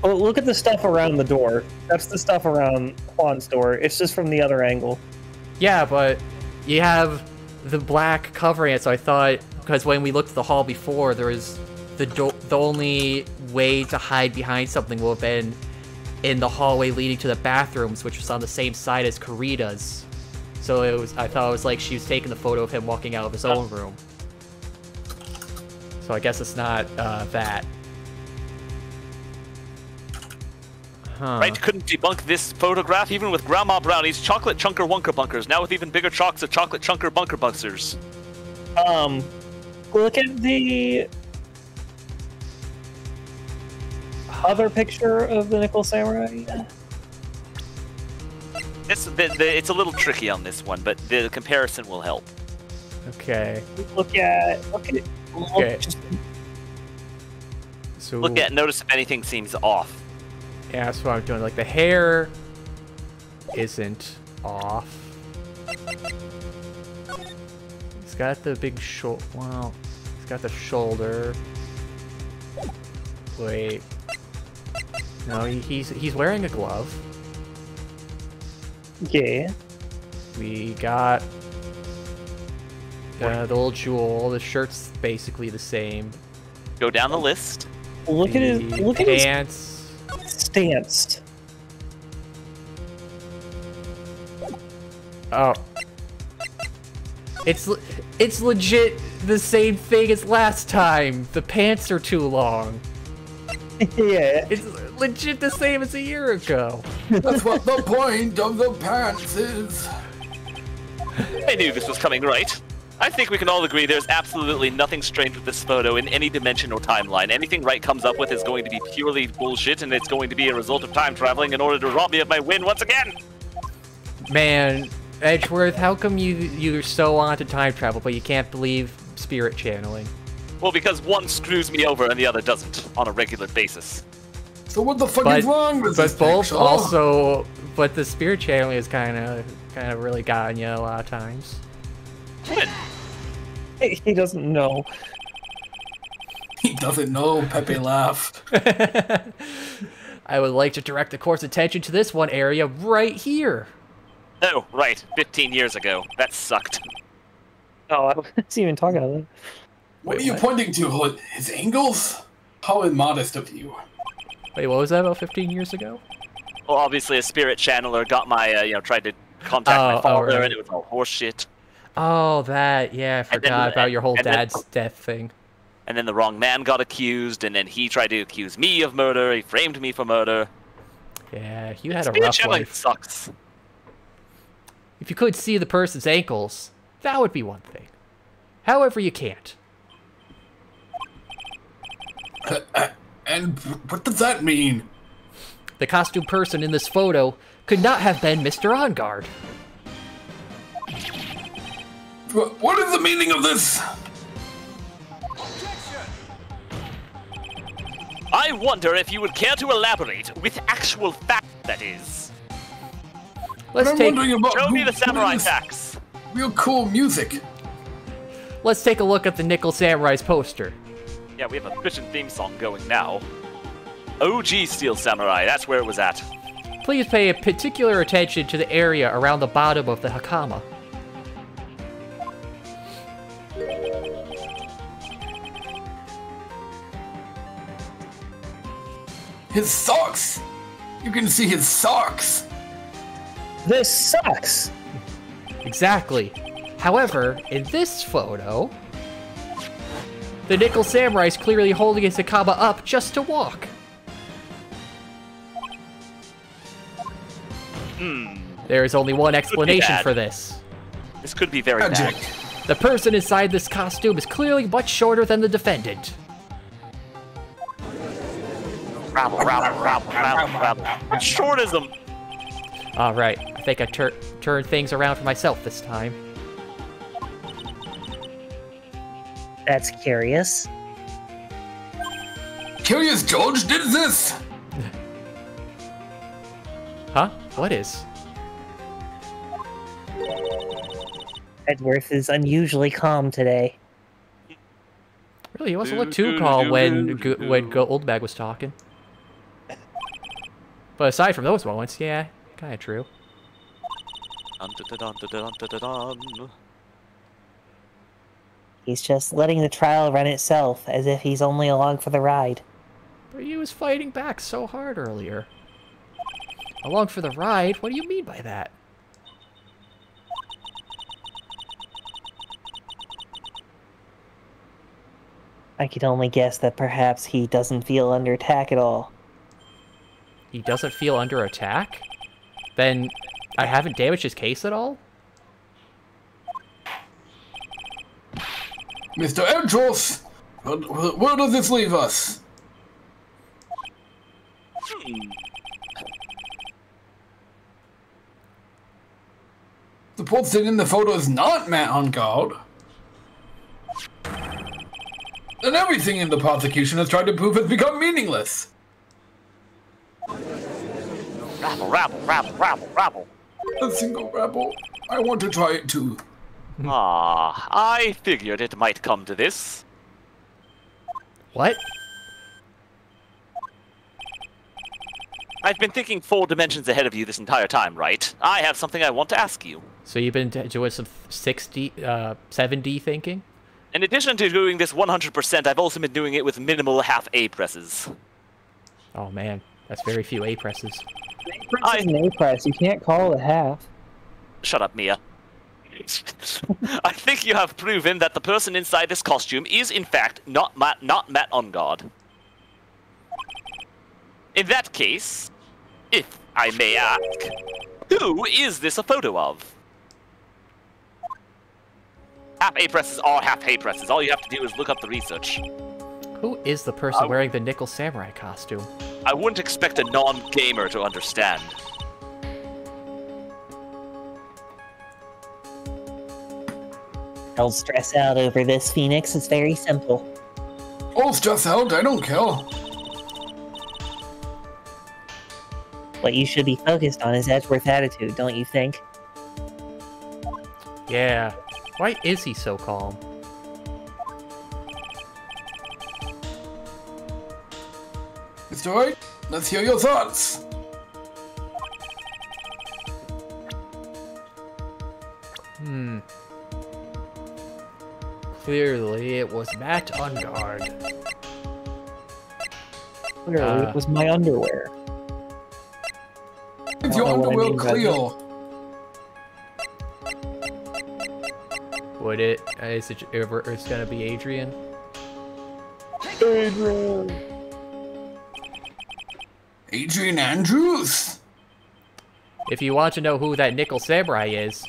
Oh, look at the stuff around the door. That's the stuff around Juan's door. It's just from the other angle. Yeah, but you have the black covering it, so I thought because when we looked at the hall before, there was the only way to hide behind something would have been in the hallway leading to the bathrooms, which was on the same side as Karita's. So I thought it was like she was taking the photo of him walking out of his own room. So I guess it's not that. Huh. Wright couldn't debunk this photograph even with Grandma Brownie's chocolate chunker wunker bunkers, now with even bigger chocks of chocolate chunker bunker bunkers. Look at the other picture of the Nickel Samurai. It's a little tricky on this one, but the comparison will help. Okay. Look at Okay. So Look at, notice if anything seems off. yeah, that's what I'm doing. Like the hair isn't off. He's got the big shoulder. Well, he's got the shoulder. Wait. No, he's wearing a glove. Yeah. We got the little jewel. The shirt's basically the same. Go down the list. Look at his pants. Stance. Oh. It's legit the same thing as last time. The pants are too long. Yeah. It's legit the same as a year ago. That's what the point of the pants is. I knew this was coming, right? I think we can all agree there's absolutely nothing strange with this photo in any dimension or timeline. Anything Wright comes up with is going to be purely bullshit, and it's going to be a result of time traveling in order to rob me of my win once again! Man, Edgeworth, how come you're so on to time travel, but you can't believe spirit channeling? Well, because one screws me over and the other doesn't, on a regular basis. So what the fuck is wrong with this But both picture? also, but the spirit channeling is kind of really gotten you a lot of times. When? He doesn't know. He doesn't know, Pepe laughed. I would like to direct the court's attention to this one area right here. Oh, right, 15 years ago. That sucked. Oh, I wasn't even talking about that. What are you pointing to? His angles? How immodest of you. Wait, what was that about 15 years ago? Well, obviously a spirit channeler got my, tried to contact my father, right. and it was all horseshit. Oh, that, yeah, I forgot about your whole dad's death thing. And then the wrong man got accused, and then he tried to accuse me of murder, he framed me for murder. Yeah, you had a Spirit rough channeling life. sucks. If you could see the person's ankles, that would be one thing. However, you can't. And what does that mean? The costume person in this photo could not have been Mr. On Guard. What is the meaning of this? I wonder if you would care to elaborate, with actual facts, that is. Let's I'm take wondering about Show me the who samurai is facts. Real cool music. let's take a look at the Nickel Samurai's poster. Yeah, we have a Christian theme song going now. OG Steel Samurai, that's where it was at. Please pay a particular attention to the area around the bottom of the hakama. His socks! You can see his socks! This sucks. Exactly. However, in this photo, the Nickel Samurai is clearly holding his hakama up just to walk. There is only one explanation bad. for this. This could be very Magic. bad. The person inside this costume is clearly much shorter than the defendant. Rabble, rabble, rabble, rabble, rabble. Shortism. Alright, I think I turned things around for myself this time. That's curious. Curious George did this! Huh? What is? Edgeworth is unusually calm today. Really, he wasn't look too calm when Goldbag was talking. But aside from those moments, yeah, kind of true. He's just letting the trial run itself, as if he's only along for the ride. But he was fighting back so hard earlier. Along for the ride? What do you mean by that? I can only guess that perhaps he doesn't feel under attack at all. He doesn't feel under attack? Then I haven't damaged his case at all? Mr. Andrews, where does this leave us? The person in the photo is not Matt on guard. And everything in the prosecution has tried to prove has become meaningless. Rabble, rabble, rabble, rabble, rabble. A single rebel. I want to try it too. Ah, I figured it might come to this. What? I've been thinking 4 dimensions ahead of you this entire time, right? I have something I want to ask you. So you've been doing some 7D thinking? In addition to doing this 100%, I've also been doing it with minimal half A presses. Oh man, that's very few A presses. It's an A press. You can't call it a half. Shut up, Mia. I think you have proven that the person inside this costume is, in fact, not Matt on guard. In that case, if I may ask, who is this a photo of? Half A presses are half A presses. All you have to do is look up the research. Who is the person wearing the nickel samurai costume? I wouldn't expect a non-gamer to understand. Don't stress out over this, Phoenix. It's very simple. Oh, stress out, I don't care. What you should be focused on is Edgeworth's attitude, don't you think? Yeah. Why is he so calm? Mr. Wright, let's hear your thoughts. Clearly, it was Matt on guard. Clearly, it was my underwear. Is your underwear clear? Would it? Is it ever? It's gonna be Adrian. Adrian Andrews? If you want to know who that nickel samurai is,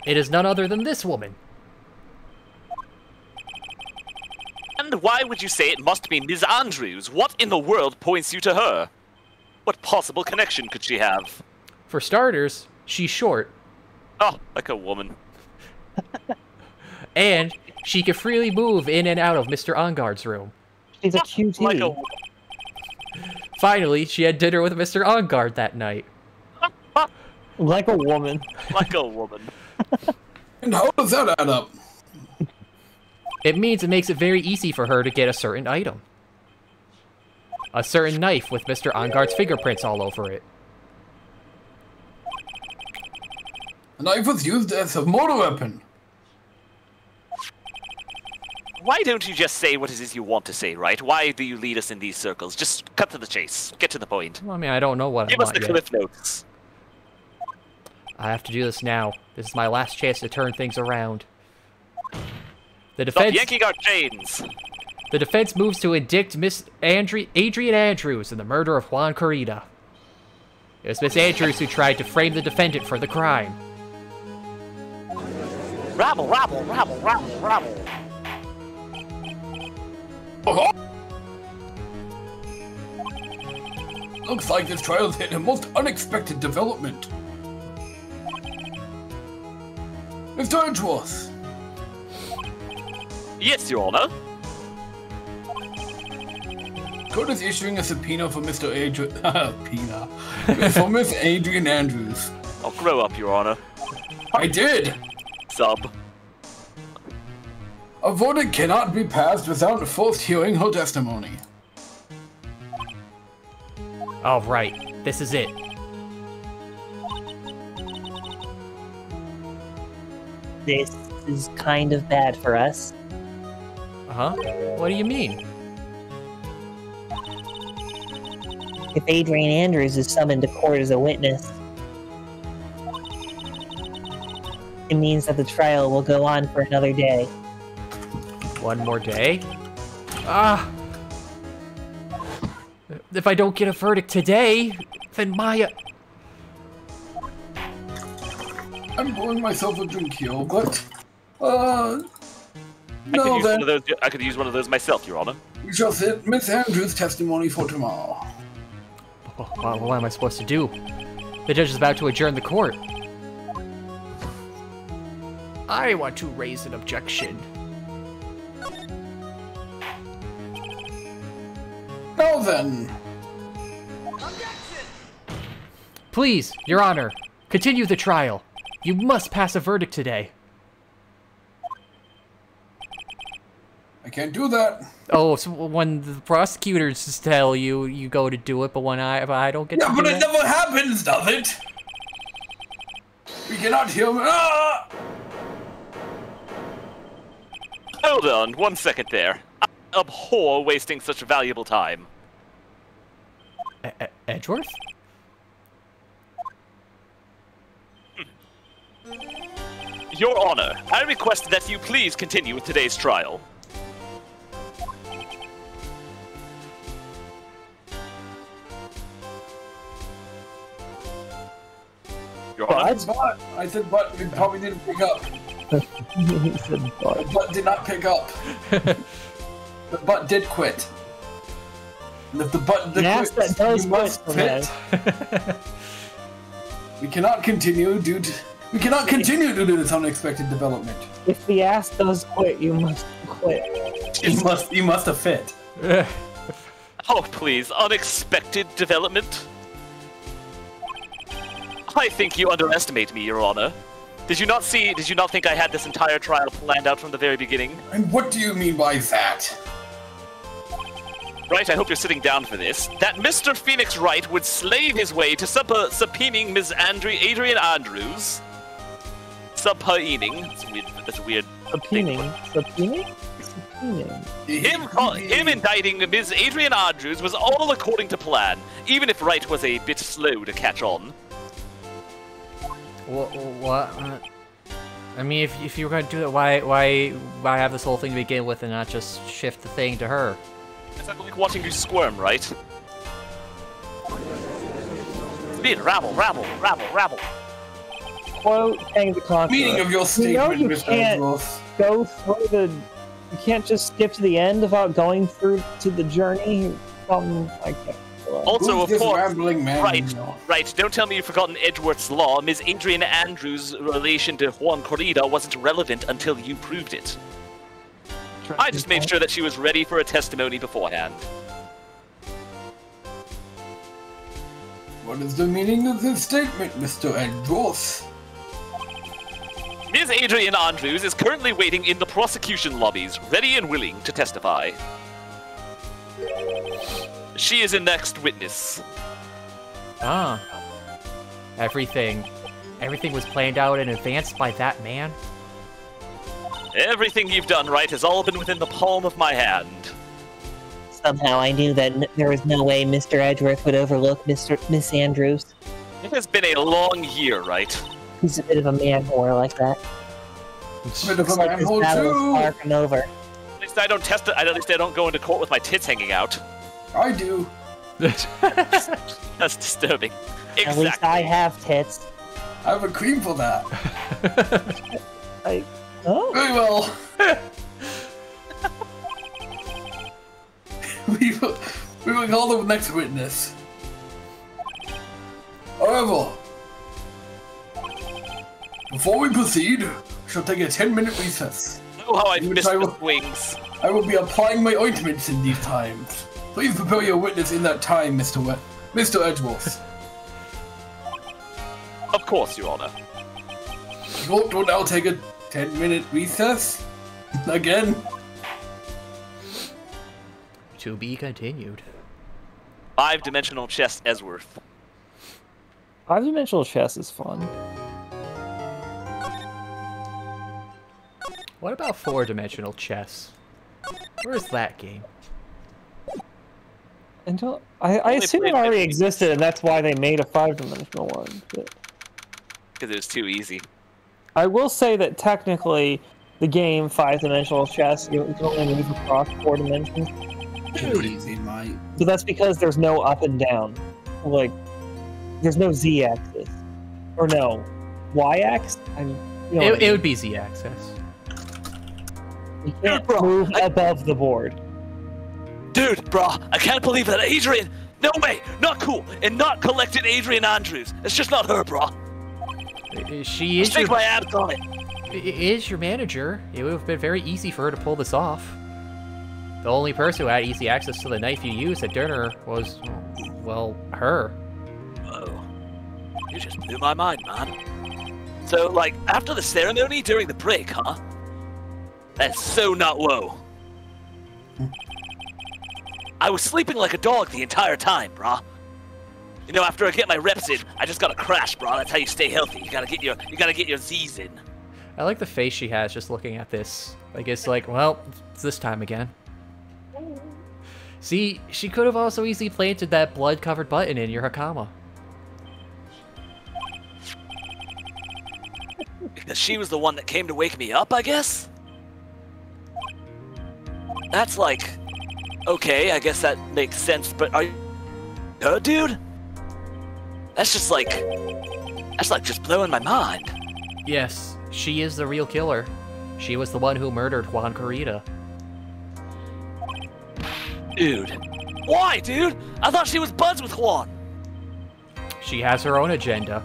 it is none other than this woman. And why would you say it must be Ms. Andrews? What in the world points you to her? What possible connection could she have? For starters, she's short, Oh, like a woman. and she can freely move in and out of Mr. Onguard's room. She's a QT. Like a Finally, she had dinner with Mr. Onguard that night. Like a woman. like a woman. And how does that add up? It means it makes it very easy for her to get a certain item. A certain knife with Mr. Onguard's fingerprints all over it. A knife was used as a mortar weapon. Why don't you just say what it is you want to say, right? Why do you lead us in these circles? Just cut to the chase. Get to the point. Well, I mean, I don't know what I Give us want the yet. cliff notes. I have to do this now. This is my last chance to turn things around. The Stop defense, yanking our chains. the defense moves to indict Miss Adrian Andrews in the murder of Juan Corrida. It was Miss Andrews who tried to frame the defendant for the crime. Rabble, rabble, rabble, rabble, rabble. Oh. Looks like this trial's hit a most unexpected development. Mr. Edgeworth. Yes, Your Honor. Court is issuing a subpoena for Mr. for Miss Adrian Andrews. I'll grow up, Your Honor. I did. Sub. A verdict cannot be passed without first hearing her testimony. All right, this is it. This is kind of bad for us. Huh? What do you mean? If Adrian Andrews is summoned to court as a witness, it means that the trial will go on for another day. One more day? Ah! If I don't get a verdict today, then Maya... I'm pouring myself a drink here, but... I could use one of those myself, Your Honor. We shall set Miss Andrews' testimony for tomorrow. What am I supposed to do? The judge is about to adjourn the court. I want to raise an objection. Now then. Please, Your Honor, continue the trial. You must pass a verdict today. I can't do that. Oh, so when the prosecutors tell you, you go to do it, but when I don't get to do Yeah, but it... it never happens, does it? We cannot hear... Ah! Hold on, 1 second there. I abhor wasting such valuable time. Edgeworth? Your Honor, I request that you please continue with today's trial. Your Honor? But, I said but, we probably didn't pick up. He said, but. The butt did not pick up. The butt did quit. And if the butt did Yes, quit, that does you must quit, fit. We cannot continue due to this unexpected development. If the ass does quit, you must quit. You must have fit. Oh, please, unexpected development? I think you underestimate me, Your Honor. Did you not think I had this entire trial planned out from the very beginning? And what do you mean by that? Right, I hope you're sitting down for this. That Mr. Phoenix Wright would slave his way to subpoenaing Ms. Adrian Andrews. Subpoenaing. That's a weird Subpoenaing? thing. Him indicting Ms. Adrian Andrews was all according to plan, even if Wright was a bit slow to catch on. What? I mean, if you were going to do that, why have this whole thing to begin with and not just shift the thing to her? It's like watching you squirm, right? Speed, rabble. Quote, hang the clock. Meaning of your statement, you Mr. can't Edgeworth. go through the... You can't just skip to the end without going through to the journey. I can't. Also, Who's of this course, rambling man? right. Don't tell me you've forgotten Edgeworth's law. Ms. Adrian Andrews' relation to Juan Corrida wasn't relevant until you proved it. I just made sure that she was ready for a testimony beforehand. What is the meaning of this statement, Mr. Edgeworth? Ms. Adrian Andrews is currently waiting in the prosecution lobbies, ready and willing to testify. She is a next witness. Ah. Everything was planned out in advance by that man? Everything you've done, right, has all been within the palm of my hand. Somehow I knew that there was no way Mr. Edgeworth would overlook Miss Andrews. It has been a long year, right? He's a bit of a man whore like that. Bit of a Like his manhole battle too. is far from over. At least I don't test it. At least I don't go into court with my tits hanging out. I do. That's disturbing. Exactly. At least I have tits. I have a cream for that. Oh. Very well. we will call the next witness. However, before we proceed, we shall take a 10-minute recess. Oh, how I've In which missed I the will- wings. I will be applying my ointments in these times. Please prepare your witness in that time, Mr. Edgeworth. Of course, Your Honor. Court will now take a 10-minute recess. Again. To be continued. 5-dimensional chess Edgeworth. 5-dimensional chess is fun. What about 4-dimensional chess? Where's that game? Until I assume it already existed, and that's why they made a 5-dimensional one. Because it was too easy. I will say that technically, the game 5-dimensional chess, you can only move across 4 dimensions. Too easy, mate. So that's because there's no up and down. Like, there's no Z-axis. Or no, Y-axis? It would be Z-axis. You can't move above the board. Dude, brah, I can't believe that Adrian... No way, not cool, and not collected Adrian Andrews. It's just not her, brah. She is Stick my abs on it. Is your manager. It would have been very easy for her to pull this off. The only person who had easy access to the knife you used at dinner was, well, her. Whoa. You just blew my mind, man. So, like, after the ceremony during the break, huh? That's so not whoa. I was sleeping like a dog the entire time, brah. You know, after I get my reps in, I just gotta crash, brah. That's how you stay healthy. You gotta get your Z's in. I like the face she has just looking at this. Like, it's like, well, it's this time again. See, she could have also easily planted that blood-covered button in your Hakama. Because she was the one that came to wake me up, I guess? That's like... Okay, I guess that makes sense, but are you... her, dude? That's just like... That's like just blowing my mind. Yes, she is the real killer. She was the one who murdered Juan Corrida. Dude. Why, dude? I thought she was buds with Juan. She has her own agenda.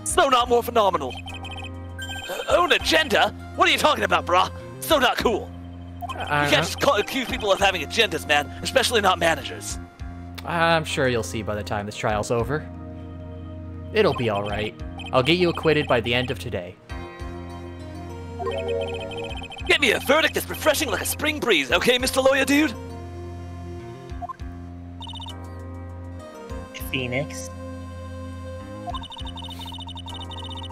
So not more phenomenal. Own agenda? What are you talking about, brah? So not cool. You can't just accuse people of having agendas, man. Especially not managers. I'm sure you'll see by the time this trial's over. It'll be alright. I'll get you acquitted by the end of today. Get me a verdict that's refreshing like a spring breeze, okay, Mr. Lawyer Dude? Phoenix.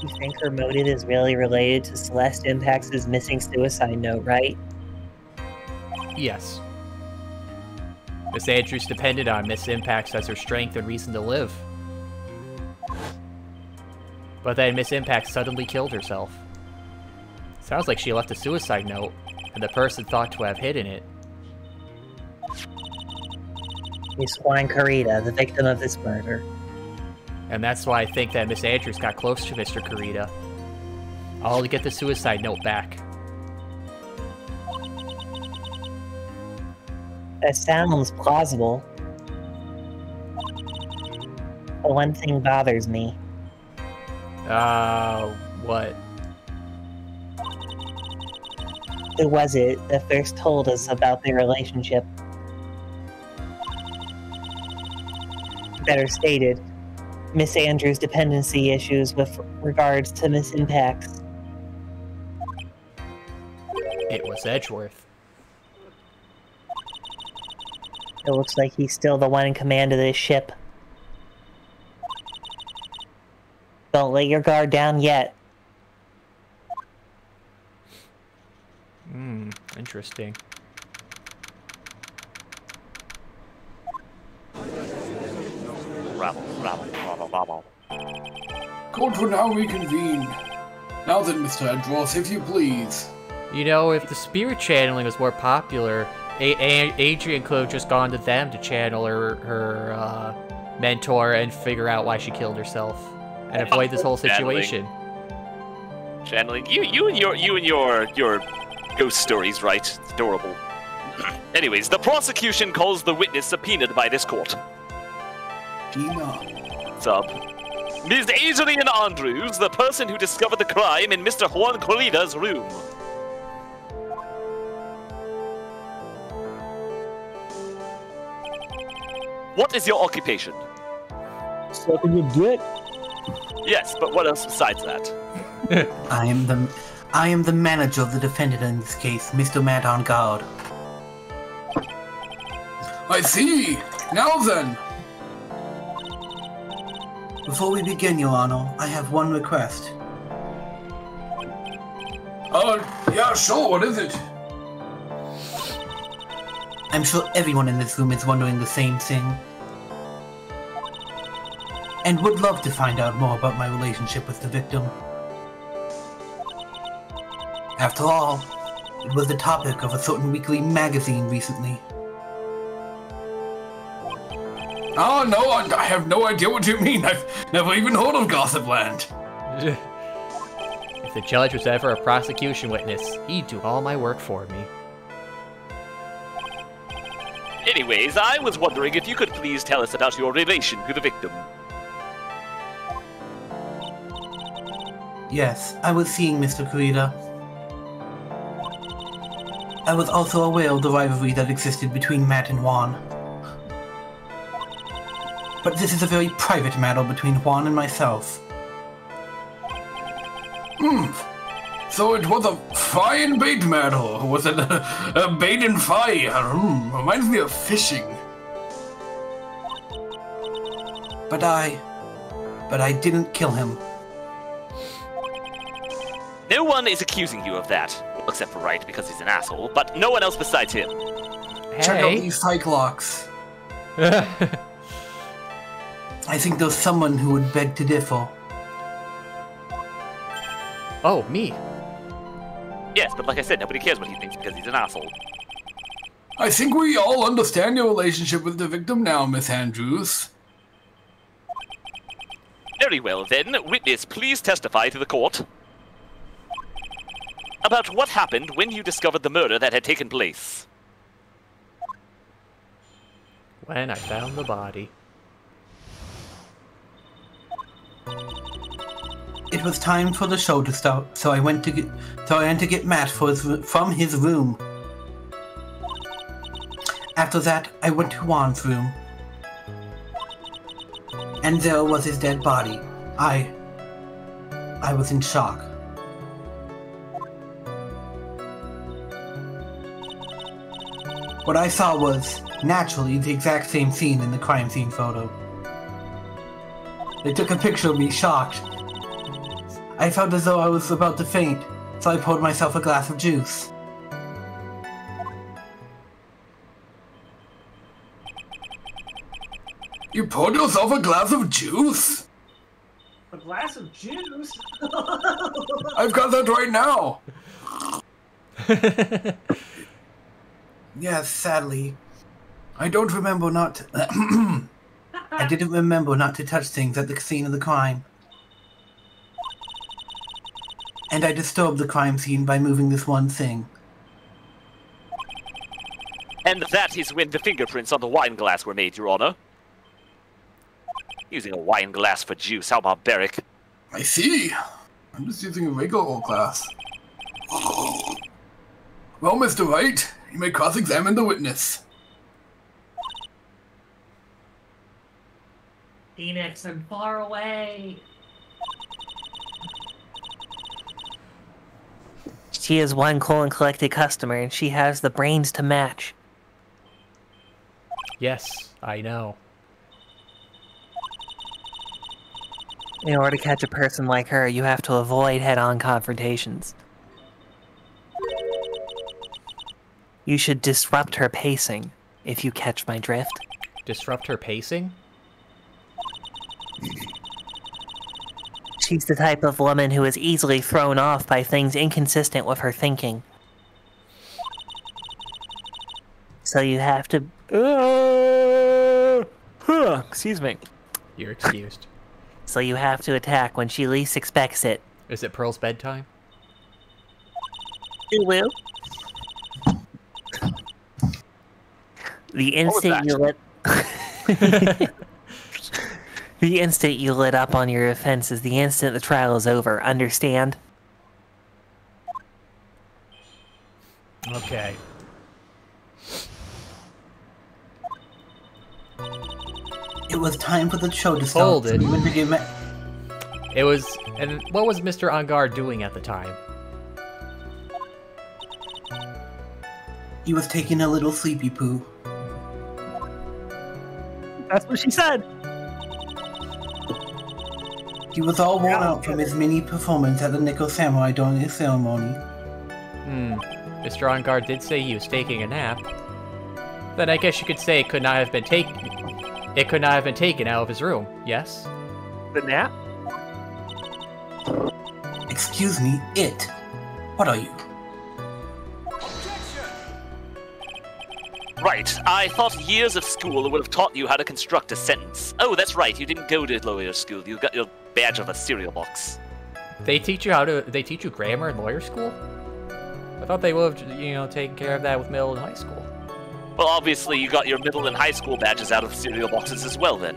You think her motive is really related to Celeste Impacts' missing suicide note, right? Yes. Miss Andrews depended on Miss Impacts as her strength and reason to live. But then Miss Impacts suddenly killed herself. Sounds like she left a suicide note, and the person thought to have hidden it. Miss Juan Corrida, the victim of this murder. And that's why I think that Miss Andrews got close to Mr. Corrida. All to get the suicide note back. That sounds plausible. But one thing bothers me. What? Who was it that first told us about their relationship? Better stated, Miss Andrews' dependency issues with regards to Miss Impacts. It was Edgeworth. It looks like he's still the one in command of this ship. Don't let your guard down yet. Interesting. Court will now reconvene. Now then, Mr. Andros, if you please. You know, if the spirit channeling was more popular, Adrian could have just gone to them to channel her mentor and figure out why she killed herself and avoid this whole situation. Channeling you and your ghost stories, right? It's adorable. Anyways, the prosecution calls the witness subpoenaed by this court. Shima. What's up? Ms. Adrian Andrews, the person who discovered the crime in Mr. Juan Corrida's room. What is your occupation? Sucking your dick. Yes, but what else besides that? I am the manager of the defendant in this case, Mr. Matt on guard. I see. Now then. Before we begin, Your Honor, I have one request. Yeah, sure. What is it? I'm sure everyone in this room is wondering the same thing. And would love to find out more about my relationship with the victim. After all, it was the topic of a certain weekly magazine recently. Oh no, I have no idea what you mean. I've never even heard of Gossipland. If the judge was ever a prosecution witness, he'd do all my work for me. Anyways, I was wondering if you could please tell us about your relation to the victim. Yes, I was seeing Mr. Kurita. I was also aware of the rivalry that existed between Matt and Juan. But this is a very private matter between Juan and myself. So it was a fry and bait matter. Was it a bait and fry? Reminds me of fishing. But I didn't kill him. No one is accusing you of that. Well, except for Wright, because he's an asshole, but no one else besides him. Check out Hey. these Cyclocks. I think there's someone who would beg to differ. Oh, me. Yes, but like I said, nobody cares what he thinks because he's an asshole. I think we all understand your relationship with the victim now, Miss Andrews. Very well then, witness, please testify to the court about what happened when you discovered the murder that had taken place. When I found the body. It was time for the show to start, so I went to get Matt from his room. After that, I went to Juan's room. And there was his dead body. I was in shock. What I saw was, naturally, the exact same scene in the crime scene photo. They took a picture of me shocked. I felt as though I was about to faint, so I poured myself a glass of juice. You poured yourself a glass of juice? A glass of juice? I've got that right now. Yes, sadly. I don't remember not... I didn't remember not to touch things at the scene of the crime. And I disturbed the crime scene by moving this one thing. And that is when the fingerprints on the wine glass were made, Your Honor. Using a wine glass for juice, how barbaric. I see. I'm just using a regular glass. Well, Mr. Wright, you may cross-examine the witness. Phoenix and far away. She is one cool and collected customer, and she has the brains to match. Yes, I know. In order to catch a person like her, you have to avoid head-on confrontations. You should disrupt her pacing, if you catch my drift. Disrupt her pacing? She's the type of woman who is easily thrown off by things inconsistent with her thinking. So you have to... excuse me. You're excused. So you have to attack when she least expects it. Is it Pearl's bedtime? You will. The instant you let... The instant you lit up on your offense is the instant the trial is over. Understand? Okay. It was time for the show to start. Hold it. So we went to get It was... And what was Mr. Angar doing at the time? He was taking a little sleepy poo. That's what she said. He was all worn out from his mini performance at the Nickel Samurai during his ceremony. Mr. Angar did say he was taking a nap. Then I guess you could say it could not have been taken. It could not have been taken out of his room. Yes. The nap? Excuse me, it. What are you? Right, I thought years of school would have taught you how to construct a sentence. Oh, that's right, you didn't go to lawyer school. You got your badge of a cereal box. They teach you They teach you grammar in lawyer school? I thought they would have, taken care of that with middle and high school. Well, obviously, you got your middle and high school badges out of cereal boxes as well, then.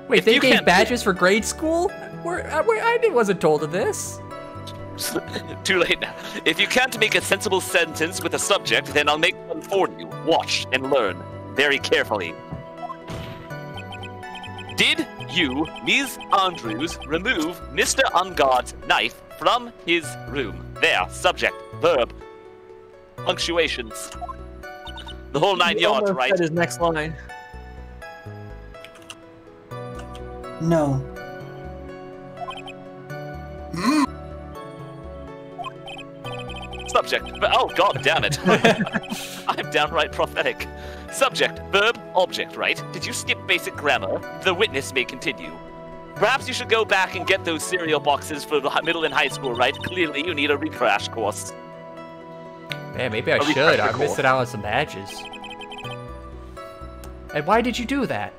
Wait, If they you gave can't- badges for grade school? I wasn't told of this. Too late now. If you can't make a sensible sentence with a subject, then I'll make one for you. Watch and learn very carefully. Did you, Ms. Andrews, remove Mr. Unguard's knife from his room? There, subject, verb, punctuations. The whole 9 yards, right? Said his next line. No. Subject, oh god damn it. I'm downright prophetic. Subject, verb, object, right? Did you skip basic grammar? The witness may continue. Perhaps you should go back and get those cereal boxes for the middle and high school, right? Clearly you need a refresh course. Man, maybe I A should. refresher I'm missing out on some badges. And why did you do that?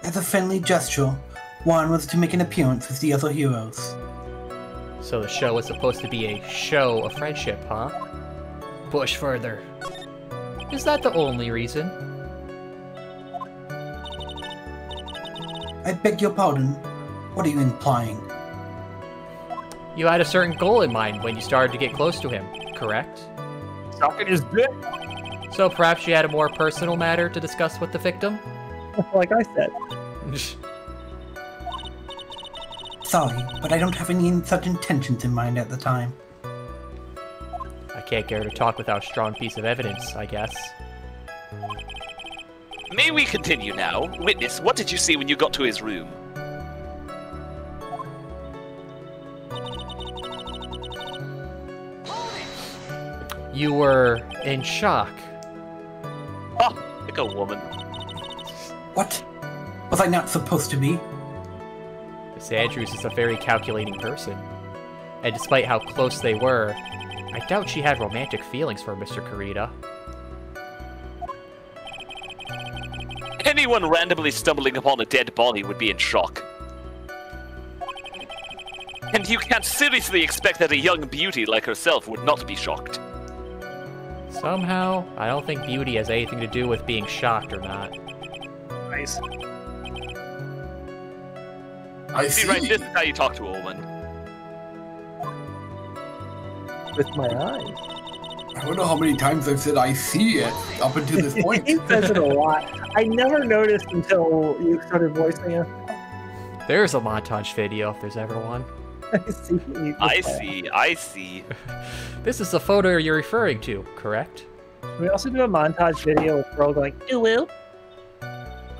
As a friendly gesture, Juan was to make an appearance with the other heroes. So the show was supposed to be a show of friendship, huh? Push further. Is that the only reason? I beg your pardon. What are you implying? You had a certain goal in mind when you started to get close to him, correct? Sucking his dick. So perhaps you had a more personal matter to discuss with the victim? Like I said. Sorry, but I don't have any such intentions in mind at the time. I can't get her to talk without a strong piece of evidence, I guess. May we continue now? Witness, what did you see when you got to his room? You were in shock. Oh, like a woman. What? Was I not supposed to be? Miss Andrews is a very calculating person. And despite how close they were, I doubt she had romantic feelings for Mr. Kurita. Anyone randomly stumbling upon a dead body would be in shock. And you can't seriously expect that a young beauty like herself would not be shocked. Somehow, I don't think beauty has anything to do with being shocked or not. Nice. I See, see. right, this is how you talk to a woman. With my eyes. I don't know how many times I've said I see it up until this point. He says it a lot. I never noticed until you started voicing it. There's a montage video if there's ever one. I see. This is the photo you're referring to, correct? We also do a montage video with girl going, ooh.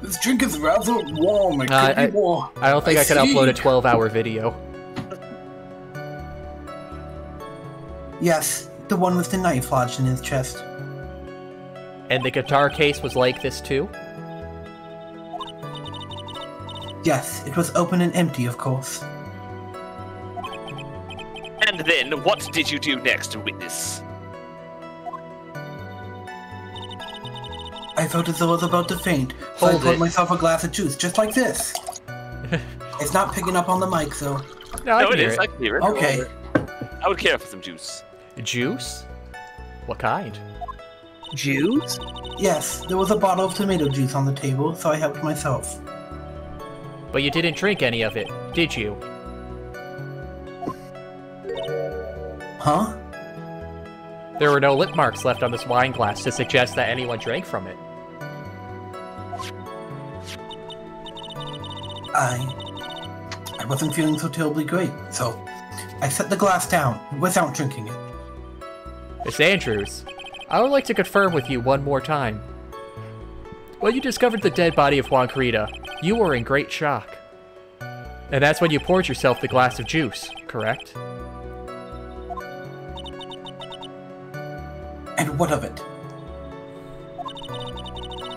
This drink is rather warm. It could be more. I don't think I could upload a 12-hour video. Yes, the one with the knife lodged in his chest. And the guitar case was like this too? Yes, it was open and empty, of course. And then, what did you do next, witness? I felt as though I was about to faint, so I Hold poured it. myself a glass of juice, just like this. It's not picking up on the mic, so... No, No, it is. I can hear it. Okay. I would care for some juice. Juice? What kind? Juice? Yes, there was a bottle of tomato juice on the table, so I helped myself. But you didn't drink any of it, did you? Huh? There were no lip marks left on this wine glass to suggest that anyone drank from it. I wasn't feeling so terribly great, so I set the glass down without drinking it. Miss Andrews, I would like to confirm with you one more time. When you discovered the dead body of Juan Kurita, you were in great shock. And that's when you poured yourself the glass of juice, correct? what of it?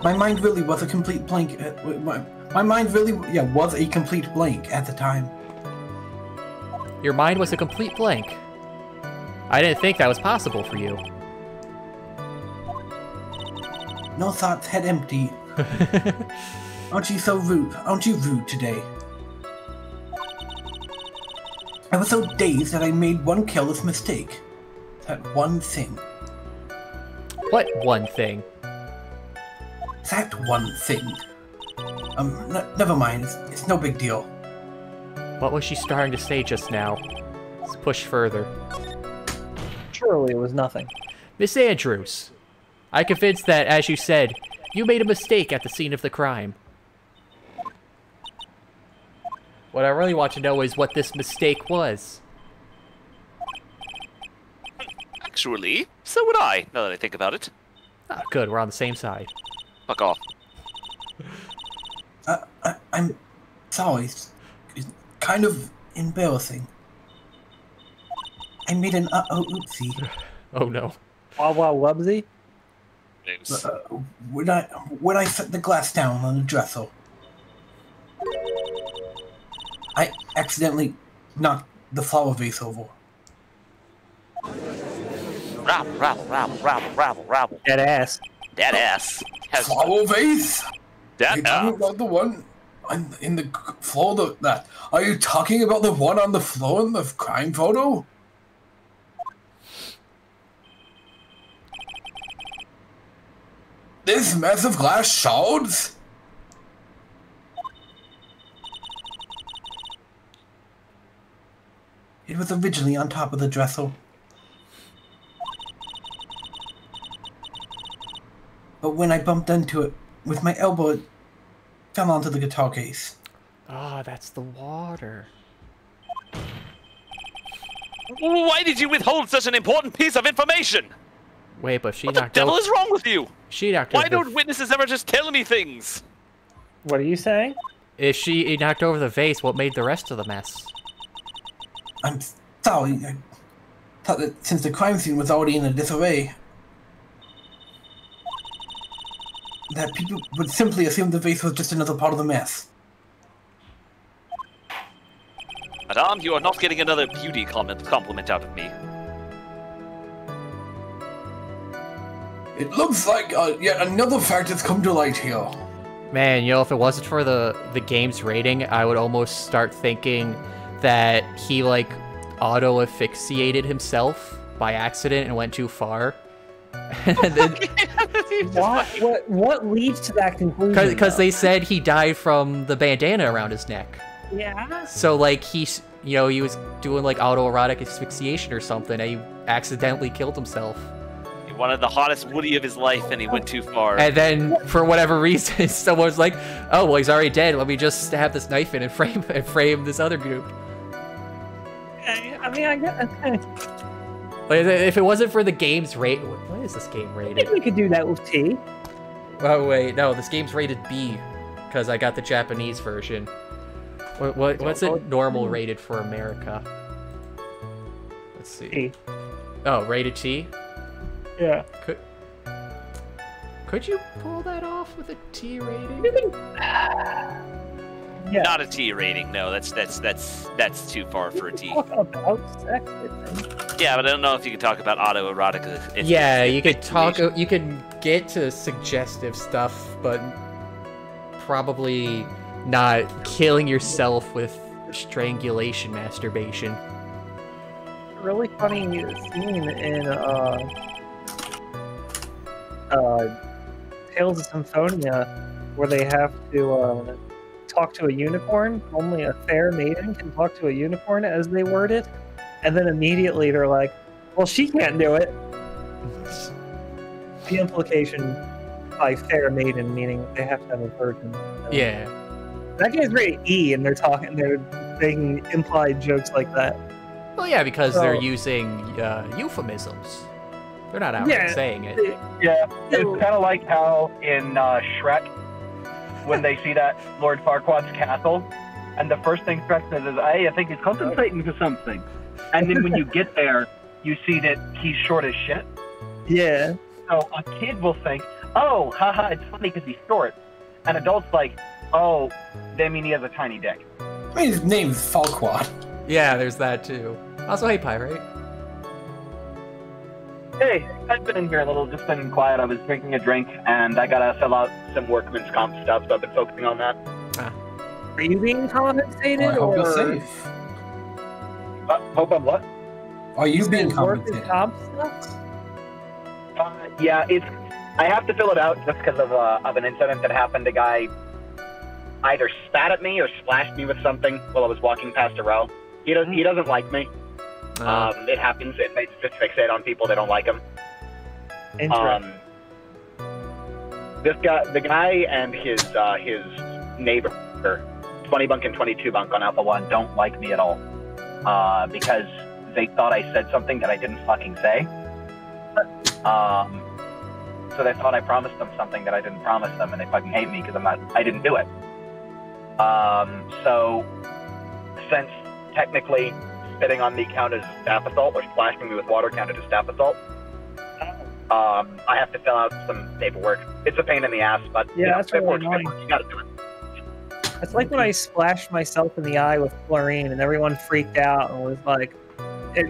My mind really was a complete blank. My mind really, was a complete blank at the time. Your mind was a complete blank. I didn't think that was possible for you. No thoughts, head empty. Aren't you so rude? Aren't you rude today? I was so dazed that I made one careless mistake. That one thing. What one thing? That one thing. Never mind. It's no big deal. What was she starting to say just now? Let's push further. Surely it was nothing. Miss Andrews, I'm convinced that, as you said, you made a mistake at the scene of the crime. What I really want to know is what this mistake was. Actually, so would I, now that I think about it. Ah, good, we're on the same side. Fuck off. I'm sorry. It's kind of embarrassing. I made an oopsie. Oh no. Wow, wubsy? When I set the glass down on the dresser, I accidentally knocked the flower vase over. Rabble. Dead ass. That ass. Flower vase? That Are you talking about the one in the floor? Are you talking about the one on the floor in the crime photo? This massive glass shards? It was originally on top of the dresser. But when I bumped into it with my elbow, it fell onto the guitar case. Ah, that's the water. Why did you withhold such an important piece of information? Wait, but she What the knocked devil over... is wrong with you? She knocked Why over don't witnesses ever just tell me things? What are you saying? If she knocked over the vase, what made the rest of the mess? I'm sorry. I thought that since the crime scene was already in a disarray, that people would simply assume the vase was just another part of the mess. Madame, you are not getting another beauty compliment out of me. It looks like yet another fact has come to light here. Man, you know, if it wasn't for the game's rating, I would almost start thinking that he, like, auto-asphyxiated himself by accident and went too far. And then, What leads to that conclusion? because they said he died from the bandana around his neck. Yeah. So, like, he was doing, like, autoerotic asphyxiation or something, and he accidentally killed himself. He wanted the hottest Woody of his life, and he went too far. And then, for whatever reason, someone's like, "Oh, well, he's already dead. Let me just stab this knife in and frame this other group." I mean, I guess. Like, if it wasn't for the game's rate, what is this game I rated? think we could do that with T. Oh wait, no, this game's rated B, because I got the Japanese version. What's it normal rated for America? Let's see. T. Oh, rated T. Yeah. Could you pull that off with a T rating? Yeah. Not a T rating, no. That's too far for a T. Talk about sex, I think. Yeah, but I don't know if you can talk about autoerotic. Yeah, you could talk. You can get to suggestive stuff, but probably not killing yourself with strangulation masturbation. Really funny scene in Tales of Symphonia where they have to talk to a unicorn. Only a fair maiden can talk to a unicorn, as they word it. And then immediately they're like, well, she can't do it. The implication by fair maiden meaning they have to have a virgin. Yeah. That game's rated E, and they're making implied jokes like that. Well, yeah, because they're using euphemisms. They're not outright saying it. Yeah, it's kind of like how in Shrek, when they see that Lord Farquaad's castle, and the first thing Shrek says is, "Hey, I think he's contemplating for something." And then when you get there, you see that he's short as shit. Yeah. So a kid will think, oh, haha, it's funny because he's short. And adults like, oh, they mean he has a tiny dick. I mean, his name is Falquad. Yeah, there's that too. Also, hey, Pyrite. Hey, I've been in here a little, just been quiet. I was drinking a drink, and I gotta fill out some workman's comp stuff, so I've been focusing on that. Are you being compensated, I hope or you're safe. Hope I'm what? Are you being workman's compensated? comp stuff? Yeah, I have to fill it out just because of an incident that happened. A guy either spat at me or splashed me with something while I was walking past a row. He doesn't like me. It happens. It just fixate on people that don't like him. Interesting. The guy and his neighbor, 20 bunk and 22 bunk on Alpha 1, don't like me at all because they thought I said something that I didn't fucking say. So they thought I promised them something that I didn't promise them, and they fucking hate me because I didn't do it. So since technically spitting on me counted as staff assault, or splashing me with water counted as staff assault, I have to fill out some paperwork. It's a pain in the ass, but Yeah, that's really paperwork's annoying. you gotta do it. It's like when I splashed myself in the eye with chlorine, and everyone freaked out and was like, it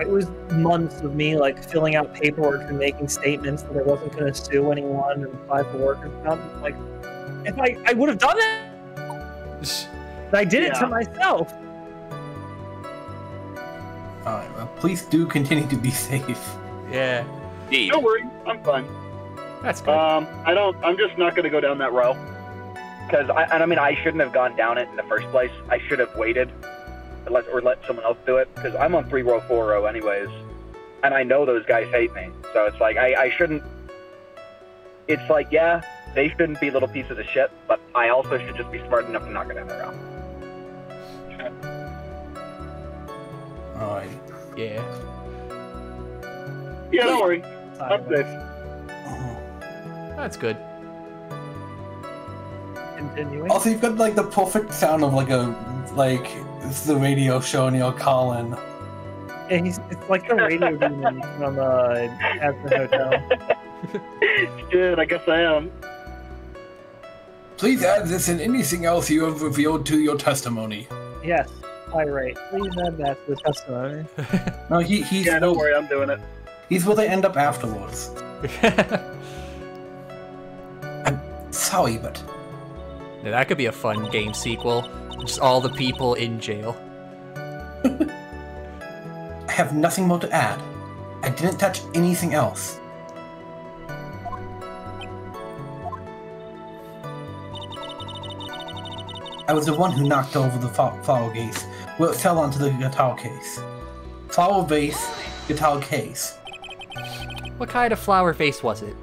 was months of me like filling out paperwork and making statements that I wasn't going to sue anyone and apply for work and stuff. Like, if I would have done it, but I did it to myself. Alright, well, please do continue to be safe. Yeah. Don't worry, I'm fine. That's good. I'm just not gonna go down that row. Because I shouldn't have gone down it in the first place. I should have waited, or let someone else do it. Because I'm on 3 row, 4 row anyways, and I know those guys hate me. So it's like I shouldn't. It's like, yeah, they shouldn't be little pieces of shit, but I also should just be smart enough to not go down that row. Alright. Yeah. Yeah, don't worry. I'm safe. That's good. Continuing. Also, you've got like the perfect sound of it's the radio show and you're calling. Yeah, it's like the radio demon from at the hotel. Good, I guess I am. Please add this and anything else you have revealed to your testimony. Yes, Pyrite. Please add that to the testimony. No, he's. Yeah, don't worry, I'm doing it. He's where they end up afterwards. I'm sorry, but Now, that could be a fun game sequel. Just all the people in jail. I have nothing more to add. I didn't touch anything else. I was the one who knocked over the flower vase, where it fell onto the guitar case. Flower vase, guitar case. What kind of flower vase was it?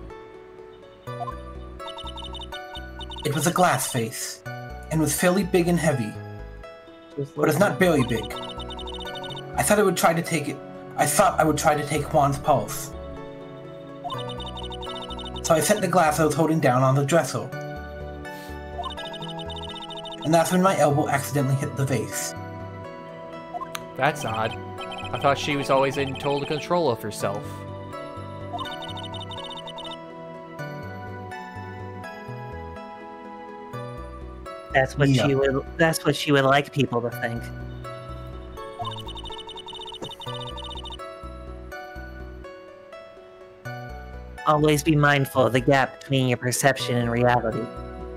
It was a glass vase, and was fairly big and heavy, but it's not very big. I thought I would try to take it. I thought I would try to take Juan's pulse. So I set the glass I was holding down on the dresser. And that's when my elbow accidentally hit the vase. That's odd. I thought she was always in total control of herself. That's what Yeah. she would like people to think. Always be mindful of the gap between your perception and reality.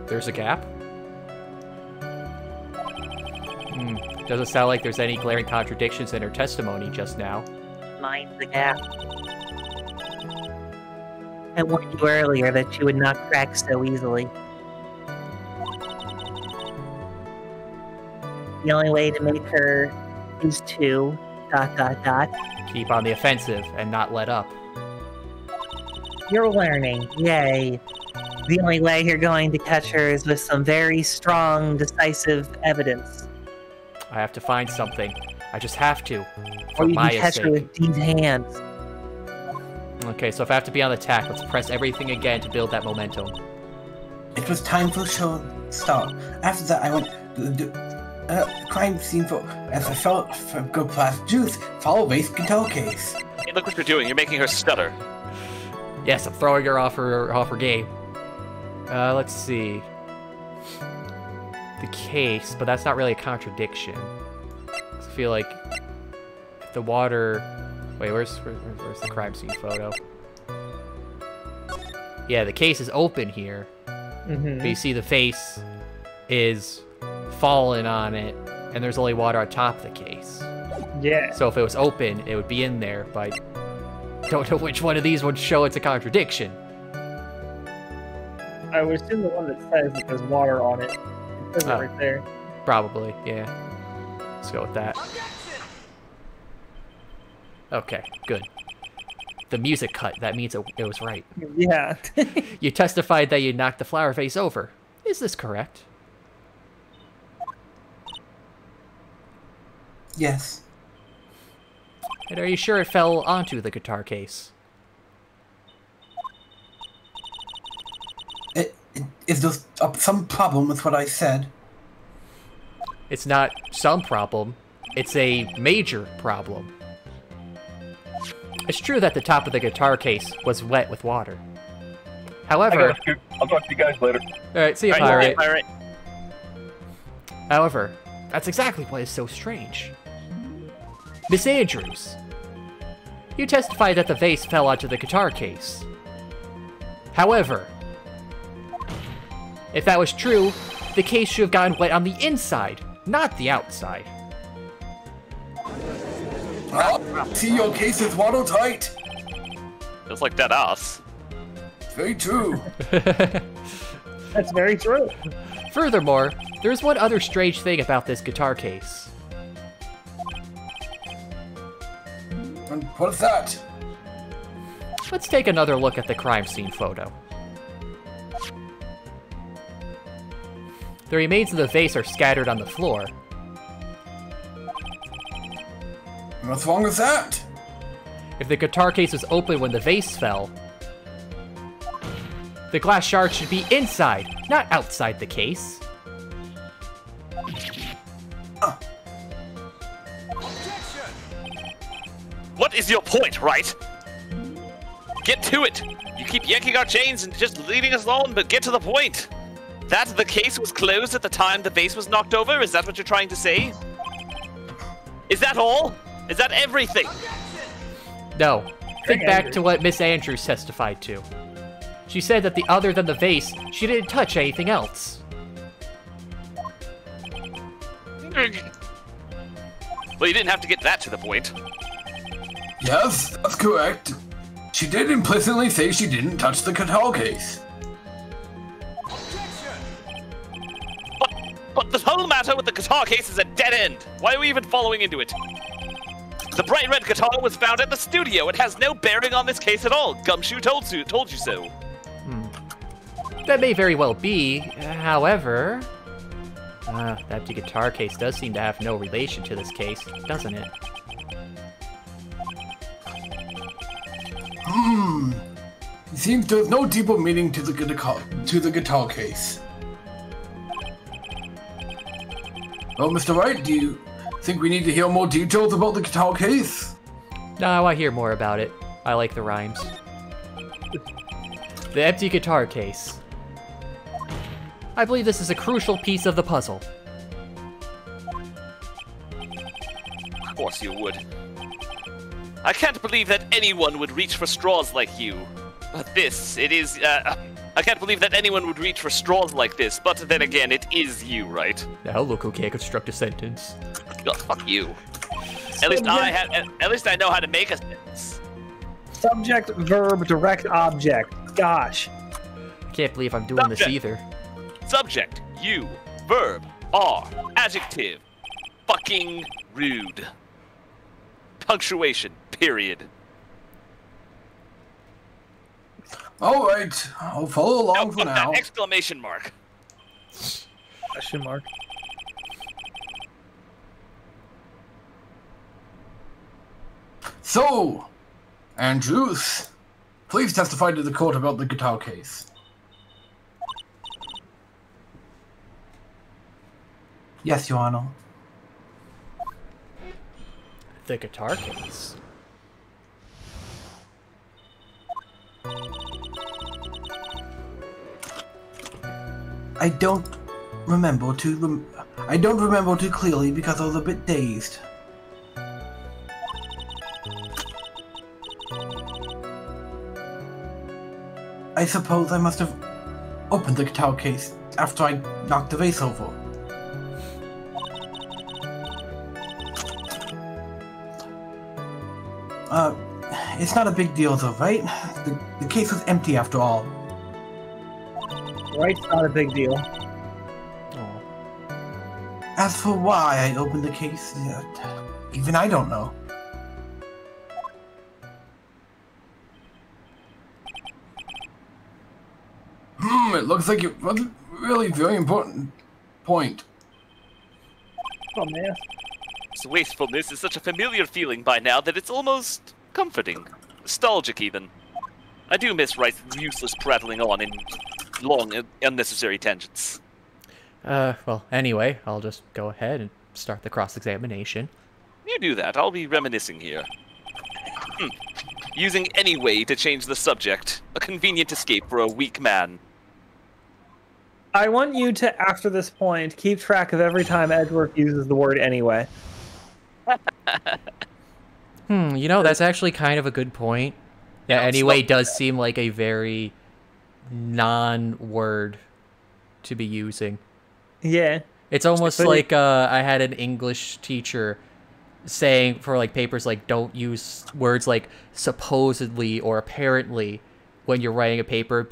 There's a gap? Doesn't sound like there's any glaring contradictions in her testimony just now. Mind the gap. I warned you earlier that she would not crack so easily. The only way to make her is to ... Keep on the offensive and not let up. You're learning, yay. The only way you're going to catch her is with some very strong, decisive evidence. I have to find something. I just have to. Or For you can Maya's catch her sake. with these hands. Okay, so if I have to be on the attack, let's press everything again to build that momentum. It was time for the show to start. After that, I went to the crime scene for as I felt from good plastic juice, follow base guitar case. Hey, look what you're doing. You're making her stutter. Yes, I'm throwing her off her game. Let's see. The case, but that's not really a contradiction. I feel like if the water... Wait, where's the crime scene photo? Yeah, the case is open here. But you see the face is fallen on it, and there's only water on top of the case. Yeah. So if it was open, it would be in there, but I don't know which one of these would show it's a contradiction. I would assume the one that says that there's water on it. It says it right there. Probably, yeah. Let's go with that. Okay, good. The music cut. That means it was right. Yeah. You testified that you knocked the flower vase over. Is this correct? Yes. And are you sure it fell onto the guitar case? Is there some problem with what I said? It's not some problem. It's a major problem. It's true that the top of the guitar case was wet with water. However... I'll talk to you guys later. Alright, see you, Pirate. However, that's exactly what is so strange. Miss Andrews, you testified that the vase fell onto the guitar case. However, if that was true, the case should have gotten wet on the inside, not the outside. See, your case is watertight. Just like that ass. Very true. That's very true. Furthermore, there's one other strange thing about this guitar case. And what's that? Let's take another look at the crime scene photo. The remains of the vase are scattered on the floor. What's wrong with that? If the guitar case was open when the vase fell, the glass shard should be inside, not outside the case. What is your point, Wright? Get to it! You keep yanking our chains and just leaving us alone, but get to the point! That the case was closed at the time the vase was knocked over? Is that what you're trying to say? Is that all? Is that everything? No. Think back to what Miss Andrews testified to. She said that other than the vase, she didn't touch anything else. Well, you didn't have to get that to the point. Yes, that's correct. She did implicitly say she didn't touch the guitar case. But the whole matter with the guitar case is a dead end. Why are we even following into it? The bright red guitar was found at the studio. It has no bearing on this case at all. Gumshoe told you so. That may very well be. However, that empty guitar case does seem to have no relation to this case, doesn't it? It seems there's no deeper meaning to the guitar case. Well, Mr. Wright, do you think we need to hear more details about the guitar case? No, I want to hear more about it. I like the rhymes. The empty guitar case. I believe this is a crucial piece of the puzzle. Of course you would. I can't believe that anyone would reach for straws like you. But I can't believe that anyone would reach for straws like this, but then again, it is you, right? Now look who can't construct a sentence. Oh, fuck you. At least I know how to make a sentence. Subject, verb, direct object. Gosh. I can't believe I'm doing this either. Subject, you. Verb, are. Adjective, fucking rude. Punctuation, period. Alright, I'll follow along for now. Exclamation mark. Question mark. So, Andrews, please testify to the court about the guitar case. Yes, Your Honor. The guitar case. I don't remember too clearly because I was a bit dazed. I suppose I must have opened the guitar case after I knocked the vase over. It's not a big deal though, right? The case was empty after all. Right's not a big deal. As for why I opened the case, even I don't know. It looks like it was a really very important point. Oh man. This wastefulness is such a familiar feeling by now that it's almost comforting. Nostalgic, even. I do miss Wright's useless prattling on in long, unnecessary tangents. Well, anyway, I'll just go ahead and start the cross-examination. You do that. I'll be reminiscing here. Using any way to change the subject. A convenient escape for a weak man. I want you to, after this point, keep track of every time Edgeworth uses the word anyway. You know, that's actually kind of a good point. Yeah, anyway does seem like a very non-word to be using. Yeah. It's almost like I had an English teacher saying for like papers like don't use words like supposedly or apparently when you're writing a paper.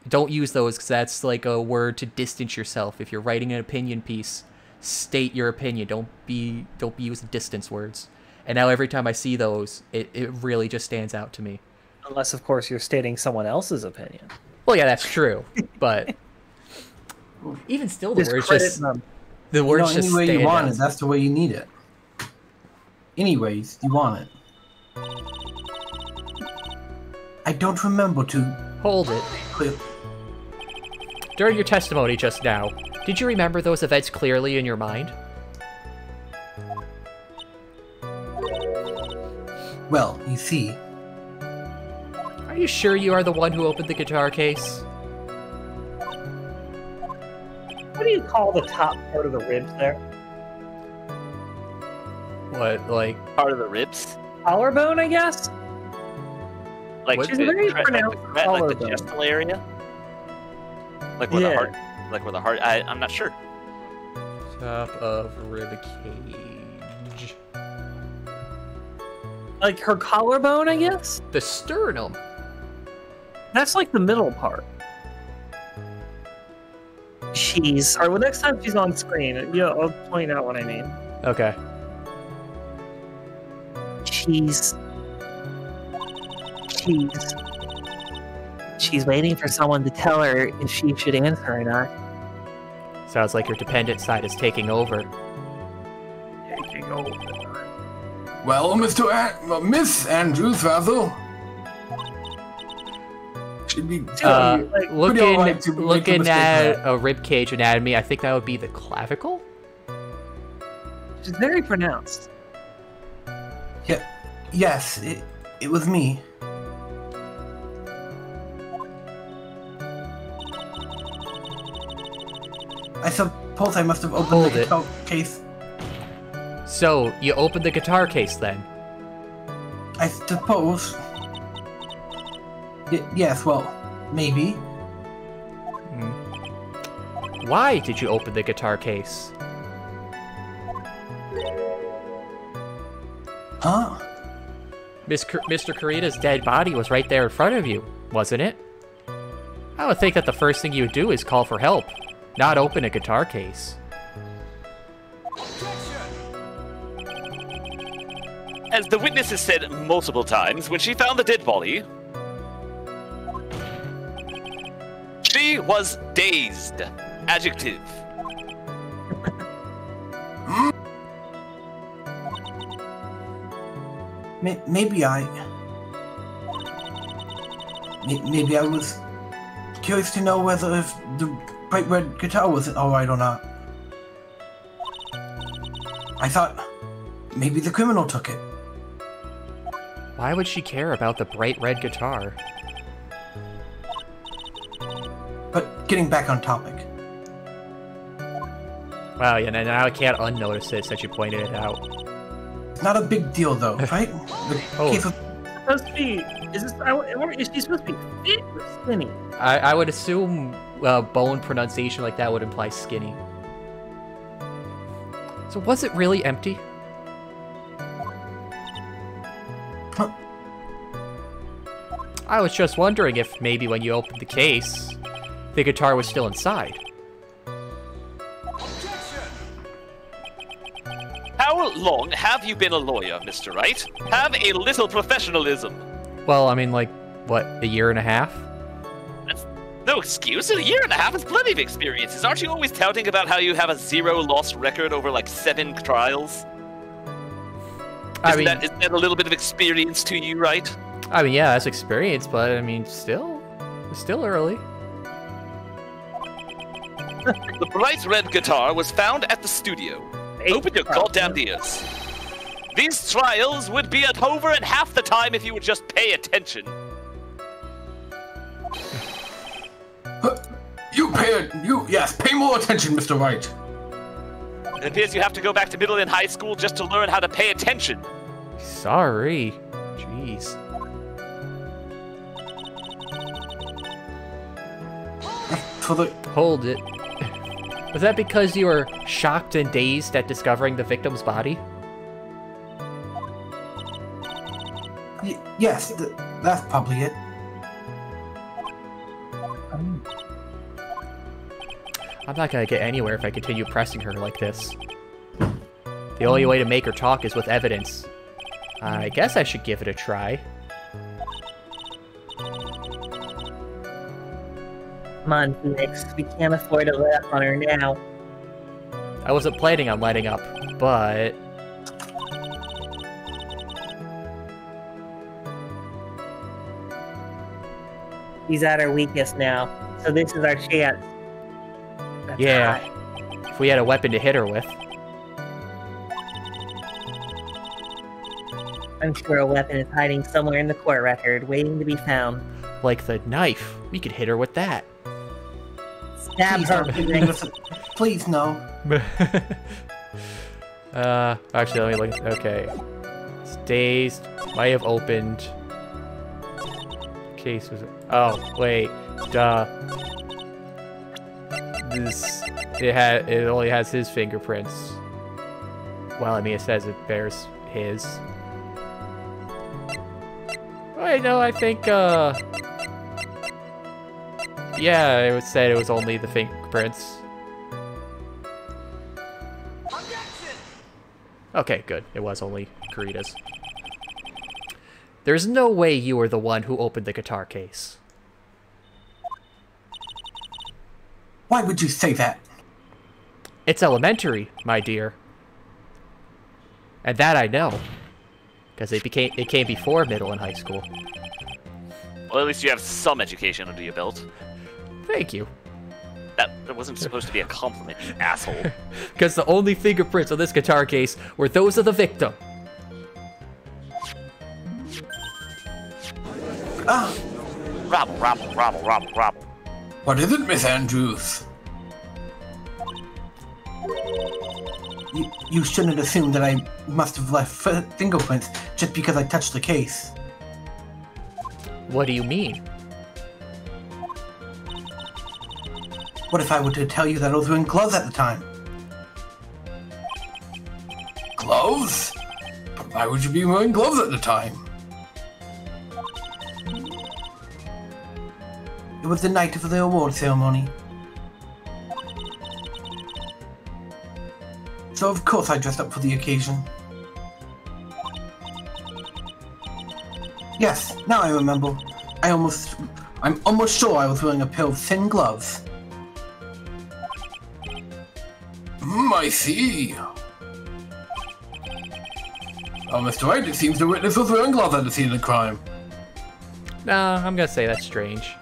Don't use those because that's like a word to distance yourself. If you're writing an opinion piece, state your opinion. Don't be using distance words. And now every time I see those, it really just stands out to me. Unless, of course, you're stating someone else's opinion. Well, yeah, that's true. But even still, the words just Any way you want it, that's the way you need it. Anyways, you want it. I don't remember to hold it. During your testimony just now, did you remember those events clearly in your mind? Well, you see. Are you sure you are the one who opened the guitar case? What do you call the top part of the ribs there? What, like... Part of the ribs? Collarbone, I guess? Like, she's very pronounced collarbone. Like the gestal area? Like where the heart... Like where the heart... I'm not sure. Top of rib cage... Like her collarbone, I guess? The sternum. That's like the middle part. Alright, well, next time she's on screen, I'll point out what I mean. Okay. She's waiting for someone to tell her if she should answer or not. Sounds like your dependent side is taking over. Taking over. Well, Miss Andrews, rather. Should be looking at a ribcage anatomy, I think that would be the clavicle. She's very pronounced. Yeah, yes, it was me. I suppose I must have opened the guitar case. So, you opened the guitar case then? I suppose. Yes, well, maybe. Why did you open the guitar case? Huh? Mr. Kurita's dead body was right there in front of you, wasn't it? I would think that the first thing you would do is call for help, not open a guitar case. As the witness has said multiple times, when she found the dead body, she was dazed. Adjective. Maybe I was curious to know whether if the bright red guitar was alright or not. I thought maybe the criminal took it. Why would she care about the bright red guitar? getting back on topic. Wow, yeah, now I can't unnotice it since you pointed it out. It's not a big deal, though, right? The case of... Supposed to be. Is she supposed to be fit or skinny? I would assume bone pronunciation like that would imply skinny. So was it really empty? Huh. I was just wondering if maybe when you opened the case, the guitar was still inside. How long have you been a lawyer, Mr. Wright? Have a little professionalism. Well, I mean, like, what, a year and a half? That's no excuse. A year and a half is plenty of experiences. Aren't you always touting about how you have a 0-loss record over like 7 trials? Isn't that a little bit of experience to you, right? I mean, yeah, that's experience, but I mean, it's still early. The bright red guitar was found at the studio. Open your goddamn ears. These trials would be over in half the time if you would just pay attention. Yes, pay more attention, Mr. Wright. It appears you have to go back to middle and high school just to learn how to pay attention. Sorry. Jeez. Hold it. Was that because you were shocked and dazed at discovering the victim's body? Yes, that's probably it. I'm not gonna get anywhere if I continue pressing her like this. The only way to make her talk is with evidence. I guess I should give it a try. Come on, Phoenix. We can't afford to let up on her now. I wasn't planning on letting up, but... She's at her weakest now, so this is our chance. That's yeah, high. if we had a weapon to hit her with. I'm sure a weapon is hiding somewhere in the court record, waiting to be found. Like the knife. We could hit her with that. Stab her, Phoenix. Please, no. Actually, let me look. Okay. It's dazed. Might have opened. Case was. Oh, wait. Duh. It only has his fingerprints. Well, I mean, it says it bears his. Wait, no, I think, yeah, it said it was only the fingerprints. Okay, good. It was only Kurita's. There's no way you were the one who opened the guitar case. Why would you say that? It's elementary, my dear. And that I know. Because it came before middle and high school. Well, at least you have some education under your belt. Thank you. That wasn't supposed to be a compliment, you asshole. Because the only fingerprints on this guitar case were those of the victim. Ah! Rabble, rabble, rabble, rabble, rabble. What is it, Miss Andrews? You shouldn't assume that I must have left fingerprints just because I touched the case. What do you mean? What if I were to tell you that I was wearing gloves at the time? Gloves? Why would you be wearing gloves at the time? It was the night of the award ceremony. So of course I dressed up for the occasion. Yes, now I remember. I'm almost sure I was wearing a pair of thin gloves. I see. Oh, Mr. Wright, it seems the witness was wearing gloves at the scene of the crime. Nah, I'm gonna say that's strange.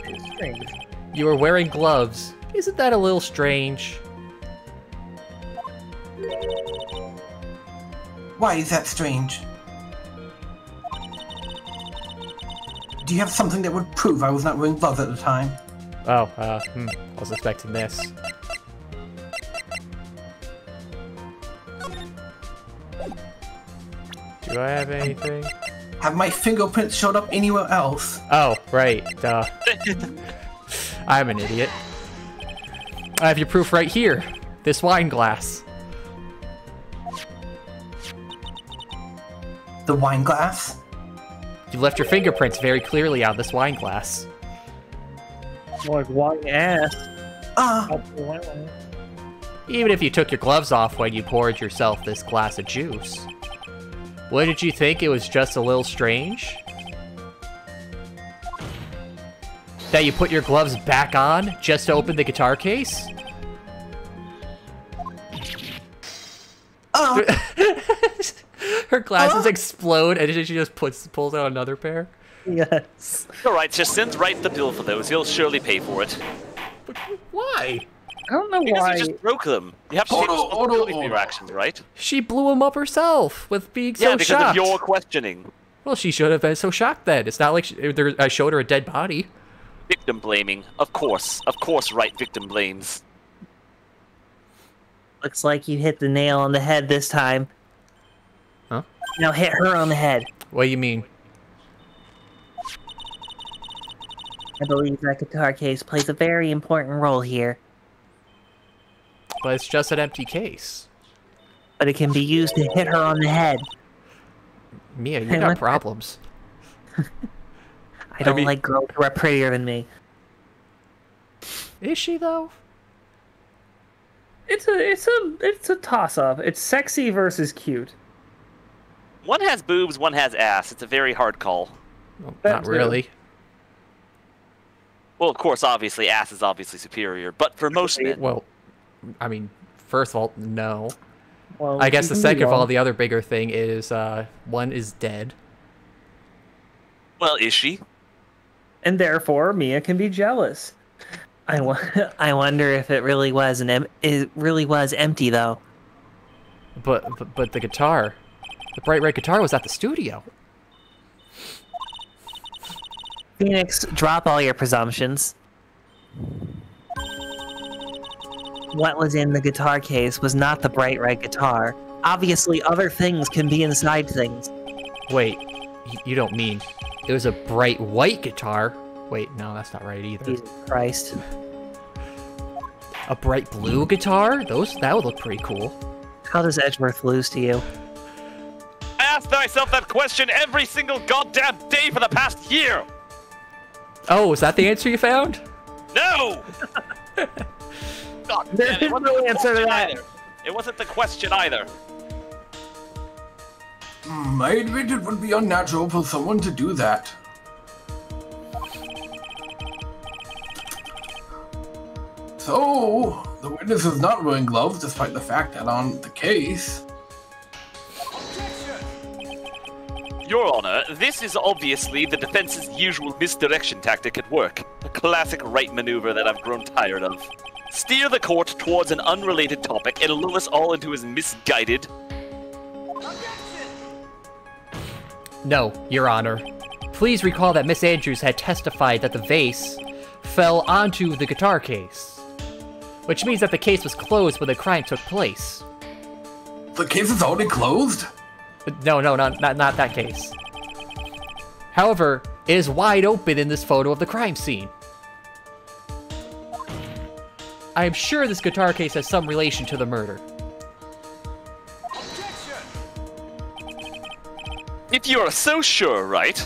It's strange. You were wearing gloves. Isn't that a little strange? Why is that strange? Do you have something that would prove I was not wearing gloves at the time? Oh, I was expecting this. Do I have anything? Have my fingerprints showed up anywhere else? Oh, right, duh. I'm an idiot. I have your proof right here. This wine glass. The wine glass? You left your fingerprints very clearly on this wine glass. Like wine ass. Even if you took your gloves off when you poured yourself this glass of juice. Wouldn't you think it was just a little strange? That you put your gloves back on just to open the guitar case? Her glasses explode and she just pulls out another pair? Yes. Alright, just send Wright the bill for those. He'll surely pay for it. But why? I don't know Because why. you just broke them. You have to take responsibility for your actions, right? She blew him up herself with being so Yeah, because shocked. of your questioning. Well, she should have been so shocked then. It's not like I showed her a dead body. Victim blaming. Of course, Wright victim blames. Looks like you hit the nail on the head this time. Huh? Now hit her on the head. What do you mean? I believe that guitar case plays a very important role here. But it's just an empty case. But it can be used to hit her on the head. Mia, you got problems. I don't like girls who are prettier than me. Is she though? It's a toss-up. It's sexy versus cute. One has boobs, one has ass. It's a very hard call. Well, not really. Well, of course, obviously, ass is obviously superior, but for most men... Well, I mean, first of all, no. Well, I guess the second of all, the other bigger thing is, one is dead. Well, is she? And therefore, Mia can be jealous. I wonder if it really was empty though. But the guitar, the bright red guitar was at the studio. Phoenix, drop all your presumptions. What was in the guitar case was not the bright red guitar. Obviously, other things can be inside things. Wait, you don't mean it was a bright white guitar? Wait, no, that's not right either. Jesus Christ. A bright blue guitar? That would look pretty cool. How does Edgeworth lose to you? I asked myself that question every single goddamn day for the past year! Oh, is that the answer you found? No! God damn, it wasn't no the answer to question that. either. It wasn't the question either. I admit it would be unnatural for someone to do that. So, the witness is not wearing gloves despite the fact that on the case... Your Honor, this is obviously the defense's usual misdirection tactic at work. A classic Wright maneuver that I've grown tired of. Steer the court towards an unrelated topic and lure us all into his misguided... No, Your Honor. Please recall that Miss Andrews had testified that the vase fell onto the guitar case. Which means that the case was closed when the crime took place. The case is already closed? No, not that case. However, it is wide open in this photo of the crime scene. I am sure this guitar case has some relation to the murder. If you're so sure, right?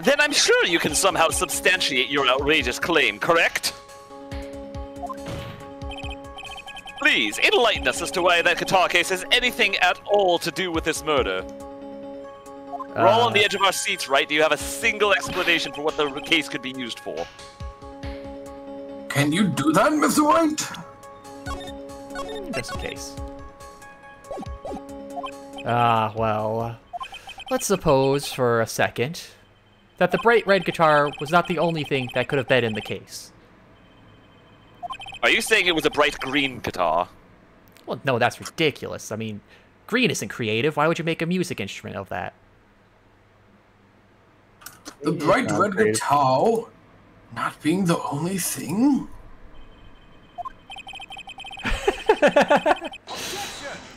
Then I'm sure you can somehow substantiate your outrageous claim, correct? Please, enlighten us as to why that guitar case has anything at all to do with this murder. We're all on the edge of our seats, right? Do you have a single explanation for what the case could be used for? Can you do that, Mr. Wright? Just in case. Well, let's suppose for a second that the bright red guitar was not the only thing that could have been in the case. Are you saying it was a bright green guitar? Well, no, that's ridiculous. I mean, green isn't creative. Why would you make a music instrument of that? The bright red guitar not being the only thing?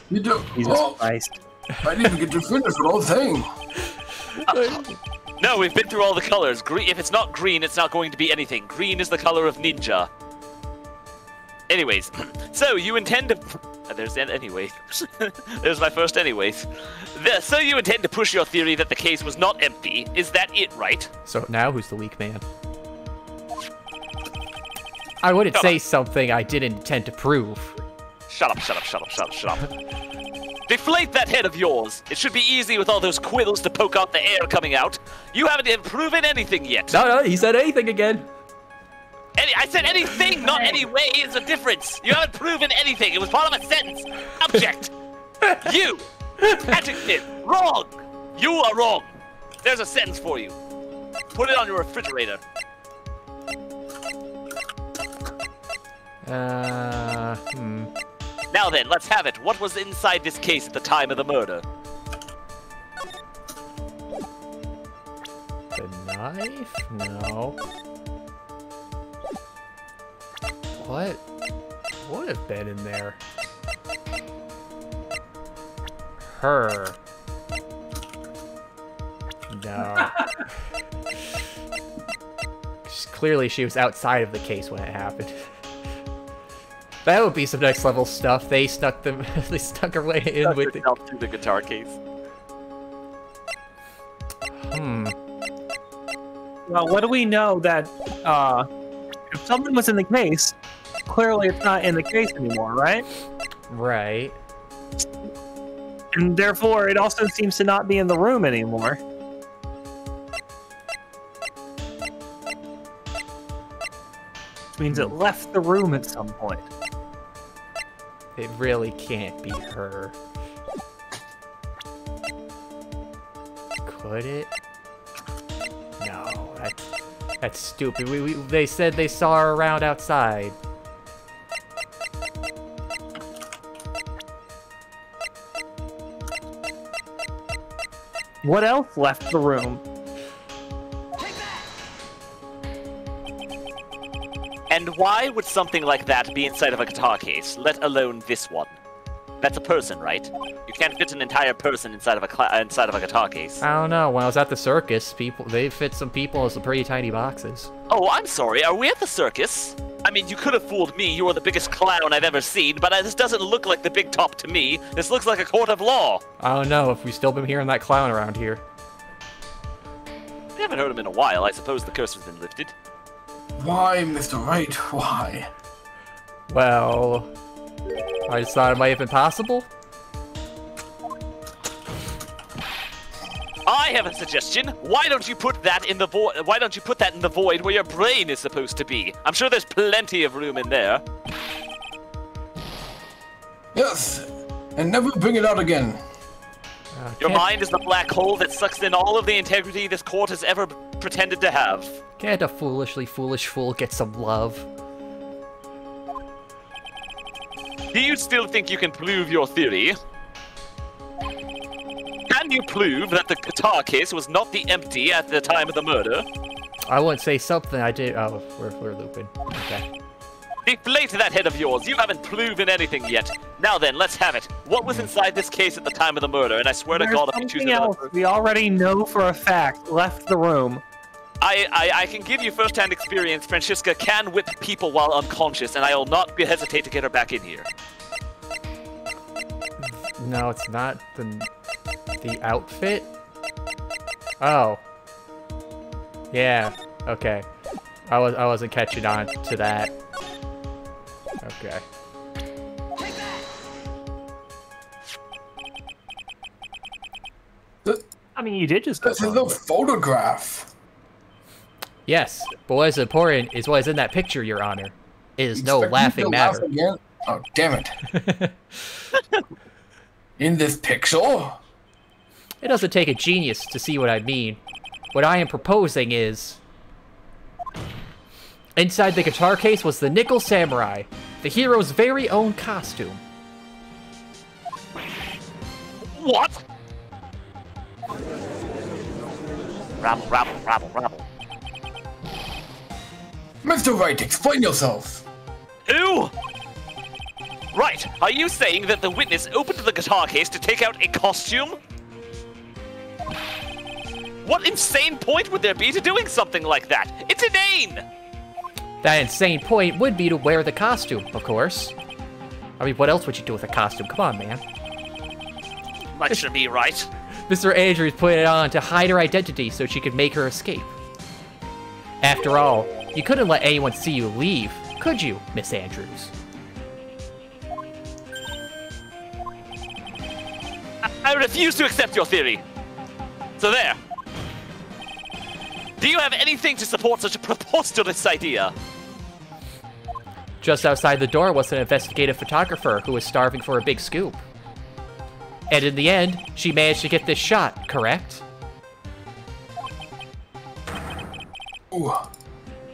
You do. Jesus Christ. I didn't even get to finish the whole thing. No, we've been through all the colors. Green. If it's not green, it's not going to be anything. Green is the color of ninja. Anyways, so you intend to... There's an anyway. There's my first anyways. So you intend to push your theory that the case was not empty. Is that it, right? So now who's the weak man? I wouldn't say something I didn't intend to prove. Shut up, shut up, shut up, shut up, shut up. Deflate that head of yours. It should be easy with all those quills to poke out the air coming out. You haven't even proven anything yet. No, he said anything again. I said anything, not any way. It's a difference. You haven't proven anything. It was part of a sentence. Object. You. Adjective. Wrong. You are wrong. There's a sentence for you. Put it on your refrigerator. Now then, let's have it. What was inside this case at the time of the murder? The knife? No. What would have been in there? Her. No. Clearly she was outside of the case when it happened. That would be some next level stuff. They snuck them. They snuck her way in with it through the guitar case. Well, what do we know that if something was in the case, clearly it's not in the case anymore, right? Right. And therefore, it also seems to not be in the room anymore. Which means it left the room at some point. It really can't be her. Could it? No, that's stupid. They said they saw her around outside. What else left the room? And why would something like that be inside of a guitar case, let alone this one? That's a person, right? You can't fit an entire person inside of a guitar case. I don't know. When I was at the circus, they fit some people in some pretty tiny boxes. Oh, I'm sorry. Are we at the circus? I mean, you could have fooled me. You are the biggest clown I've ever seen, but this doesn't look like the Big Top to me. This looks like a court of law. I don't know if we've still been hearing that clown around here. We haven't heard him in a while. I suppose the curse has been lifted. Why, Mr. Wright? Why? Well, I just thought it might have been possible. I have a suggestion. Why don't you put that in the void? Why don't you put that in the void where your brain is supposed to be? I'm sure there's plenty of room in there. Yes, and never bring it out again. Your mind is the black hole that sucks in all of the integrity this court has ever pretended to have. Can't a foolishly foolish fool get some love? Do you still think you can prove your theory? Can you prove that the guitar case was not the empty at the time of the murder? I wouldn't say something I did. Oh, we're looping. Okay. Deflate that head of yours. You haven't proven anything yet. Now then, let's have it. What was inside this case at the time of the murder? And I swear to God, if you choose another person... we already know for a fact left the room. I can give you first-hand experience. Francesca can whip people while unconscious, and I will not hesitate to get her back in here. No, it's not the outfit? Oh. Yeah, okay. I wasn't catching on to that. Okay. I mean, you did just... This is a photograph. Yes, but what is important is what is in that picture, Your Honor. It is no laughing matter. Laugh again? Oh, damn it. In this picture? It doesn't take a genius to see what I mean. What I am proposing is... Inside the guitar case was the Nickel Samurai, the hero's very own costume. What? Rabble, rabble, rabble, rabble. Mr. Wright, explain yourself. Who? Right, are you saying that the witness opened the guitar case to take out a costume? What insane point would there be to doing something like that? It's inane! That insane point would be to wear the costume, of course. I mean, what else would you do with a costume? Come on, man. Lecture me, right? Mr. Andrews put it on to hide her identity so she could make her escape. After all, you couldn't let anyone see you leave, could you, Miss Andrews? I refuse to accept your theory. So there. Do you have anything to support such a preposterous idea? Just outside the door was an investigative photographer who was starving for a big scoop. And in the end, she managed to get this shot, correct? Ooh.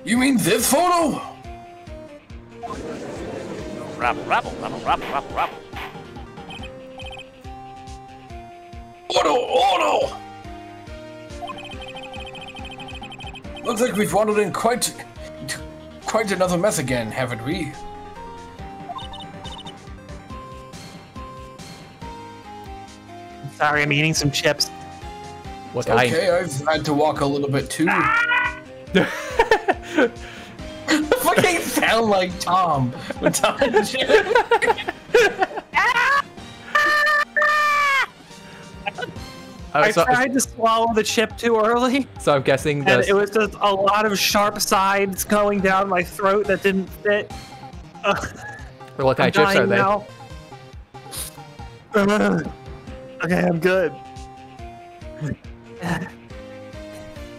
You mean this photo? Rabble, rabble, rabble, rabble, rabble, rabble. Otto! Looks like we've wandered in quite another mess again, haven't we? Sorry, I'm eating some chips. What kind? Okay, I've had to walk a little bit too. Fucking sound like Tom. When Tom I tried to swallow the chip too early. So I'm guessing and it was just a lot of sharp sides going down my throat that didn't fit. What kind of chips are they? Now. Okay, I'm good.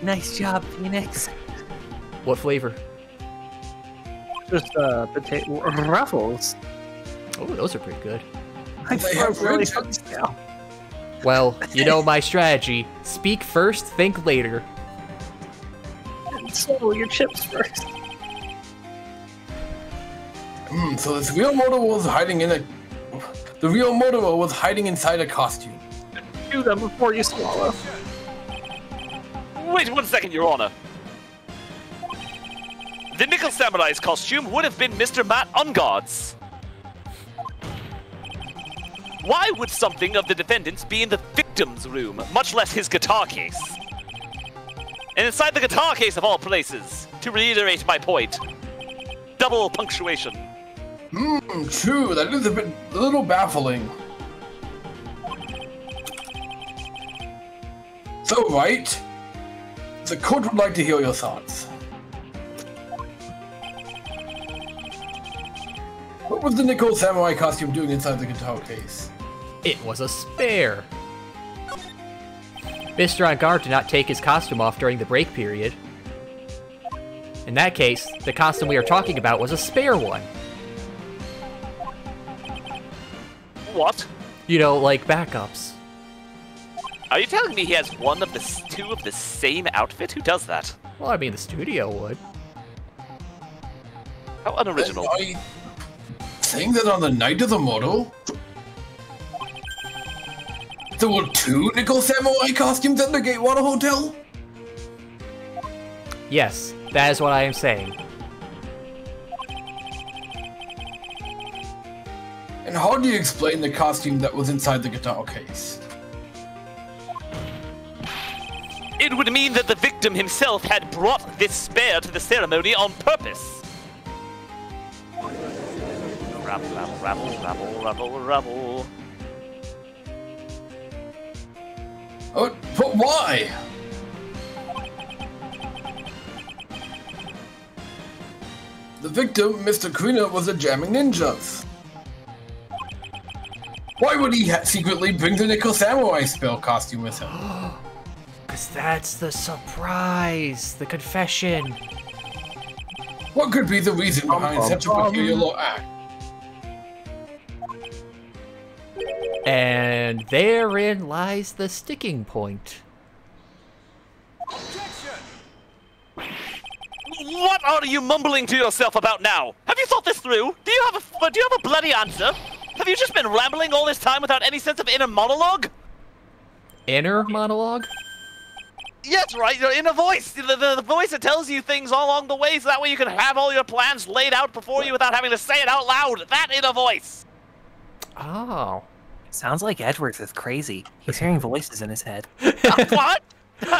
Nice job, Phoenix. What flavor? Just potato Ruffles. Oh, those are pretty good. My throat really hurts now. Well, you know my strategy. Speak first, think later. Swallow your chips first. So this real murderer was hiding in a... The real murderer was hiding inside a costume. Do them before you swallow. Wait 1 second, Your Honor. The Nickel Samurai's costume would have been Mr. Matt Unguard's. Why would something of the defendant's be in the victim's room, much less his guitar case? And inside the guitar case of all places, to reiterate my point. Double punctuation. True, that is a little baffling. So, Wright, the court would like to hear your thoughts. What was the Nickel Samurai costume doing inside the guitar case? It was a spare. Mr. On-Guard did not take his costume off during the break period. In that case, the costume we are talking about was a spare one. What? You know, like backups. Are you telling me he has one of the two of the same outfit? Who does that? Well, I mean, the studio would. How unoriginal. Are you saying that on the night of the murder, there were 2 Nickel Samurai costumes at the Gatewater Hotel? Yes, that is what I am saying. And how do you explain the costume that was inside the guitar case? It would mean that the victim himself had brought this spare to the ceremony on purpose. Rabble, rabble, rabble, rabble, rabble, rabble. Oh, but why? The victim, Mr. Krina, was a jamming ninjas. Why would he secretly bring the Nickel Samurai spell costume with him? Because that's the surprise, the confession. What could be the reason behind such a peculiar act? And therein lies the sticking point. What are you mumbling to yourself about now? Have you thought this through? Do you have a bloody answer? Have you just been rambling all this time without any sense of inner monologue? Inner monologue? Yes, right. You're in a voice. The voice that tells you things all along the way, so that way you can have all your plans laid out before you without having to say it out loud. That inner voice. Oh. Sounds like Edwards is crazy. He's hearing voices in his head. What? No,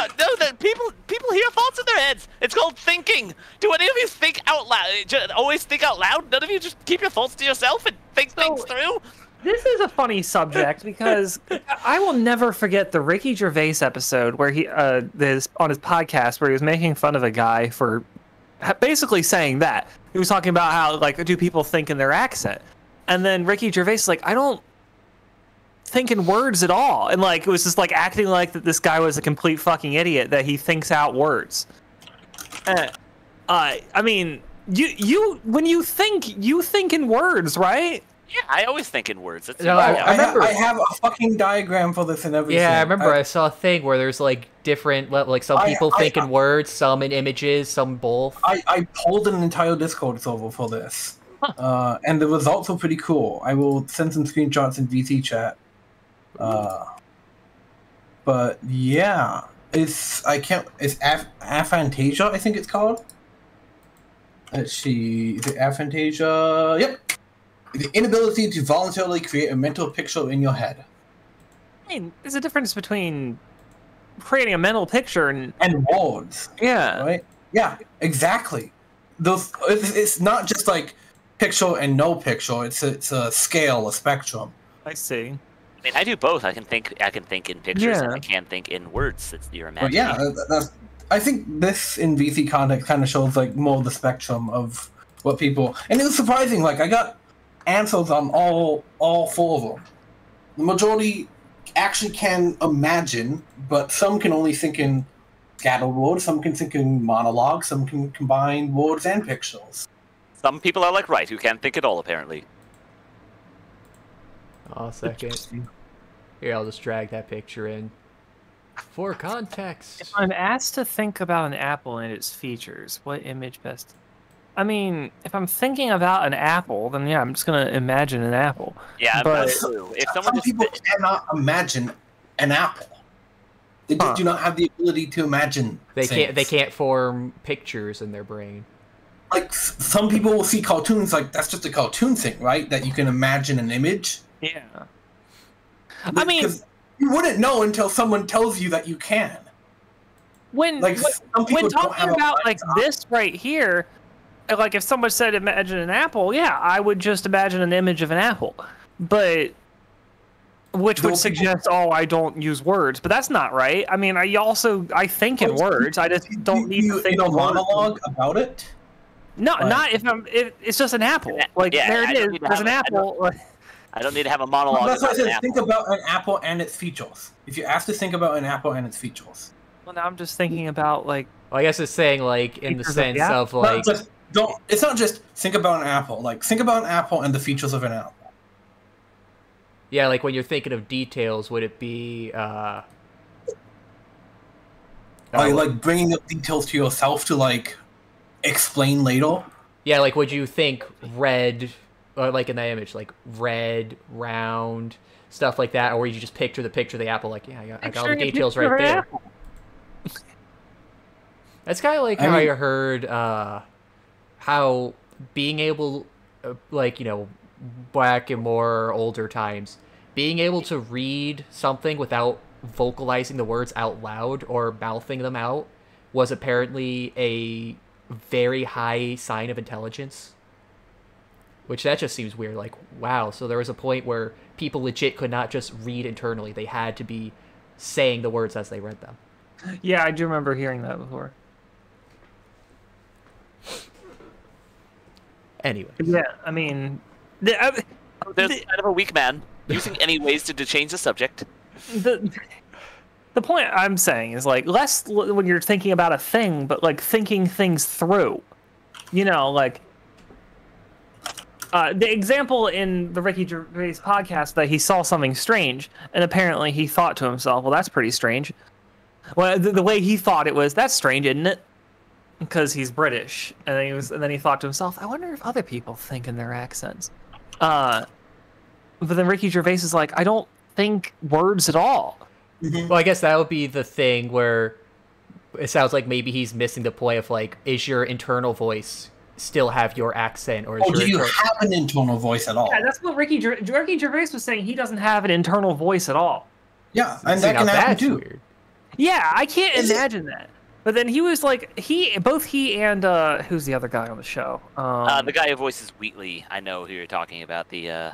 people hear thoughts in their heads. It's called thinking. Do any of you think out loud? Always think out loud? None of you just keep your thoughts to yourself and think things through? This is a funny subject because I will never forget the Ricky Gervais episode where he on his podcast where he was making fun of a guy for basically saying that. He was talking about how, like, do people think in their accent? And then Ricky Gervais is like, I don't think in words at all. And, like, it was just, like, acting like that this guy was a complete fucking idiot, that he thinks out words. I mean, you when you think in words, right? Yeah, I always think in words. It's No, I remember. I have a fucking diagram for this and everything. Yeah, I remember I saw a thing where there's like different, like some people think in words, some in images, some both. I pulled an entire Discord server for this, and the results were pretty cool. I will send some screenshots in VC chat. But yeah, it's aphantasia, I think it's called. Let's see, is it aphantasia? Yep. The inability to voluntarily create a mental picture in your head. I mean, there's a difference between creating a mental picture and words. Yeah. Right? Yeah, exactly. It's not just like picture and no picture. It's a scale, a spectrum. I see. I mean, I do both. I can think in pictures, and I can think in words. It's your imagination. But yeah, I think this in VC context kind of shows like more of the spectrum of what people. And it was surprising. Like I got answers on all four of them. The majority actually can imagine, but some can only think in scattered words, some can think in monologues, some can combine words and pictures. Some people are like Wright, who can't think at all, apparently. Oh, a second. Here, I'll just drag that picture in. For context. If I'm asked to think about an apple and its features, what image best? I mean, if I'm thinking about an apple, then yeah, I'm just gonna imagine an apple. Yeah, but if some people cannot imagine an apple. They just do not have the ability to imagine. They can't form pictures in their brain. Like some people will see cartoons, like that's just a cartoon thing, right? That you can imagine an image. Yeah. I mean, you wouldn't know until someone tells you that you can. When talking about like this right here. Like, if someone said imagine an apple, yeah, I would just imagine an image of an apple. But, which would suggest, I don't use words. But that's not right. I mean, I think in words. I just don't need to think in a monologue about it. No, not if it's just an apple. Like, there it is. There's an apple. I don't need to have a monologue. That's why I said think about an apple and its features. If you're asked to think about an apple and its features. Well, now I'm just thinking about, like... Well, I guess it's saying, like, in the sense of, like... It's not just think about an apple. Like, think about an apple and the features of an apple. Yeah, like when you're thinking of details, would it be, like bringing up details to yourself to, like, explain later? Yeah, like would you think red, or like in that image, like red, round, stuff like that, or would you just picture the apple, like, yeah, I got all the details right there. That's kind of like how I heard, how being able, like, you know, back in more older times, being able to read something without vocalizing the words out loud or mouthing them out was apparently a very high sign of intelligence. Which that just seems weird. Like, wow, so there was a point where people legit could not just read internally. They had to be saying the words as they read them. Yeah, I do remember hearing that before. Anyway. Yeah, I mean... There's kind of a weak man using any ways to change the subject. The point I'm saying is, like, less when you're thinking about a thing, but, like, thinking things through. You know, like... the example in the Ricky Gervais podcast that he saw something strange, and apparently he thought to himself, well, that's pretty strange. Well, the way he thought it was, that's strange, isn't it? Because he's British, and then he thought to himself, I wonder if other people think in their accents. But then Ricky Gervais is like, I don't think words at all. Well, I guess that would be the thing where it sounds like maybe he's missing the point of like, is your internal voice still have your accent, or is do you have an internal voice at all? Yeah, that's what Ricky Gervais was saying. He doesn't have an internal voice at all. Yeah, and that can happen too. Weird. Yeah, I can't imagine that. But then he was like, both he and who's the other guy on the show? The guy who voices Wheatley. I know who you're talking about. The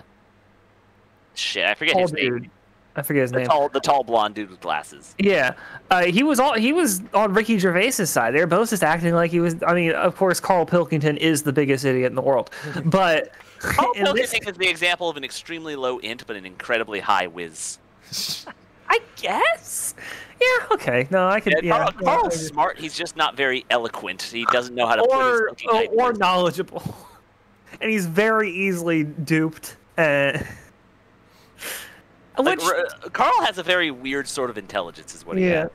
shit, I forget his name. I forget his name. The tall blonde dude with glasses. Yeah, he was on Ricky Gervais's side. They were both just acting like he was. I mean, of course, Carl Pilkington is the biggest idiot in the world, but Carl Pilkington is the example of an extremely low int but an incredibly high whiz. I guess. Yeah. Okay. No, I could. Yeah. Carl's smart. He's just not very eloquent. He doesn't know how to put his or knowledgeable, and he's very easily duped. Carl has a very weird sort of intelligence, is what he has.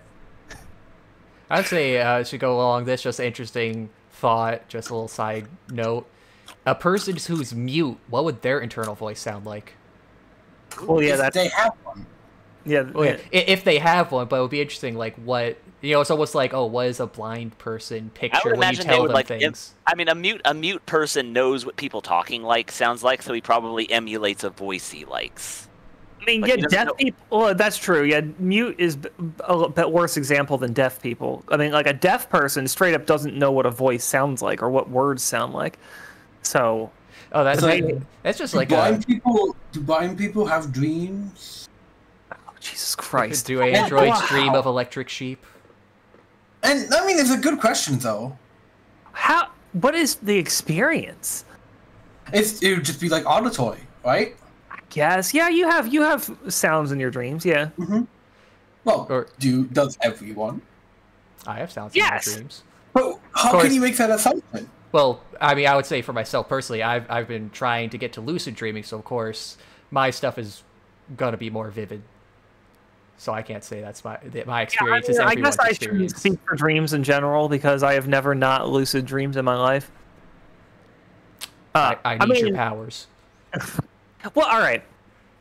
I'd say should go along this. Just interesting thought. Just a little side note. A person who's mute, what would their internal voice sound like? Well, yeah, they have one. Yeah, if they have one, but it would be interesting, like what it's almost like, oh, what is a blind person picture when you tell them things? I mean, a mute person knows what people talking like sounds like, so he probably emulates a voice he likes. I mean, deaf people. Well, that's true. Yeah, mute is a bit worse example than deaf people. I mean, like a deaf person straight up doesn't know what a voice sounds like or what words sound like. So. Oh, that's just like blind people. Do blind people have dreams? Jesus Christ. Do androids dream of electric sheep? And, I mean, it's a good question, though. What is the experience? It would just be like auditory, right? I guess. Yeah, you have sounds in your dreams, yeah. Mm-hmm. Well, does everyone? I have sounds in my dreams. But how can you make that assumption? Well, I mean, I would say for myself personally, I've been trying to get to lucid dreaming, so of course, my stuff is going to be more vivid. So I can't say that's my experience. I guess I shouldn't speak for dreams in general because I have never not lucid dreams in my life. I need your powers. Well, all right.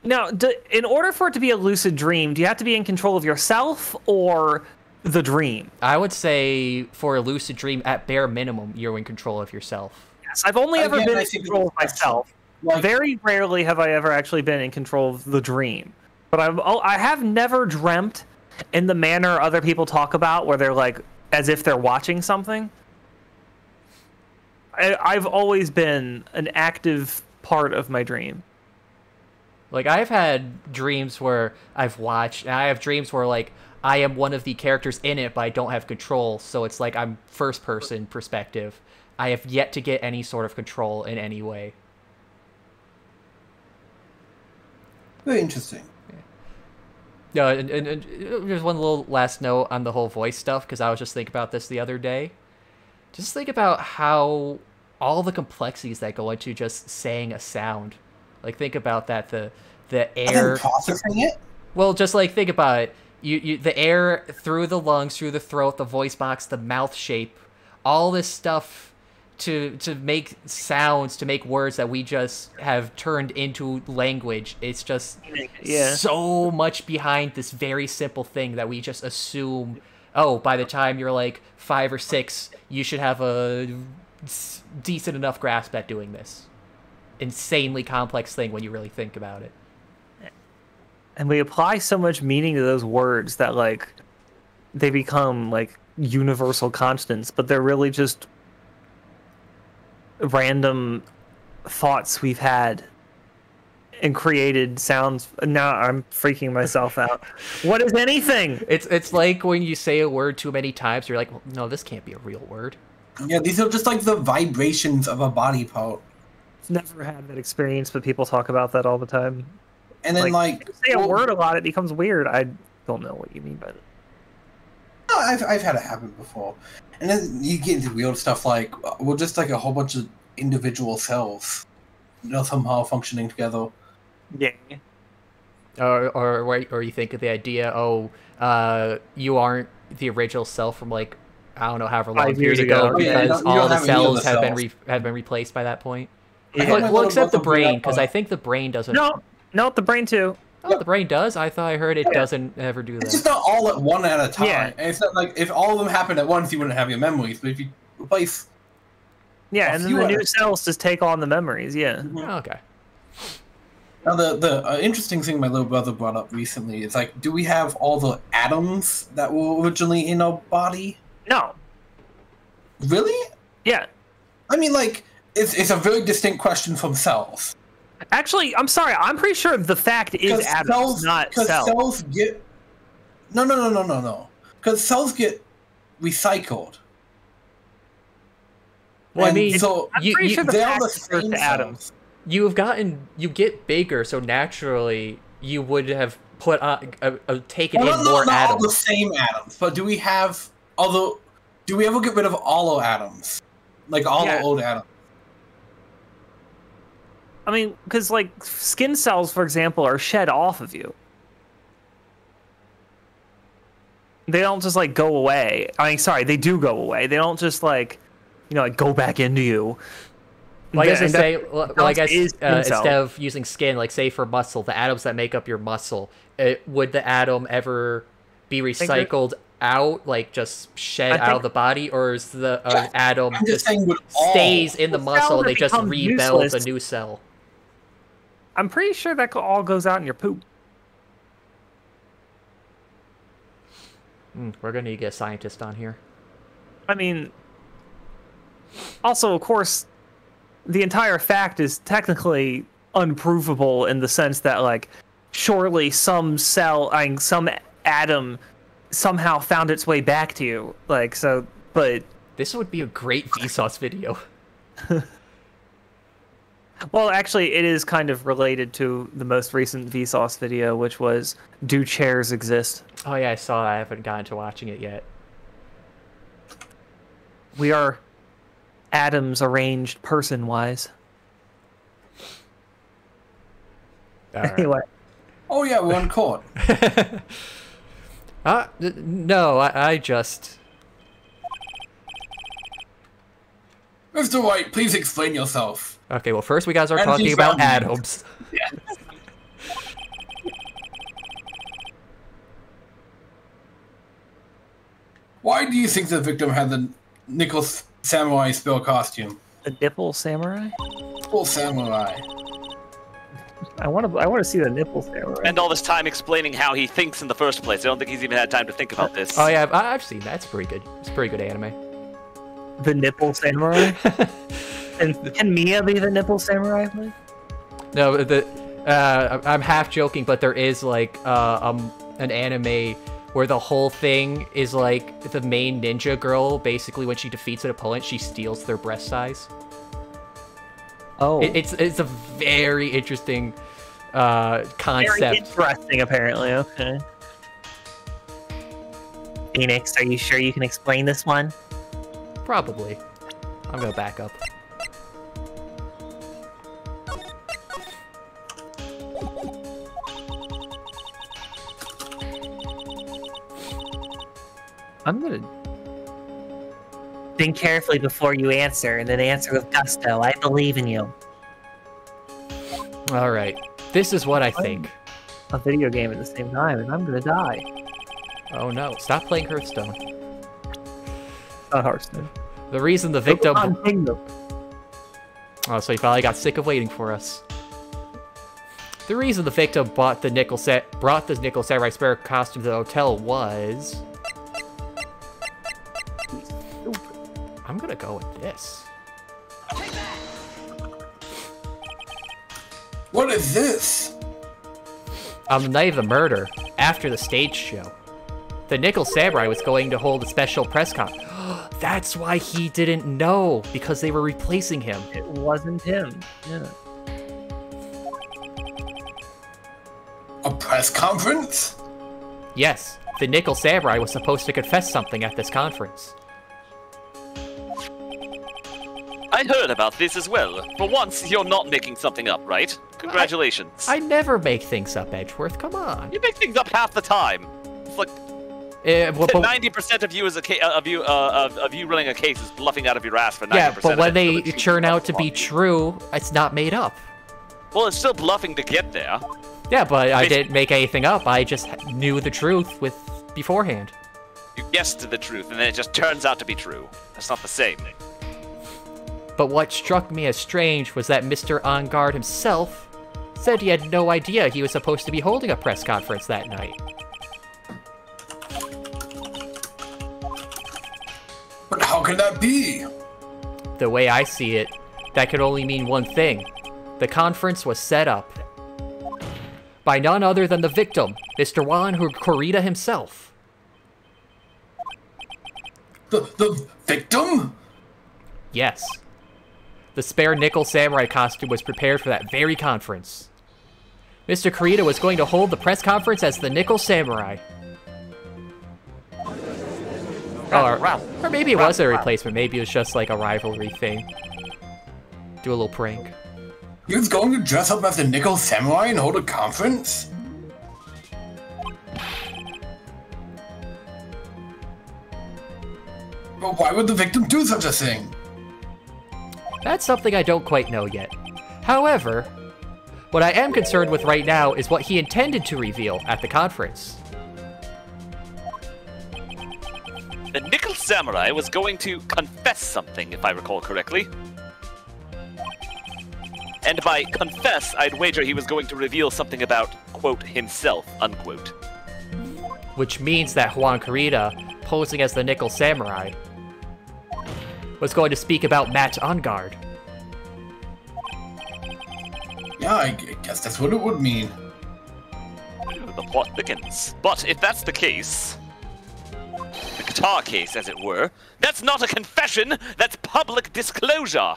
Now, in order for it to be a lucid dream, do you have to be in control of yourself or the dream? I would say for a lucid dream, at bare minimum, you're in control of yourself. Yes, I've only ever been in control of myself. Very rarely have I ever actually been in control of the dream. But I have never dreamt in the manner other people talk about, where they're like, as if they're watching something. I've always been an active part of my dream. Like, I've had dreams where I've watched, and I have dreams where, like, I am one of the characters in it, but I don't have control, so it's like I'm first-person perspective. I have yet to get any sort of control in any way. Very interesting. No, and there's one little last note on the whole voice stuff, because I was just thinking about this the other day. Just think about how all the complexities that go into just saying a sound. Like, think about that, the air... And then processing it? Well, just, like, think about it. The air through the lungs, through the throat, the voice box, the mouth shape, all this stuff to make sounds, to make words that we just have turned into language. It's just so much behind this very simple thing that we just assume, oh, by the time you're like 5 or 6, you should have a decent enough grasp at doing this. Insanely complex thing when you really think about it. And we apply so much meaning to those words that, like, they become, like, universal constants, but they're really just random thoughts we've had and created sounds. Now I'm freaking myself out. What is anything? It's like when you say a word too many times, you're like, well, no, this can't be a real word. Yeah, these are just like the vibrations of a body part. I've never had that experience, but people talk about that all the time. And then, like if you say a word a lot, it becomes weird. I don't know what you mean by that. No, I've had it happen before. And then you get into weird stuff like, well, just like a whole bunch of individual cells, somehow functioning together. Yeah. Or you think of the idea, you aren't the original self from, like, I don't know, however long period ago, because all the cells have been replaced by that point. Yeah. Well, except the brain, because I think the brain doesn't. No, the brain too. Oh, the brain does? I thought I heard it doesn't ever do that. It's just not all at one at a time. Yeah. And it's not like if all of them happened at once, you wouldn't have your memories. But if you replace, Yeah, and then the new cells just take on the memories. Yeah. Oh, okay. now the interesting thing my little brother brought up recently is like, do we have all the atoms that were originally in our body? No. Really? Yeah. I mean, like, it's a very distinct question from cells. Actually, I'm sorry. I'm pretty sure the fact is atoms, not cells. Because cells get... No. Because cells get recycled. Well, I mean, so I'm pretty sure the they're fact the refers same to atoms. you get bigger, so naturally you would have put on, taken in more not atoms. all the same atoms, but do we have... Although, do we ever get rid of all our atoms? Like, all the old atoms? I mean, because, like, skin cells, for example, are shed off of you. They don't just, like, go away. I mean, sorry, they do go away. They don't just, like, you know, like, go back into you. Well, I guess I say, instead cell. of using skin, like, say for muscle, the atoms that make up your muscle, would the atom ever be recycled out, like just shed out of the body, or is the atom just stays in the muscle and they just rebuild a new cell? I'm pretty sure that all goes out in your poop. We're gonna need to get a scientist on here. I mean, also, of course, the entire fact is technically unprovable in the sense that, like, surely some atom somehow found its way back to you. Like, so, but... This would be a great Vsauce video. Well, actually, it is kind of related to the most recent Vsauce video, which was, do chairs exist? Oh yeah, I saw that. I haven't gotten to watching it yet. We are atoms arranged person-wise. Anyway. Oh yeah, we're on court. No, I just... Mr. Wright, please explain yourself. Okay, well, first we gotta start talking about atoms. Yeah. Why do you think the victim had the nickel samurai spell costume? The nipple samurai? Nipple samurai. I want to see the nipple samurai. Spend all this time explaining how he thinks in the first place. I don't think he's even had time to think about this. Oh yeah, I've seen that. It's pretty good. It's a pretty good anime. The nipple samurai? And can Mia be the nipple samurai, please? No, I'm half joking, but there is like an anime where the whole thing is like the main ninja girl. Basically, when she defeats an opponent, she steals their breast size. Oh, it's a very interesting concept. Very interesting, apparently. Okay. Phoenix, are you sure you can explain this one? Probably. I'm gonna back up. I'm gonna think carefully before you answer, and then answer with gusto. I believe in you. All right, this is what I think. A video game at the same time, and I'm gonna die. Oh no! Stop playing Hearthstone. Not Hearthstone. The reason the victim. Oh, so you finally got sick of waiting for us. The reason the victim brought the nickel samurai spare costume to the hotel was. I'm gonna go with this. What is this? On the night of the murder, after the stage show, the nickel samurai was going to hold a special press conference. That's why he didn't know, because they were replacing him. It wasn't him. Yeah. A press conference? Yes, the nickel samurai was supposed to confess something at this conference. I heard about this as well. For once, you're not making something up, right? Congratulations. I never make things up, Edgeworth. Come on. You make things up half the time. It's like 90% of you of you running a case is bluffing out of your ass for 90%. Yeah, but when they so turn out to be true, it's not made up. Well, it's still bluffing to get there. Yeah, but I didn't make anything up. I just knew the truth beforehand. You guessed the truth, and then it just turns out to be true. That's not the same. But what struck me as strange was that Mr. On Guard himself said he had no idea he was supposed to be holding a press conference that night. But how can that be? The way I see it, that could only mean one thing. The conference was set up by none other than the victim, Mr. Juan Kurita himself. The victim? Yes. The spare nickel samurai costume was prepared for that very conference. Mr. Kurita was going to hold the press conference as the nickel samurai. Or maybe it was a replacement. Maybe it was just like a rivalry thing. Do a little prank. He was going to dress up as the Nickel Samurai and hold a conference? But why would the victim do such a thing? That's something I don't quite know yet. However, what I am concerned with right now is what he intended to reveal at the conference. The Nickel Samurai was going to confess something, if I recall correctly. And by confess, I'd wager he was going to reveal something about, quote, himself, unquote. Which means that Juan Kurita, posing as the Nickel Samurai, was going to speak about Matt On Guard. Yeah, I guess that's what it would mean. The plot thickens. But if that's the case, the guitar case, as it were, that's not a confession, that's public disclosure.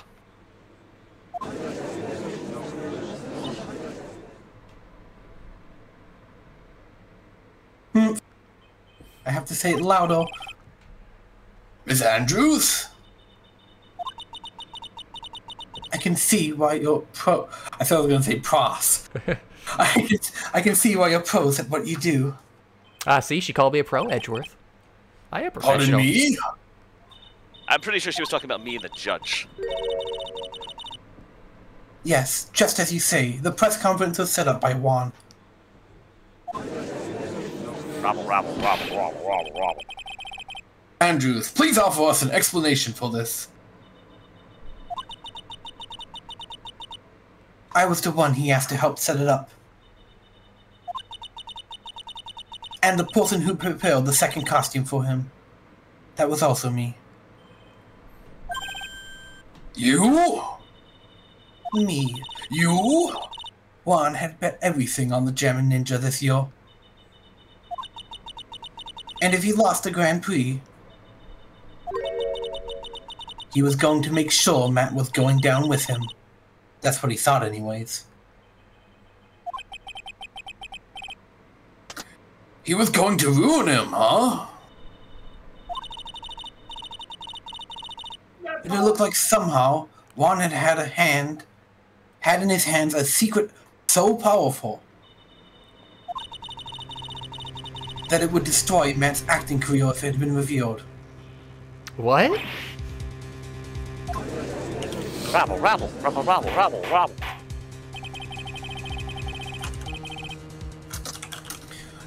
I have to say it louder. Miss Andrews? I can see why you're pro. I thought I was going to say pros. I can see why you're pros at what you do. See, she called me a pro, Edgeworth. I am professional. Pardon me? I'm pretty sure she was talking about me and the judge. Yes, just as you say, the press conference was set up by Juan. Rabble. Andrews, please offer us an explanation for this. I was the one he asked to help set it up. And the person who prepared the second costume for him. That was also me. You? Me. You? Juan had bet everything on the German Ninja this year. And if he lost the Grand Prix, he was going to make sure Matt was going down with him. That's what he thought anyways. He was going to ruin him, huh? It looked like somehow Juan had in his hands a secret so powerful that it would destroy Matt's acting career if it had been revealed. What? Rabble.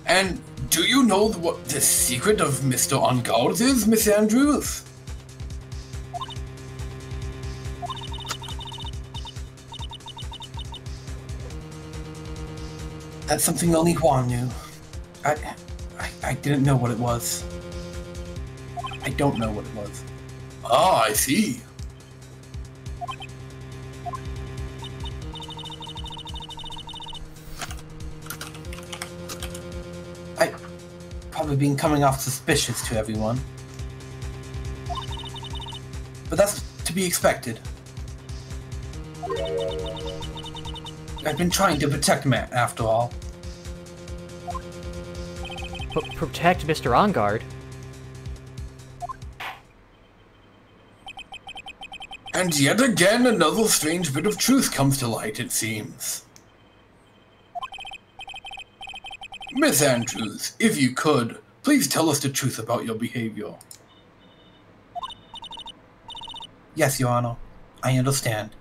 And do you know what the secret of Mr. On Guard is, Miss Andrews? That's something only Juan knew. I didn't know what it was. I don't know what it was. Ah, I see. I probably been coming off suspicious to everyone. But that's to be expected. I've been trying to protect Matt, after all. Protect Mr. On Guard? And yet again, another strange bit of truth comes to light, it seems. Miss Andrews, if you could, please tell us the truth about your behavior. Yes, Your Honor. I understand.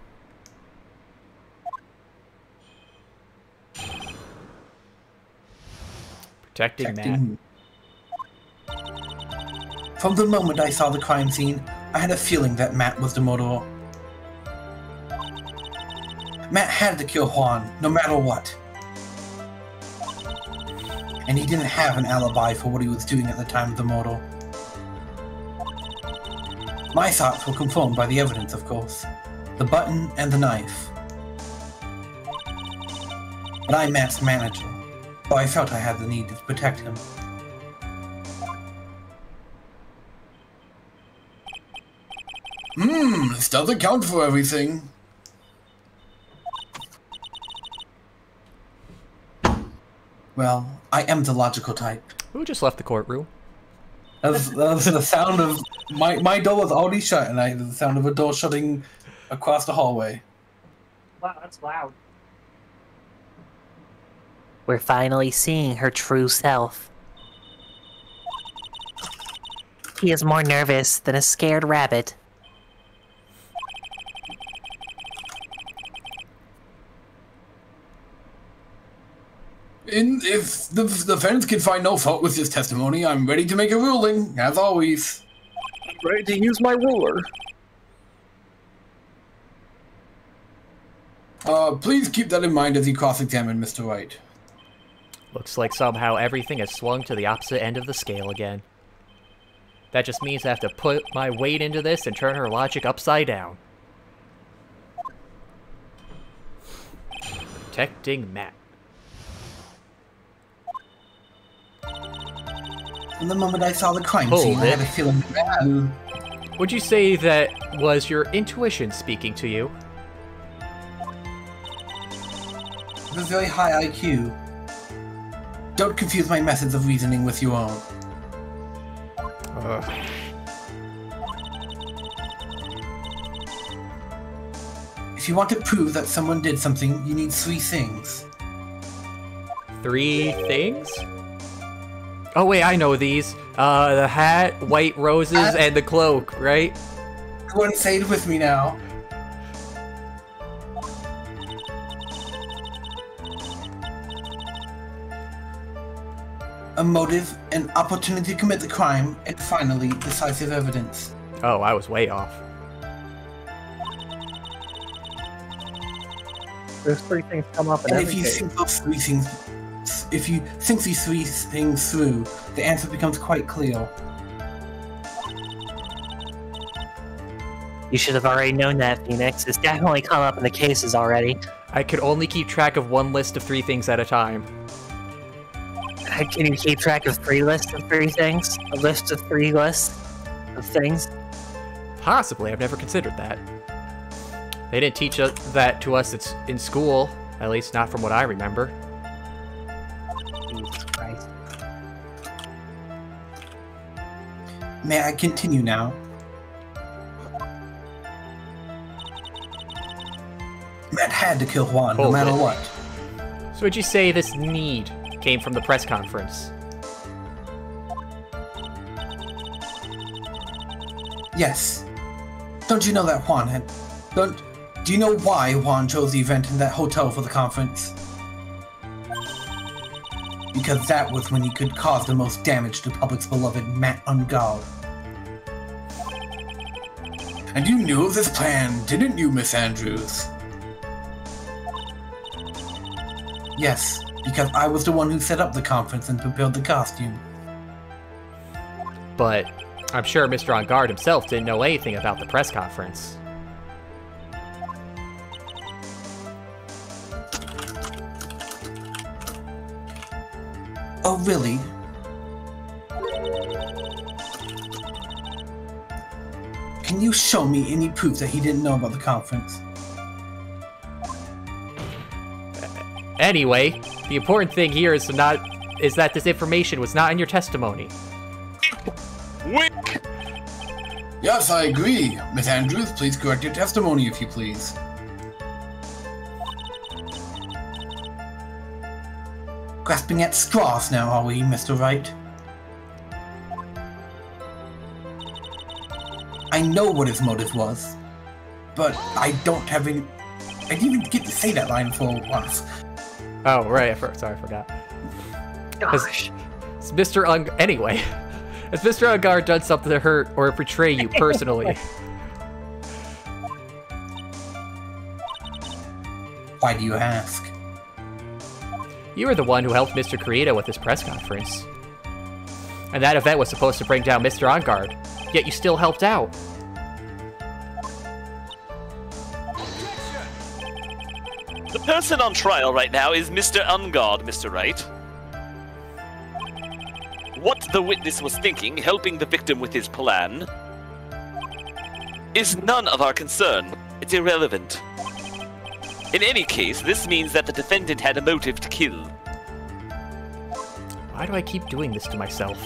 Protecting Matt. From the moment I saw the crime scene, I had a feeling that Matt was the murderer. Matt had to kill Juan, no matter what. And he didn't have an alibi for what he was doing at the time of the murder. My thoughts were confirmed by the evidence, of course. The button and the knife. But I'm Matt's manager, so I felt I had the need to protect him. This doesn't count for everything. Well, I am the logical type. Who just left the courtroom? That was the sound of... My door was already shut, and I heard the sound of a door shutting across the hallway. Wow, that's loud. We're finally seeing her true self. He is more nervous than a scared rabbit. If the defense can find no fault with his testimony, I'm ready to make a ruling, as always. Ready to use my ruler. Please keep that in mind as you cross-examine Mr. Wright. Looks like somehow everything has swung to the opposite end of the scale again. That just means I have to put my weight into this and turn her logic upside down. Protecting Matt. From the moment I saw the crime scene, I had a feeling that... Would you say that was your intuition speaking to you? With a very high IQ. Don't confuse my methods of reasoning with your own. If you want to prove that someone did something, you need 3 things. 3 things? Oh wait, I know these. The hat, white roses, and the cloak, right? Go and say it with me now. A motive, an opportunity to commit the crime, and finally, decisive evidence. Oh, I was way off. Those 3 things come up in And every if you case. think those 3 things, if you think these 3 things through, the answer becomes quite clear. You should have already known that, Phoenix. It's definitely come up in the cases already. I could only keep track of 1 list of 3 things at a time. Can you keep track of 3 lists of 3 things? A list of 3 lists of things? Possibly, I've never considered that. They didn't teach that to us in school, at least not from what I remember. Jesus Christ. May I continue now? Matt had to kill Juan, no matter what. So would you say this need came from the press conference? Yes. Don't you know that Juan had... Do you know why Juan chose the event in that hotel for the conference? Because that was when he could cause the most damage to public's beloved Matt Ungard. And you knew of this plan, didn't you, Miss Andrews? Yes, because I was the one who set up the conference and prepared the costume. But I'm sure Mr. Ungard himself didn't know anything about the press conference. Oh, really? Can you show me any proof that he didn't know about the conference? Anyway, the important thing here is that this information was not in your testimony. Wink! Yes, I agree. Miss Andrews, please correct your testimony if you please. Grasping at straws now, are we, Mr. Wright? I know what his motive was, but I don't have any... I didn't even get to say that line for once. Oh, right. Sorry, I forgot. Anyway, has Mr. Unguard done something to hurt or betray you personally? Why do you ask? You were the one who helped Mr. Creator with his press conference. And that event was supposed to bring down Mr. Unguard, yet you still helped out. The person on trial right now is Mr. Unguard, Mr. Wright. What the witness was thinking, helping the victim with his plan, is none of our concern. It's irrelevant. In any case, this means that the defendant had a motive to kill. Why do I keep doing this to myself?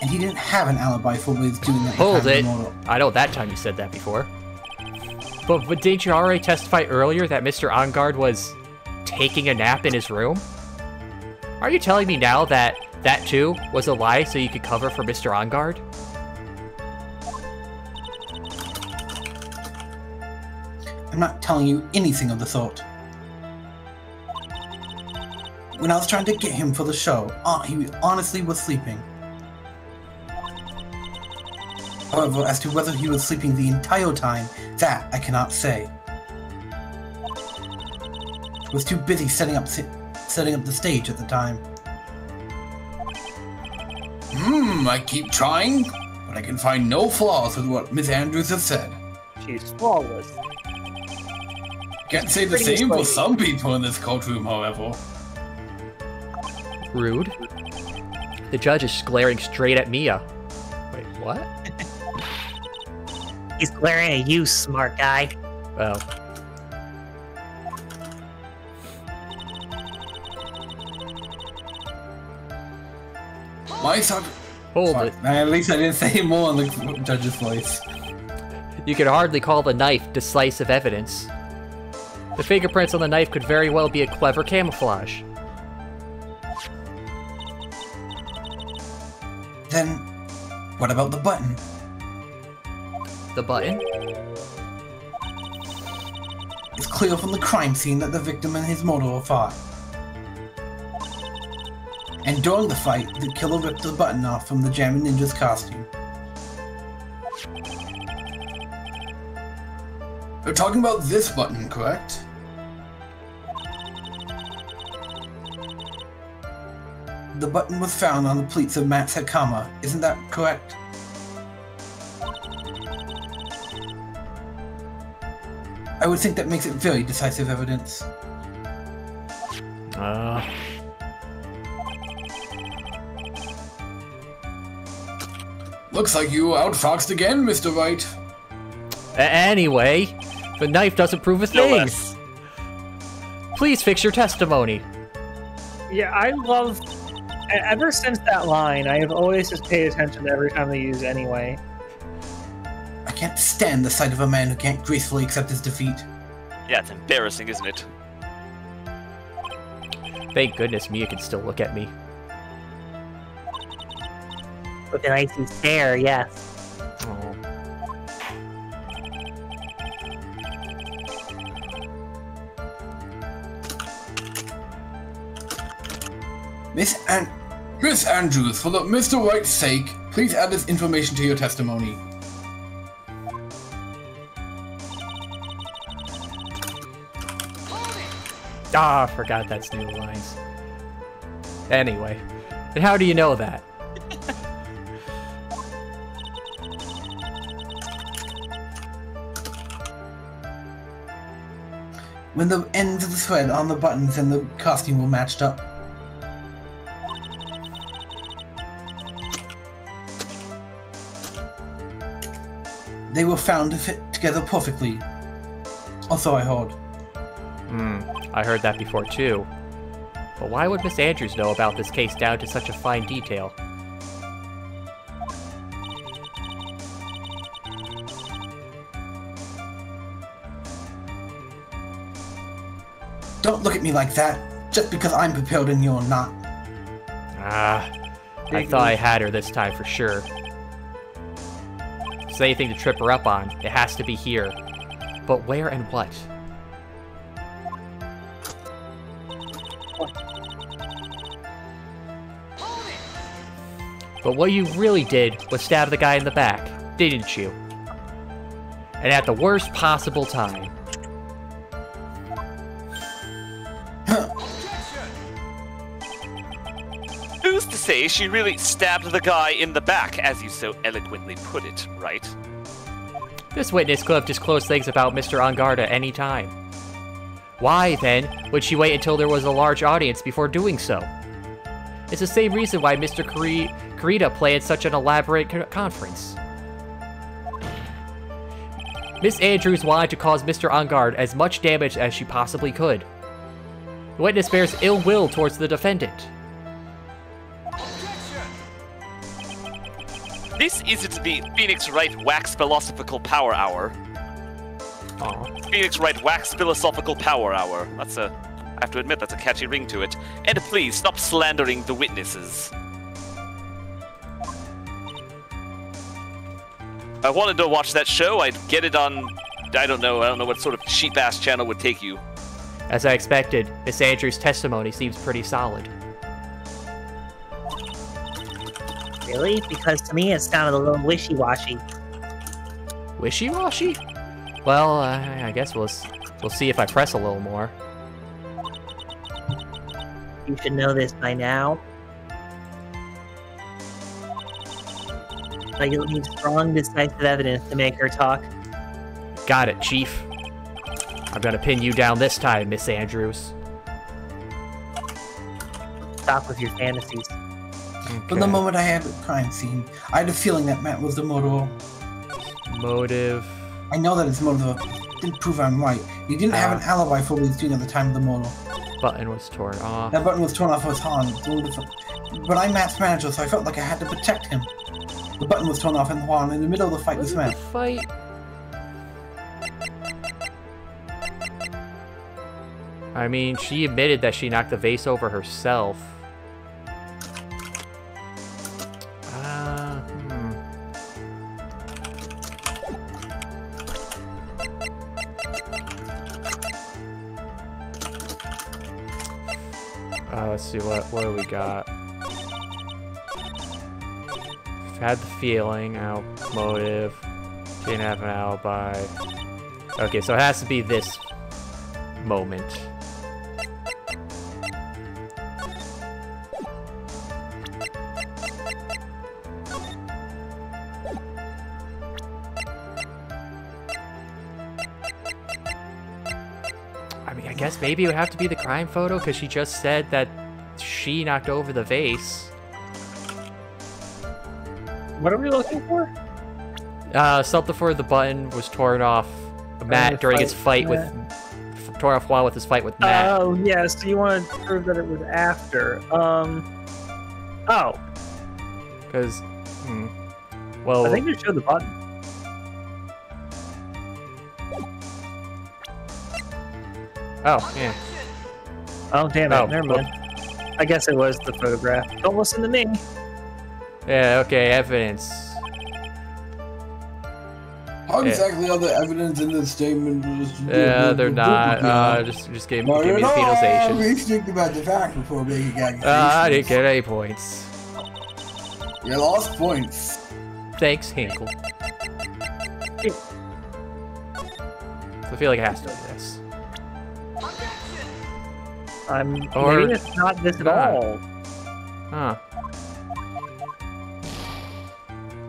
And he didn't have an alibi for what he was doing that. Hold it! I know that time you said that before. But didn't you already testify earlier that Mr. Unguard was taking a nap in his room? Are you telling me now that that too was a lie so you could cover for Mr. Unguard? I'm not telling you anything of the sort. When I was trying to get him for the show, he honestly was sleeping. However, as to whether he was sleeping the entire time, that I cannot say. I was too busy setting up the stage at the time. I keep trying, but I can find no flaws with what Miss Andrews has said. She's flawless. Can't say the same for some people in this courtroom, however. Rude. The judge is glaring straight at Mia. Wait, what? He's glaring at you, smart guy. Oh. My son. Hold it. At least I didn't say more in the judge's voice. You could hardly call the knife decisive evidence. The fingerprints on the knife could very well be a clever camouflage. Then, what about the button? The button? It's clear from the crime scene that the victim and his murderer fought. And during the fight, the killer ripped the button off from the Jammin' Ninja's costume. You're talking about this button, correct? The button was found on the pleats of Matt's Hakama, isn't that correct? I would think that makes it very decisive evidence. Looks like you outfoxed again, Mr. Wright. Anyway, the knife doesn't prove a thing. less. Please fix your testimony. Yeah, I love. Ever since that line, I have always just paid attention to every time they use anyway. I can't stand the sight of a man who can't gracefully accept his defeat. Yeah, it's embarrassing, isn't it? Thank goodness Mia can still look at me. With an icy stare, yes. Oh. Miss Andrews, for Mr. Wright's sake, please add this information to your testimony. Ah, I forgot that's new lines. Anyway, and how do you know that? When the ends of the thread on the buttons and the costume were matched up. They were found to fit together perfectly. Also, I heard. I heard that before too. But why would Miss Andrews know about this case down to such a fine detail? Don't look at me like that, just because I'm prepared and you're not. Ah, I thought I had her this time for sure. If there's anything to trip her up on, it has to be here. But where and what? But what you really did was stab the guy in the back, didn't you? And at the worst possible time. Who's to say she really stabbed the guy in the back, as you so eloquently put it, right? This witness could have disclosed things about Mr. Angard at any time. Why, then, would she wait until there was a large audience before doing so? It's the same reason why Mr. Kurita planned such an elaborate conference. Miss Andrews wanted to cause Mr. Angard as much damage as she possibly could. The witness bears ill will towards the defendant. This isn't the Phoenix Wright Wax Philosophical Power Hour. Aww. Phoenix Wright Wax Philosophical Power Hour. I have to admit, that's a catchy ring to it. And please, stop slandering the witnesses. I wanted to watch that show. I'd get it on, I don't know what sort of cheap-ass channel would take you. As I expected, Miss Andrews' testimony seems pretty solid. Really? Because to me it sounded a little wishy-washy. Wishy-washy? Well, I guess we'll see if I press a little more. You should know this by now. But you'll need strong, decisive evidence to make her talk. Got it, Chief. I'm gonna pin you down this time, Miss Andrews. Stop with your fantasies. Okay. From the moment I had the crime scene, I had a feeling that Matt was the murderer. Motive. I know that his motive didn't prove I'm right. He didn't have an alibi for what he was doing at the time of the murder. Button was torn off. That button was torn off his hand. But I'm Matt's manager, so I felt like I had to protect him. The button was torn off in the wall in the middle of the fight with Matt. Fight. I mean, she admitted that she knocked the vase over herself. Let's see, what do we got? Had the feeling, motive, didn't have an alibi. Okay, so it has to be this moment. I mean, I guess maybe it would have to be the crime photo, because she just said that she knocked over the vase. What are we looking for? Something for the button was torn off Matt during his fight with... Torn off while with his fight with Matt. Oh, yeah, so you want to prove that it was after. Oh. Because... well... I think you showed the button. Oh, yeah. Oh, damn it. Oh, Never mind. I guess it was the photograph. Don't listen to me. Yeah, okay, evidence. How exactly are the evidence in this statement? Yeah, they're not. Just give me the penalization. We think about the fact before making accusations. I didn't get any points. You lost points. Thanks, Hinkle. So I feel like it has to be this. Maybe it's not this at all. Huh.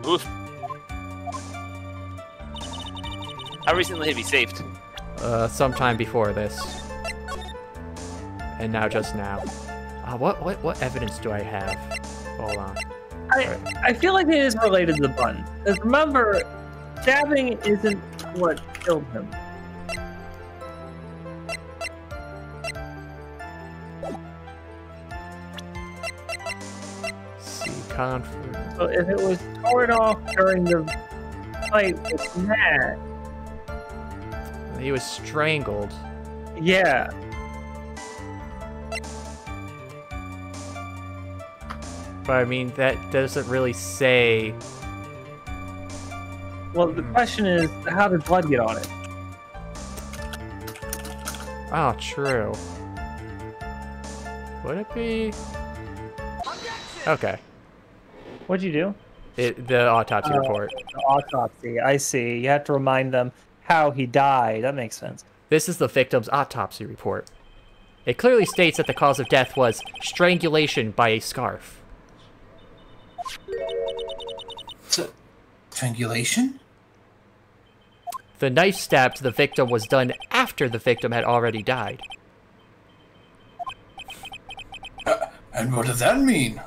Oof. How recently have you saved? Sometime before this. And now, just now. What evidence do I have? Hold on. I feel like it is related to the button. Because remember, stabbing isn't what killed him. Conference. So if it was torn off during the fight with Matt... He was strangled. Yeah. But I mean, that doesn't really say... Well, the question is, how did blood get on it? Oh, true. Would it be... Okay. What'd you do? The autopsy report. The autopsy. I see. You have to remind them how he died. That makes sense. This is the victim's autopsy report. It clearly states that the cause of death was strangulation by a scarf. Strangulation? The knife stab to the victim was done after the victim had already died. And what does that mean?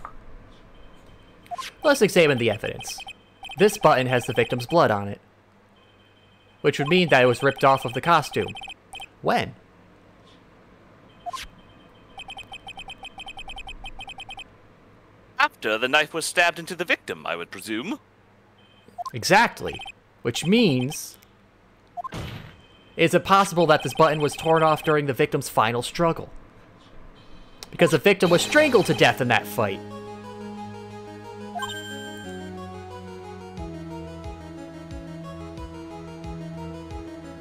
Let's examine the evidence. This button has the victim's blood on it, which would mean that it was ripped off of the costume. When? After the knife was stabbed into the victim, I would presume. Exactly. Which means... Is it possible that this button was torn off during the victim's final struggle? Because the victim was strangled to death in that fight.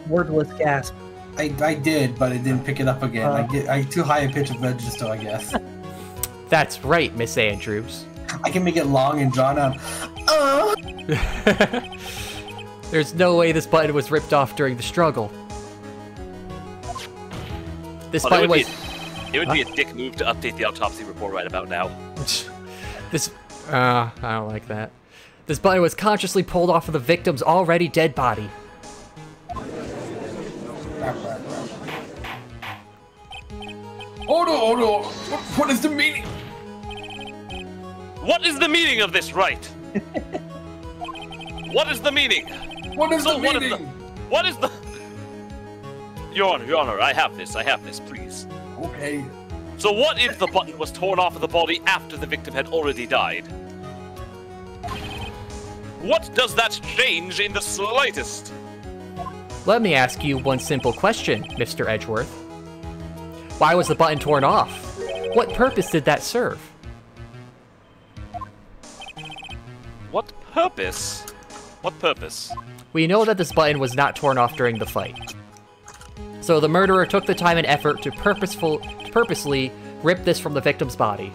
Wordless gasp. I did, but I didn't pick it up again. I too high a pitch of register, I guess. That's right, Miss Andrews. I can make it long and drawn out. There's no way this button was ripped off during the struggle. This button was... It would be a dick move to update the autopsy report right about now. This... I don't like that. This button was consciously pulled off of the victim's already dead body. Oh no! What is the meaning? What is the meaning of this, Wright? What is the meaning? What is the meaning? What is the... Your Honor, I have this, please. Okay. So what if the button was torn off of the body after the victim had already died? What does that change in the slightest? Let me ask you one simple question, Mr. Edgeworth. Why was the button torn off? What purpose did that serve? What purpose? What purpose? We know that this button was not torn off during the fight. So the murderer took the time and effort to purposely rip this from the victim's body.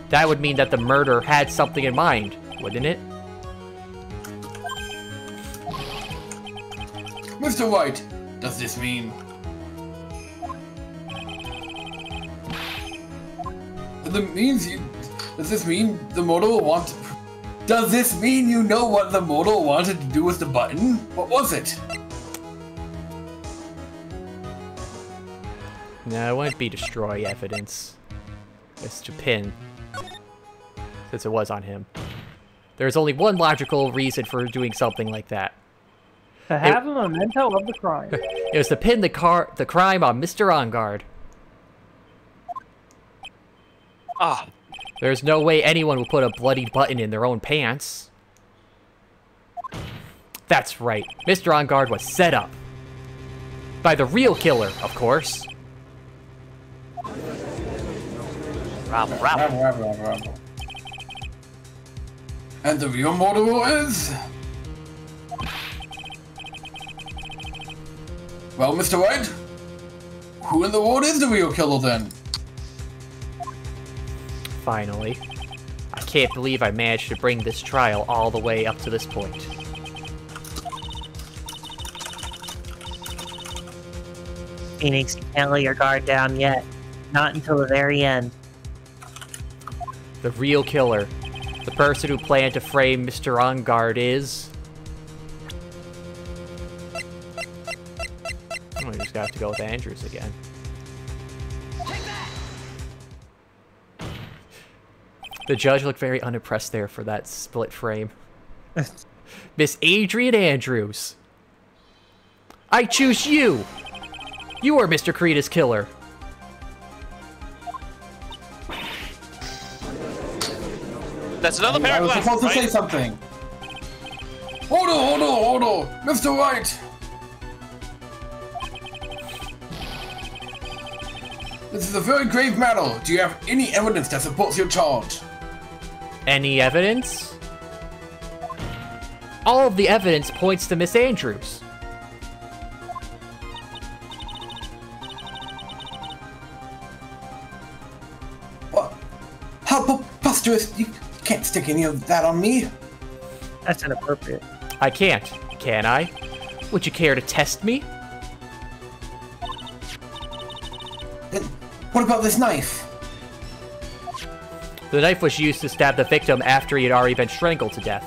That would mean that the murderer had something in mind, wouldn't it? Mr. White, does this mean... Does this mean the mortal want... Does this mean you know what the mortal wanted to do with the button? What was it? No, it wouldn't be destroy evidence. It's to pin. Since it was on him. There's only one logical reason for doing something like that. To have a memento of the crime. It was to pin the crime on Mr. Ongard. Ah. There's no way anyone would put a bloody button in their own pants. That's right. Mr. Ongard was set up. By the real killer, of course. Rabble. And the real mortal is... Well, Mr. White, who in the world is the real killer then? Finally. I can't believe I managed to bring this trial all the way up to this point. Phoenix, you can't let your guard down yet. Not until the very end. The real killer. The person who planned to frame Mr. Ongard is... Oh, we just have to go with Andrews again. The judge looked very unimpressed there for that split frame. Miss Adrian Andrews. I choose you! You are Mr. Kreda's killer. That's another pair I of was glasses, supposed to right? say something. Hold on. Mr. White. This is a very grave matter. Do you have any evidence that supports your charge? Any evidence? All of the evidence points to Miss Andrews. What? How preposterous! You can't stick any of that on me. That's inappropriate. I can't, can I? Would you care to test me? Then what about this knife? The knife was used to stab the victim after he had already been strangled to death.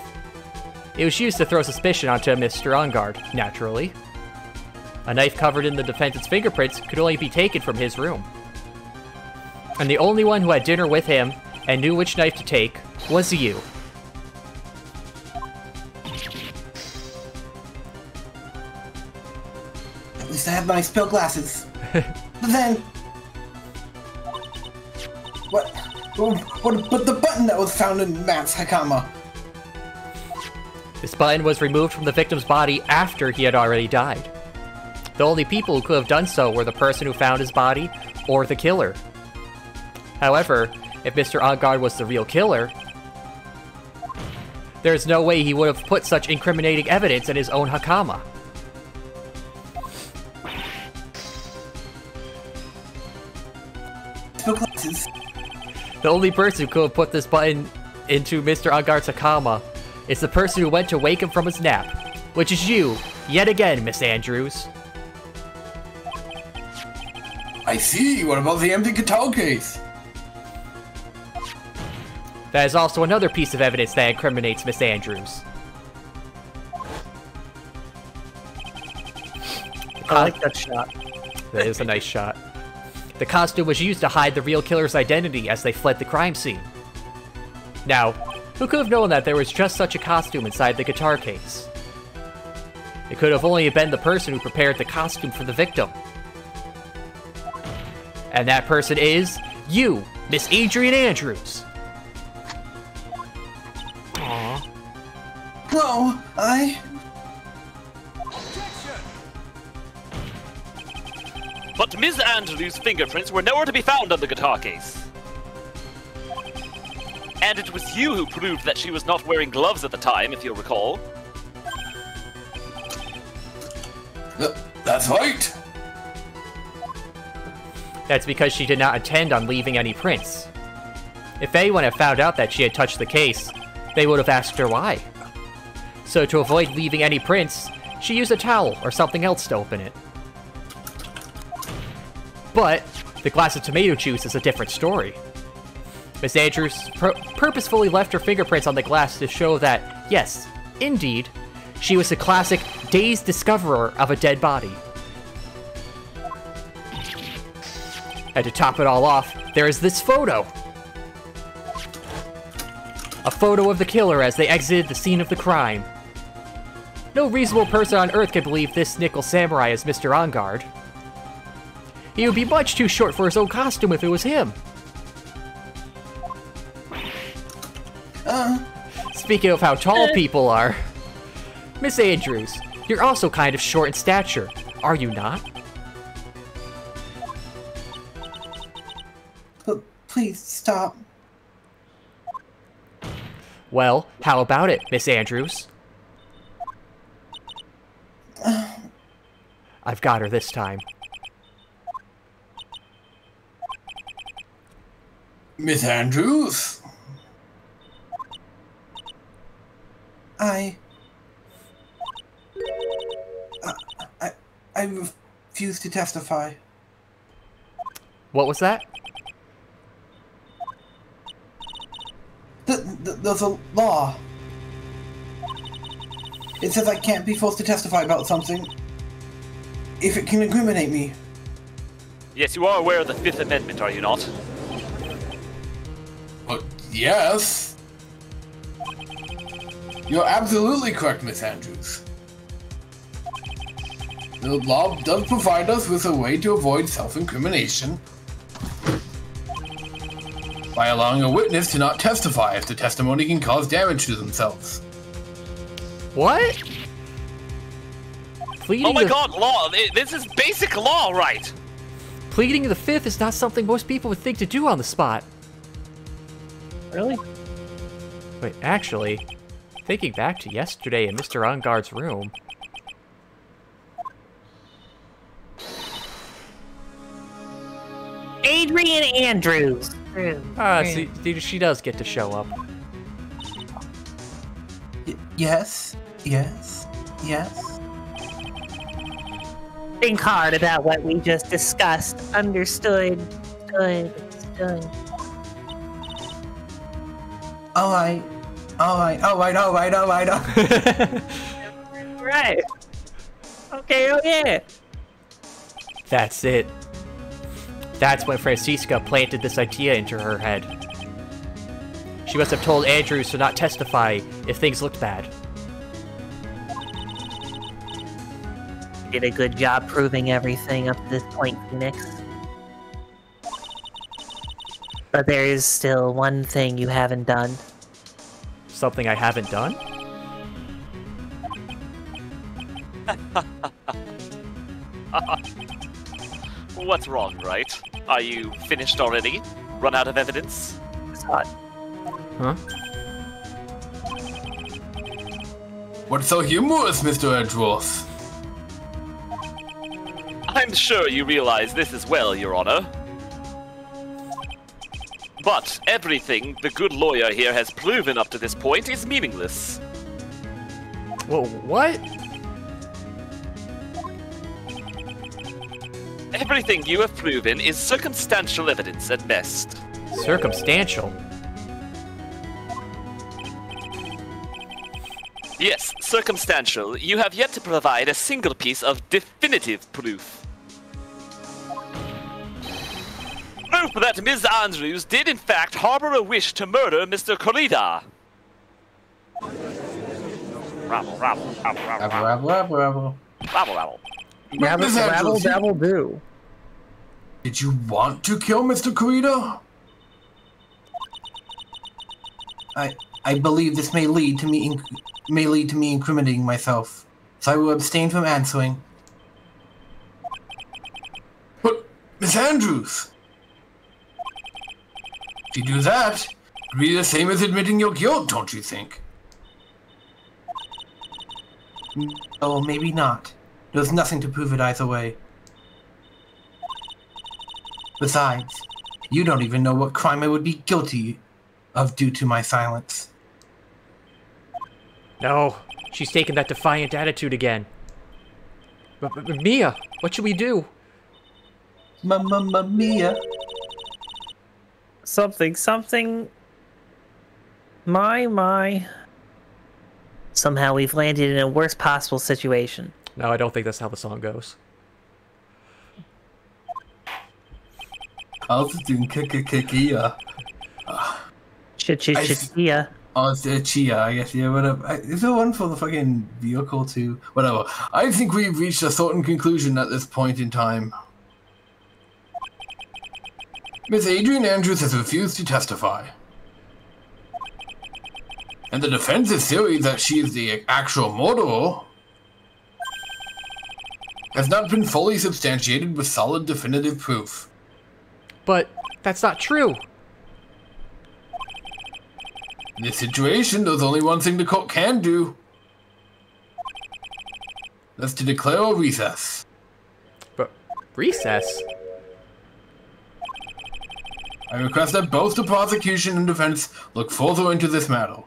It was used to throw suspicion onto Mr. Ungard, naturally. A knife covered in the defendant's fingerprints could only be taken from his room. And the only one who had dinner with him and knew which knife to take was you. At least I have my spell glasses. But then... What about the button that was found in Matt's Hakama? This button was removed from the victim's body after he had already died. The only people who could have done so were the person who found his body or the killer. However, if Mr. Ungard was the real killer, there's no way he would have put such incriminating evidence in his own Hakama. Spell glasses. The only person who could have put this button into Mr. Ungard's Hakama is the person who went to wake him from his nap, which is you, yet again, Miss Andrews. I see. What about the empty guitar case? That is also another piece of evidence that incriminates Miss Andrews. I like that shot. That is a nice shot. The costume was used to hide the real killer's identity as they fled the crime scene. Now, who could have known that there was just such a costume inside the guitar case? It could have only been the person who prepared the costume for the victim. And that person is you, Miss Adrian Andrews. Aww. No, But Ms. Andrews' fingerprints were nowhere to be found on the guitar case. And it was you who proved that she was not wearing gloves at the time, if you'll recall. That's right. That's because she did not intend on leaving any prints. If anyone had found out that she had touched the case, they would have asked her why. So to avoid leaving any prints, she used a towel or something else to open it. But the glass of tomato juice is a different story. Miss Andrews purposefully left her fingerprints on the glass to show that, yes, indeed, she was the classic dazed discoverer of a dead body. And to top it all off, there is this photo. A photo of the killer as they exited the scene of the crime. No reasonable person on Earth can believe this nickel samurai is Mr. Ungard. He would be much too short for his own costume if it was him. Speaking of how tall people are, Miss Andrews, you're also kind of short in stature, are you not? Please stop. Well, how about it, Miss Andrews? I've got her this time. Miss Andrews? I refuse to testify. What was that? There's a law. It says I can't be forced to testify about something if it can incriminate me. Yes, you are aware of the Fifth Amendment, are you not? Yes. You're absolutely correct, Miss Andrews. The law does provide us with a way to avoid self-incrimination by allowing a witness to not testify if the testimony can cause damage to themselves. What? Oh my god, law! This is basic law, right? Pleading the Fifth is not something most people would think to do on the spot. Really? Wait, actually, thinking back to yesterday in Mr. Ungard's room... Adrian Andrews. see, she does get to show up. Yes. Yes. Yes. Think hard about what we just discussed. Understood. Understood. All right. Right. Okay. That's it. That's when Francisca planted this idea into her head. She must have told Andrews to not testify if things looked bad. Did a good job proving everything up to this point, Phoenix. But there is still one thing you haven't done. Something I haven't done? What's wrong, Wright? Are you finished already? Run out of evidence? It's hot. Huh? What's so humorous, Mr. Edgeworth? I'm sure you realize this as well, Your Honor. But everything the good lawyer here has proven up to this point is meaningless. Whoa, what? Everything you have proven is circumstantial evidence at best. Circumstantial? Yes, circumstantial. You have yet to provide a single piece of definitive proof. Proof that Ms. Andrews did in fact harbor a wish to murder Mr. Corrida. Rabble, rabble, rabble, rabble, rabble. Rabble, rabble. Rabble, dabble, do. Did you want to kill Mr. Corrida? I believe this may lead to me incriminating myself, so I will abstain from answering. But, Miss Andrews! If you do that, it'd be the same as admitting your guilt, don't you think? Oh, maybe not. There's nothing to prove it either way. Besides, you don't even know what crime I would be guilty of due to my silence. No, she's taken that defiant attitude again. But Mia, what should we do? Mia. Something. My. Somehow we've landed in a worst possible situation. No, I don't think that's how the song goes. I was just doing Kia. Chia. Oh, it's Chia, I guess, yeah, whatever. Is there one for the fucking vehicle too? Whatever. I think we've reached a certain conclusion at this point in time. Miss Adrian Andrews has refused to testify. And the defense's theory that she is the actual murderer has not been fully substantiated with solid definitive proof. But that's not true. In this situation, there's only one thing the court can do. That's to declare a recess. But recess? I request that both the prosecution and defense look further into this matter.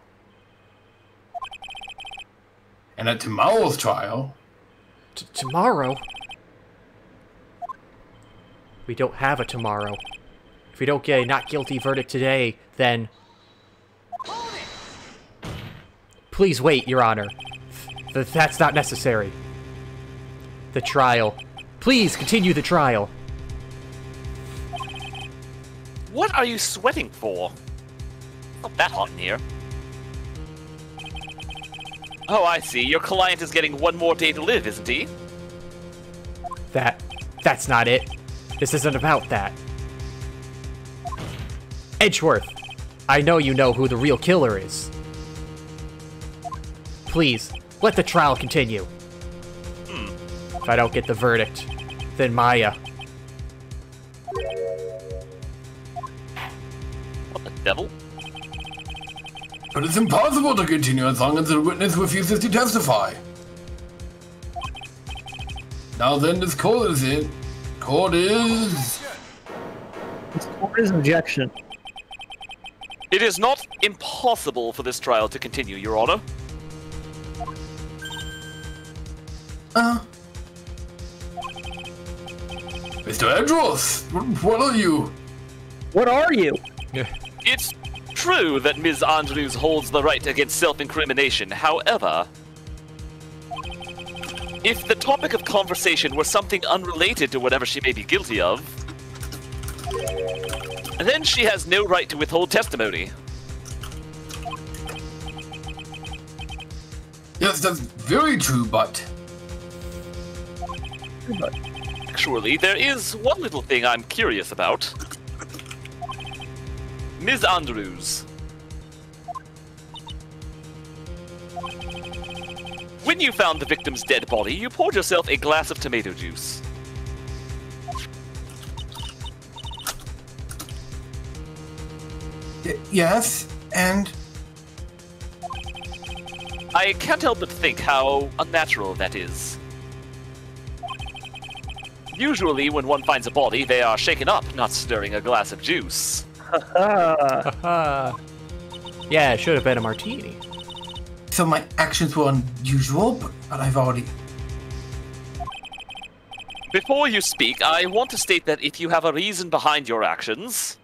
And at tomorrow's trial... Tomorrow? We don't have a tomorrow. If we don't get a not guilty verdict today, then... Please wait, Your Honor. That's not necessary. The trial. Please continue the trial. What are you sweating for? Not that hot in here. Oh, I see. Your client is getting one more day to live, isn't he? That's not it. This isn't about that. Edgeworth, I know you know who the real killer is. Please, let the trial continue. If I don't get the verdict, then Maya. What the devil? But it's impossible to continue as long as the witness refuses to testify. Now then, this court is in. Court is... This court is objection. It is not impossible for this trial to continue, Your Honor. Mr. Andrews, what are you? What are you? It's true that Ms. Andrews holds the right against self-incrimination. However, if the topic of conversation were something unrelated to whatever she may be guilty of, then she has no right to withhold testimony. Yes, that's very true, but... Actually, there is one little thing I'm curious about. Ms. Andrews. When you found the victim's dead body, you poured yourself a glass of tomato juice. Yes, and... I can't help but think how unnatural that is. Usually, when one finds a body, they are shaken up, not stirring a glass of juice. Yeah, it should have been a martini. So my actions were unusual, but I've already... Before you speak, I want to state that if you have a reason behind your actions,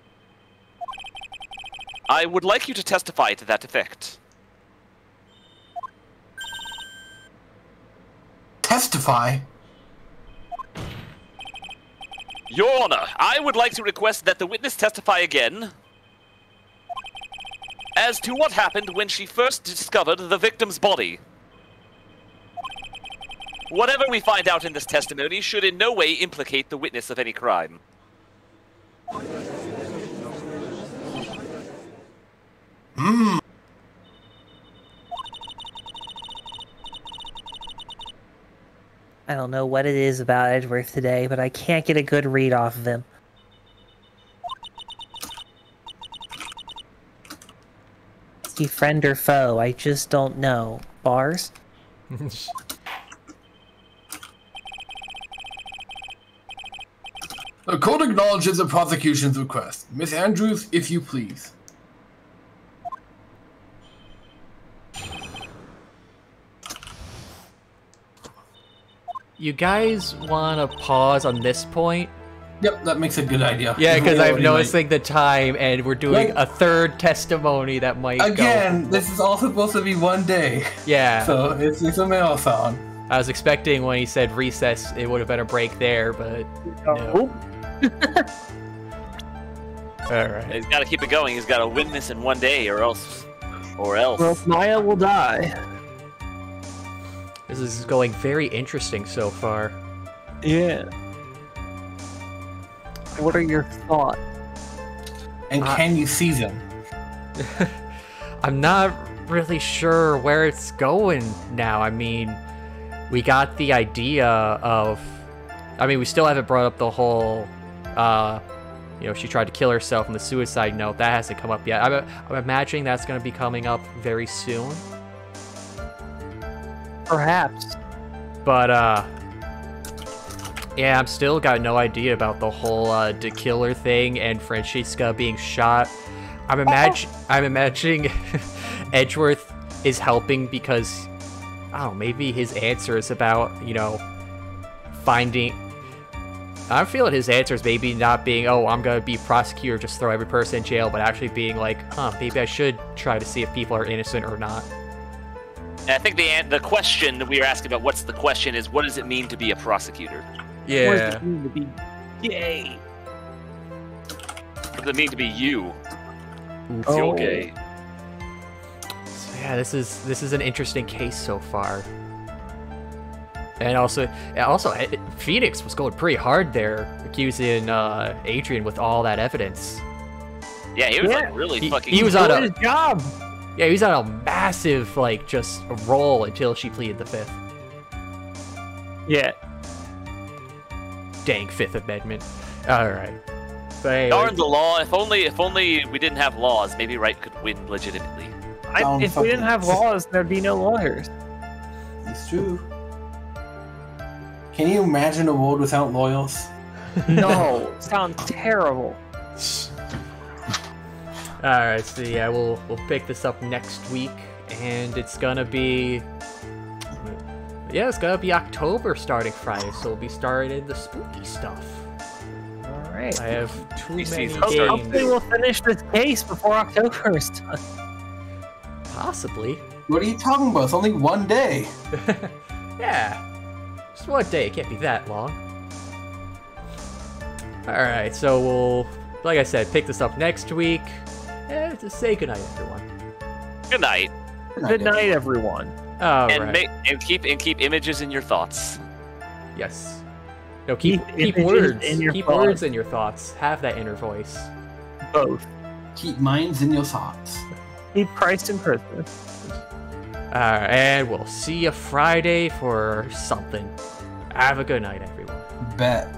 I would like you to testify to that effect. Testify? Your Honor, I would like to request that the witness testify again as to what happened when she first discovered the victim's body. Whatever we find out in this testimony should in no way implicate the witness of any crime. I don't know what it is about Edgeworth today, but I can't get a good read off of him. Is he friend or foe? I just don't know. Bars? The court acknowledges the prosecution's request. Miss Andrews, if you please. You guys want to pause on this point? Yep, that makes a good idea. Yeah, because I'm Already noticing the time, and we're doing a third testimony that might Again, this is all supposed to be one day. Yeah. So it's a marathon. I was expecting when he said recess, it would have been a break there, but no. Alright. He's got to keep it going. He's got to win this in one day, or else. Well, Maya will die. This is going very interesting so far. Yeah. What are your thoughts? And can you see them? I'm not really sure where it's going now. I mean, we got the idea of... I mean, we still haven't brought up the whole... you know, she tried to kill herself in the suicide note. That hasn't come up yet. I'm imagining that's going to be coming up very soon. Perhaps. But, yeah, I'm still got no idea about the whole, the killer thing and Francesca being shot. I'm imagining Edgeworth is helping because, I don't know, maybe his answer is about, you know, finding... I'm feeling his answer is maybe not being, oh, I'm gonna be a prosecutor, just throw every person in jail, but actually being like, huh, maybe I should try to see if people are innocent or not. I think the question that we are asking about, what's the question, is what does it mean to be a prosecutor? Yeah. What does it mean to be gay? What does it mean to be you? Oh. You're gay. So yeah, this is an interesting case so far. And also, Phoenix was going pretty hard there, accusing Adrian with all that evidence. Yeah, he was like really fucking. He was on his job. Yeah, he was on a massive, like, just roll until she pleaded the fifth. Yeah. Dang Fifth Amendment. All right. So anyway. Darn the law! If only we didn't have laws, maybe Wright could win legitimately. If we didn't have laws, there'd be no lawyers. It's true. Can you imagine a world without lawyers? No, sounds terrible. Alright, so yeah, we'll pick this up next week, and it's gonna be... Yeah, it's gonna be October starting Friday, so we'll be starting the spooky stuff. All right. I have too many season's games. starting. Hopefully we'll finish this case before October is done. Possibly. What are you talking about? It's only one day. Yeah. Just one day, it can't be that long. Alright, so we'll, like I said, pick this up next week. And just say goodnight, everyone. Good night. Good night, everyone. Alright. And keep images in your thoughts. Yes. No, keep images words. in your Keep thoughts. words in your thoughts. Have that inner voice. Both. Keep minds in your thoughts. Keep Christ in prison. And we'll see you Friday for something. Have a good night, everyone. Bet.